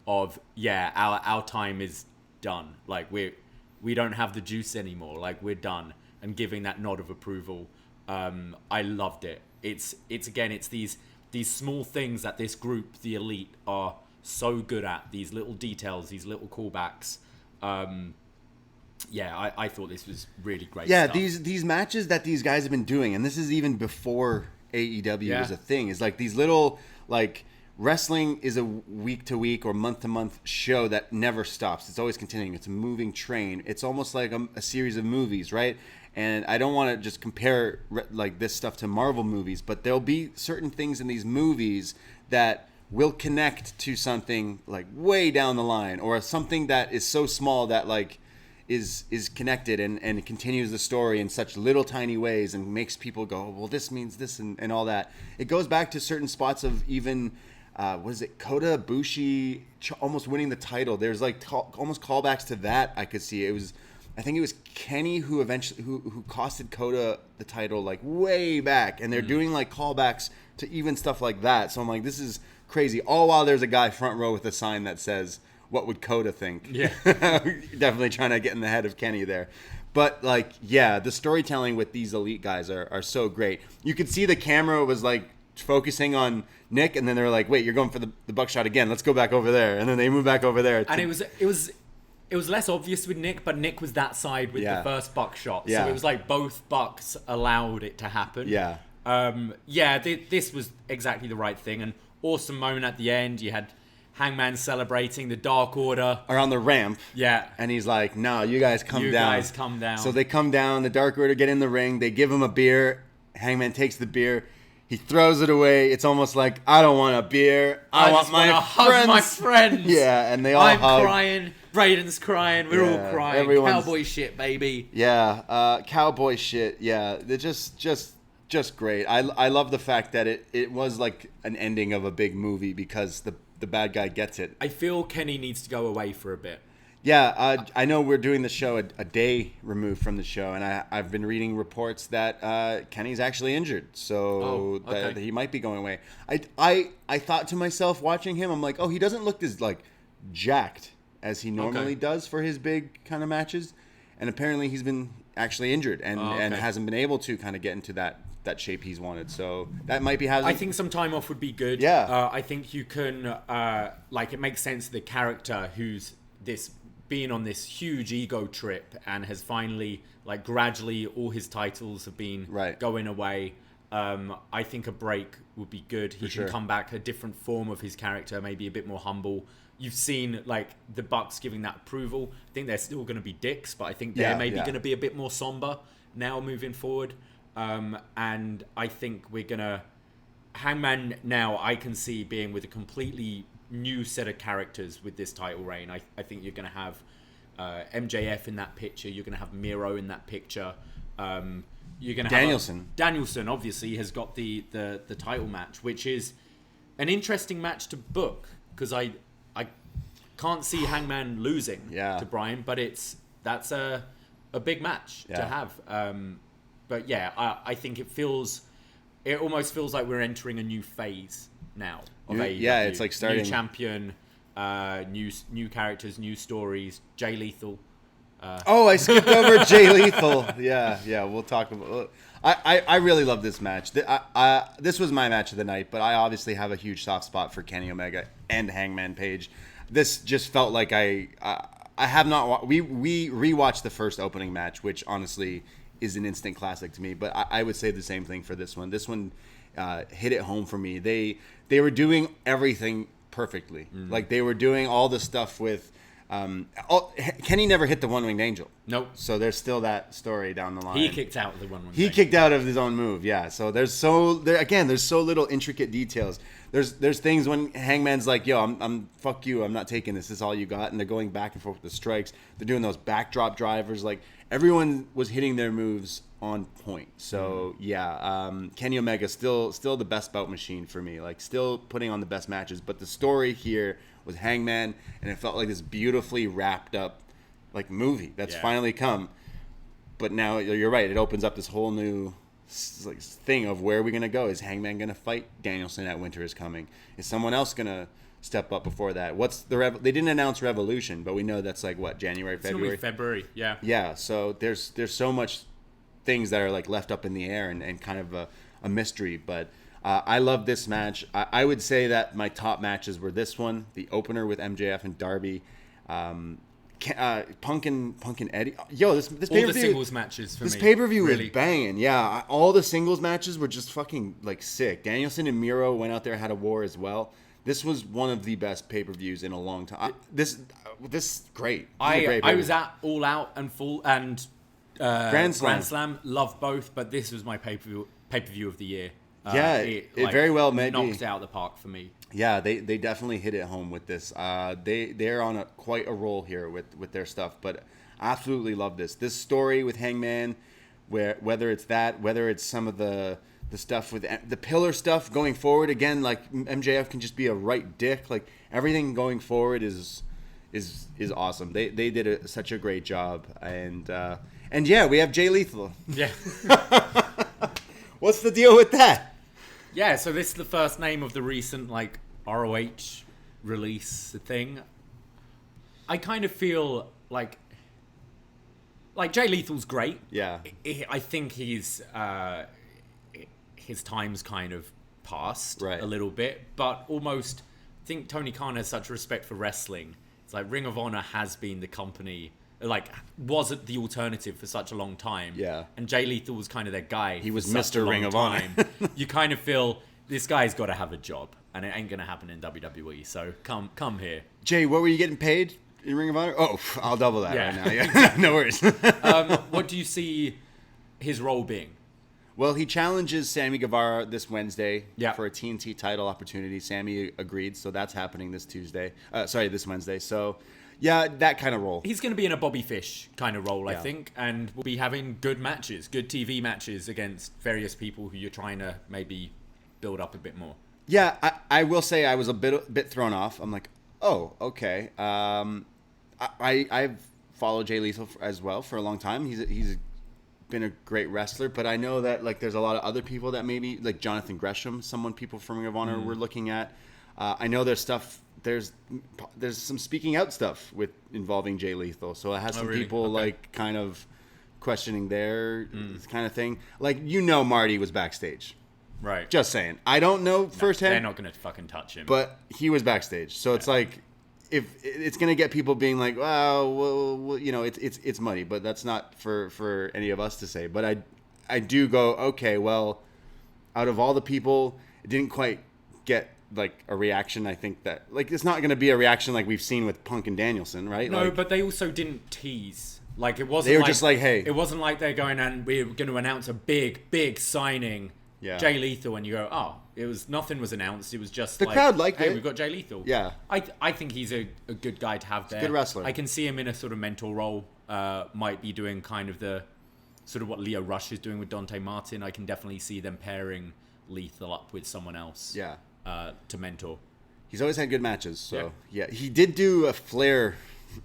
Speaker 3: of, our time is done. Like we don't have the juice anymore. Like we're done. And giving that nod of approval. I loved it. It's these small things that this group, the Elite, are so good at. These little details, these little callbacks. Yeah, I thought this was really great.
Speaker 2: Yeah,
Speaker 3: stuff.
Speaker 2: these matches that these guys have been doing, and this is even before AEW was a thing, is like these little like wrestling is a week to week or month to month show that never stops. It's always continuing. It's a moving train. It's almost like a series of movies, right? And I don't want to just compare like this stuff to Marvel movies, but there'll be certain things in these movies that will connect to something like way down the line, or something that is so small that like is connected and it continues the story in such little tiny ways and makes people go, well, this means this and all that. It goes back to certain spots of even, what is it, Kota Ibushi almost winning the title. There's like almost callbacks to that I could see. I think it was Kenny who eventually who costed Kota the title like way back, and they're doing like callbacks to even stuff like that. So I'm like, this is crazy. All while there's a guy front row with a sign that says, what would Kota think?
Speaker 3: Yeah.
Speaker 2: Definitely trying to get in the head of Kenny there. But, like, yeah, the storytelling with these elite guys are so great. You could see the camera was, like, focusing on Nick, and then they were like, wait, you're going for the buckshot again. Let's go back over there. And then they move back over there.
Speaker 3: And it was less obvious with Nick, but Nick was that side with the first buckshot.
Speaker 2: Yeah.
Speaker 3: So it was like both bucks allowed it to happen.
Speaker 2: Yeah.
Speaker 3: This was exactly the right thing. An awesome moment at the end. You had Hangman celebrating, the Dark Order
Speaker 2: are on the ramp.
Speaker 3: Yeah.
Speaker 2: And he's like, no, you guys come down.
Speaker 3: You guys come down.
Speaker 2: So they come down. The Dark Order get in the ring. They give him a beer. Hangman takes the beer. He throws it away. It's almost like, I don't want a beer. I want my friends.
Speaker 3: Hug my friends.
Speaker 2: Yeah, and they all hug.
Speaker 3: I'm crying. Braden's crying. We're all crying. Cowboy shit, baby.
Speaker 2: Yeah, cowboy shit. Yeah, they're just great. I love the fact that it was like an ending of a big movie because the bad guy gets it.
Speaker 3: I feel Kenny needs to go away for a bit.
Speaker 2: Yeah, I know we're doing the show a day removed from the show, and I've been reading reports that Kenny's actually injured, so that he might be going away. I thought to myself watching him, I'm like, oh, he doesn't look as like jacked as he normally does for his big kind of matches, and apparently he's been actually injured and hasn't been able to kind of get into that shape he's wanted. So that might be how
Speaker 3: I think some time off would be good.
Speaker 2: Yeah.
Speaker 3: I think you can like it makes sense the character who's being on this huge ego trip and has finally like gradually all his titles have been going away. I think a break would be good. He can come back a different form of his character, maybe a bit more humble. You've seen like the Bucks giving that approval. I think they're still going to be dicks, but I think they're maybe going to be a bit more somber now moving forward. And I think we're going to... Hangman now I can see being with a completely new set of characters with this title reign. I think you're going to have MJF in that picture. You're going to have Miro in that picture. You're going to
Speaker 2: Danielson.
Speaker 3: Danielson obviously has got the title match, which is an interesting match to book because I can't see Hangman losing to Bryan, but that's a big match to have. But yeah, I think it almost feels like we're entering a new phase now of AEW.
Speaker 2: Yeah, it's like starting...
Speaker 3: New champion, new characters, new stories, Jay Lethal.
Speaker 2: I skipped over Jay Lethal. Yeah, we'll talk about... I really love this match. This was my match of the night, but I obviously have a huge soft spot for Kenny Omega and Hangman Page. This just felt like I have not... We rewatched the first opening match, which honestly is an instant classic to me, but I would say the same thing for this one. This one hit it home for me. They were doing everything perfectly. Like they were doing all the stuff with... Kenny never hit the one-winged angel.
Speaker 3: Nope.
Speaker 2: So there's still that story down the line.
Speaker 3: He kicked out the one-winged
Speaker 2: angel. He kicked out of his own move, yeah. So there's so little intricate details. There's things when Hangman's like, yo, I'm fuck you, I'm not taking this. This is all you got. And they're going back and forth with the strikes. They're doing those backdrop drivers. Like everyone was hitting their moves on point. So Kenny Omega still the best bout machine for me. Like still putting on the best matches. But the story here was Hangman, and it felt like this beautifully wrapped up like movie that's finally come. But now you're right, it opens up this whole new like thing of where are we gonna go? Is Hangman gonna fight Danielson at Winter Is Coming? Is someone else gonna step up before that? What's they didn't announce Revolution, but we know that's like what, January, February?
Speaker 3: It's February, yeah.
Speaker 2: Yeah, so there's so much things that are like left up in the air and kind of a mystery, but I love this match. I would say that my top matches were this one, the opener with MJF and Darby. Punk and Eddie. Yo, this
Speaker 3: all
Speaker 2: pay-per-view,
Speaker 3: the singles matches for
Speaker 2: this
Speaker 3: me.
Speaker 2: pay-per-view
Speaker 3: really.
Speaker 2: was banging. Yeah, all the singles matches were just fucking like sick. Danielson and Miro went out there, had a war as well. This was one of the best pay-per-views in a long time. This great.
Speaker 3: I was at All Out and Full and
Speaker 2: Grand
Speaker 3: Slam. Love both, but this was my pay-per-view of the year.
Speaker 2: It very well may be.
Speaker 3: Knocked it out of the park for me.
Speaker 2: Yeah, they definitely hit it home with this. They're on quite a roll here with their stuff, but absolutely love this story with Hangman, whether it's some of the stuff with the pillar stuff going forward. Again, like MJF can just be a right dick. Like everything going forward is awesome. They did such a great job, and yeah, we have Jay Lethal.
Speaker 3: Yeah.
Speaker 2: What's the deal with that?
Speaker 3: Yeah, so this is the first name of the recent like ROH release thing. I kind of feel like Jay Lethal's great.
Speaker 2: Yeah.
Speaker 3: I think his time's kind of passed
Speaker 2: Right.
Speaker 3: a little bit, but almost I think Tony Khan has such respect for wrestling. It's like Ring of Honor has been the company, like wasn't the alternative for such a long time.
Speaker 2: Yeah.
Speaker 3: And Jay Lethal was kind of their guy.
Speaker 2: He was
Speaker 3: for such a
Speaker 2: Mr. Ring
Speaker 3: long
Speaker 2: of Honor.
Speaker 3: time. You kind of feel this guy's got to have a job, and it ain't gonna happen in WWE. So come here.
Speaker 2: Jay, what were you getting paid in Ring of Honor? Oh, I'll double that
Speaker 3: Yeah.
Speaker 2: right now. Yeah. No worries.
Speaker 3: What do you see his role being?
Speaker 2: Well, he challenges Sammy Guevara this Wednesday
Speaker 3: Yeah.
Speaker 2: for a TNT title opportunity. Sammy agreed, so that's happening this Wednesday. So, yeah, that kind of role.
Speaker 3: He's going to be in a Bobby Fish kind of role, I think, and we'll be having good matches, good TV matches against various people who you're trying to maybe build up a bit more.
Speaker 2: Yeah, I will say I was a bit thrown off. I'm like, oh, okay. I've followed Jay Lethal as well for a long time. He's been a great wrestler, but I know that like there's a lot of other people that maybe like Jonathan Gresham, people from Ring of Honor were looking at. I know there's stuff. There's some speaking out stuff involving Jay Lethal, so it has some
Speaker 3: really?
Speaker 2: people
Speaker 3: Okay.
Speaker 2: like kind of questioning their kind of thing. Like Marty was backstage.
Speaker 3: Right.
Speaker 2: Just saying. I don't know firsthand.
Speaker 3: They're not going to fucking touch him.
Speaker 2: But he was backstage, so it's like, if it's gonna get people being like, well, it's muddy, but that's not for any of us to say. But I do go, okay, well, out of all the people, it didn't quite get like a reaction. I think that like it's not gonna be a reaction like we've seen with Punk and Danielson, right?
Speaker 3: No,
Speaker 2: like,
Speaker 3: but they also didn't tease. Like it wasn't.
Speaker 2: They were just like, hey.
Speaker 3: It wasn't like they're going and we're going to announce a big signing.
Speaker 2: Yeah.
Speaker 3: Jay Lethal, and you go, nothing was announced. It was just
Speaker 2: The crowd liked
Speaker 3: hey,
Speaker 2: it.
Speaker 3: we've got Jay Lethal.
Speaker 2: Yeah.
Speaker 3: I think he's a good guy to have there.
Speaker 2: Good wrestler.
Speaker 3: I can see him in a sort of mentor role. Might be doing kind of the sort of what Leo Rush is doing with Dante Martin. I can definitely see them pairing Lethal up with someone else.
Speaker 2: Yeah.
Speaker 3: To mentor.
Speaker 2: He's always had good matches. So yeah, he did do a Flair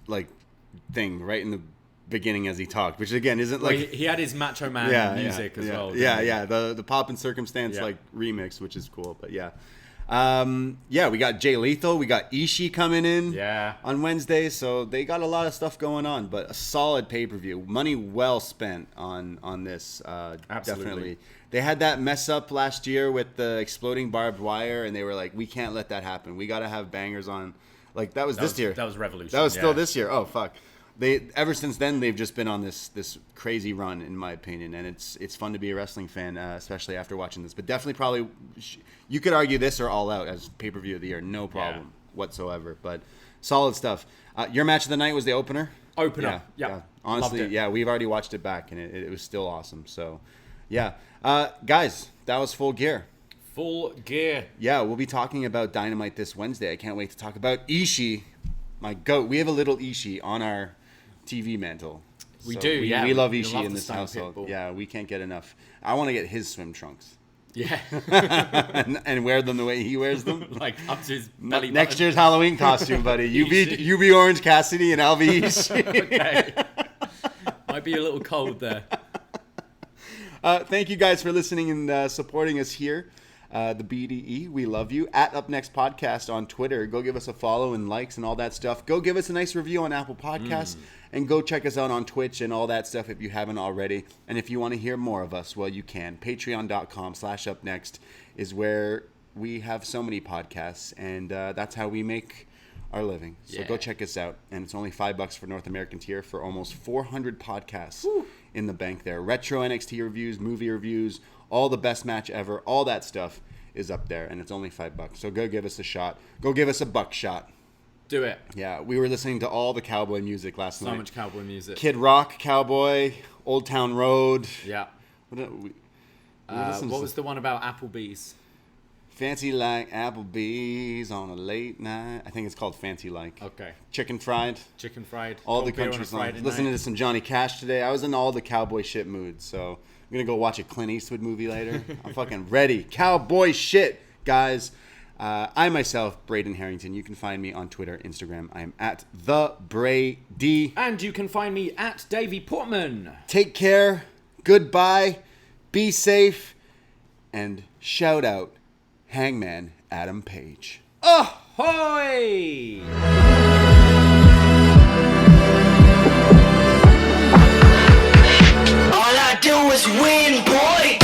Speaker 2: like thing right in the beginning as he talked, which again isn't like
Speaker 3: he had his Macho Man music as well.
Speaker 2: The Pop and Circumstance like remix, which is cool. But we got Jay Lethal, we got Ishii coming in on Wednesday, so they got a lot of stuff going on. But a solid pay-per-view, money well spent on this.
Speaker 3: Absolutely.
Speaker 2: Definitely. They had that mess up last year with the exploding barbed wire, and they were like, we can't let that happen. We got to have bangers on. Like that was this year.
Speaker 3: That was Revolution.
Speaker 2: That was still this year. Oh fuck. Ever since then they've just been on this crazy run, in my opinion, and it's fun to be a wrestling fan, especially after watching this. But definitely, probably you could argue this or All Out as pay-per-view of the year, no problem whatsoever. But solid stuff. Your match of the night was the opener.
Speaker 3: Yeah.
Speaker 2: Honestly, we've already watched it back, and it was still awesome. So, guys, that was Full Gear.
Speaker 3: Full Gear.
Speaker 2: Yeah, we'll be talking about Dynamite this Wednesday. I can't wait to talk about Ishii, my goat. We have a little Ishii on our TV mantle.
Speaker 3: We do.
Speaker 2: We love
Speaker 3: We
Speaker 2: Ishii
Speaker 3: love
Speaker 2: in
Speaker 3: the
Speaker 2: this
Speaker 3: Stone
Speaker 2: household.
Speaker 3: Pitbull.
Speaker 2: Yeah, we can't get enough. I want to get his swim trunks.
Speaker 3: Yeah.
Speaker 2: and wear them the way he wears them.
Speaker 3: Like up to his belly
Speaker 2: Next
Speaker 3: button.
Speaker 2: year's Halloween costume, buddy. You be Orange Cassidy and I'll be Ishii.
Speaker 3: Okay. Might be a little cold there.
Speaker 2: Thank you guys for listening and supporting us here. The BDE, we love you. At Up Next Podcast on Twitter. Go give us a follow and likes and all that stuff. Go give us a nice review on Apple Podcasts. And go check us out on Twitch and all that stuff if you haven't already. And if you want to hear more of us, well, you can. Patreon.com/upnext is where we have so many podcasts. And that's how we make our living. So go check us out. And it's only $5 for North American tier for almost 400 podcasts in the bank there. Retro NXT reviews, movie reviews, all the best match ever, all that stuff is up there. And it's only $5. So go give us a shot. Go give us a buckshot.
Speaker 3: Do it.
Speaker 2: Yeah, we were listening to all the cowboy music last night.
Speaker 3: So much cowboy music.
Speaker 2: Kid Rock, Cowboy, Old Town Road.
Speaker 3: Yeah.
Speaker 2: What
Speaker 3: was the one about Applebee's?
Speaker 2: Fancy like Applebee's on a late night. I think it's called Fancy Like.
Speaker 3: Okay.
Speaker 2: Chicken Fried.
Speaker 3: All
Speaker 2: All the country songs. Listening to some Johnny Cash today. I was in all the cowboy shit mood. So I'm going to go watch a Clint Eastwood movie later. I'm fucking ready. Cowboy shit, guys. I myself, Braden Herrington. You can find me on Twitter, Instagram. I am at the Brady.
Speaker 3: And you can find me at Davie Portman.
Speaker 2: Take care. Goodbye. Be safe. And shout out Hangman Adam Page.
Speaker 3: Ahoy!
Speaker 4: All I do is win, boy.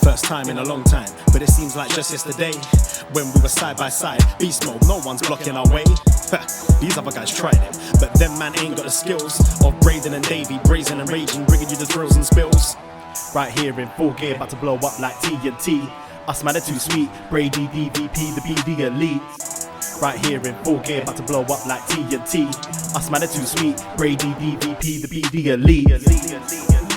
Speaker 1: First time in a long time, but it seems like just yesterday when we were side by side. Beast mode, no one's blocking our way. These other guys tried it, but them man ain't got the skills of Braden and Davie, brazen and raging, bringing you the thrills and spills. Right here in full gear, about to blow up like TNT. Us man are too sweet, Brady, DVP, the BDElite. Right here in full gear, about to blow up like TNT. Us man are too sweet, Brady, DVP, the BDElite.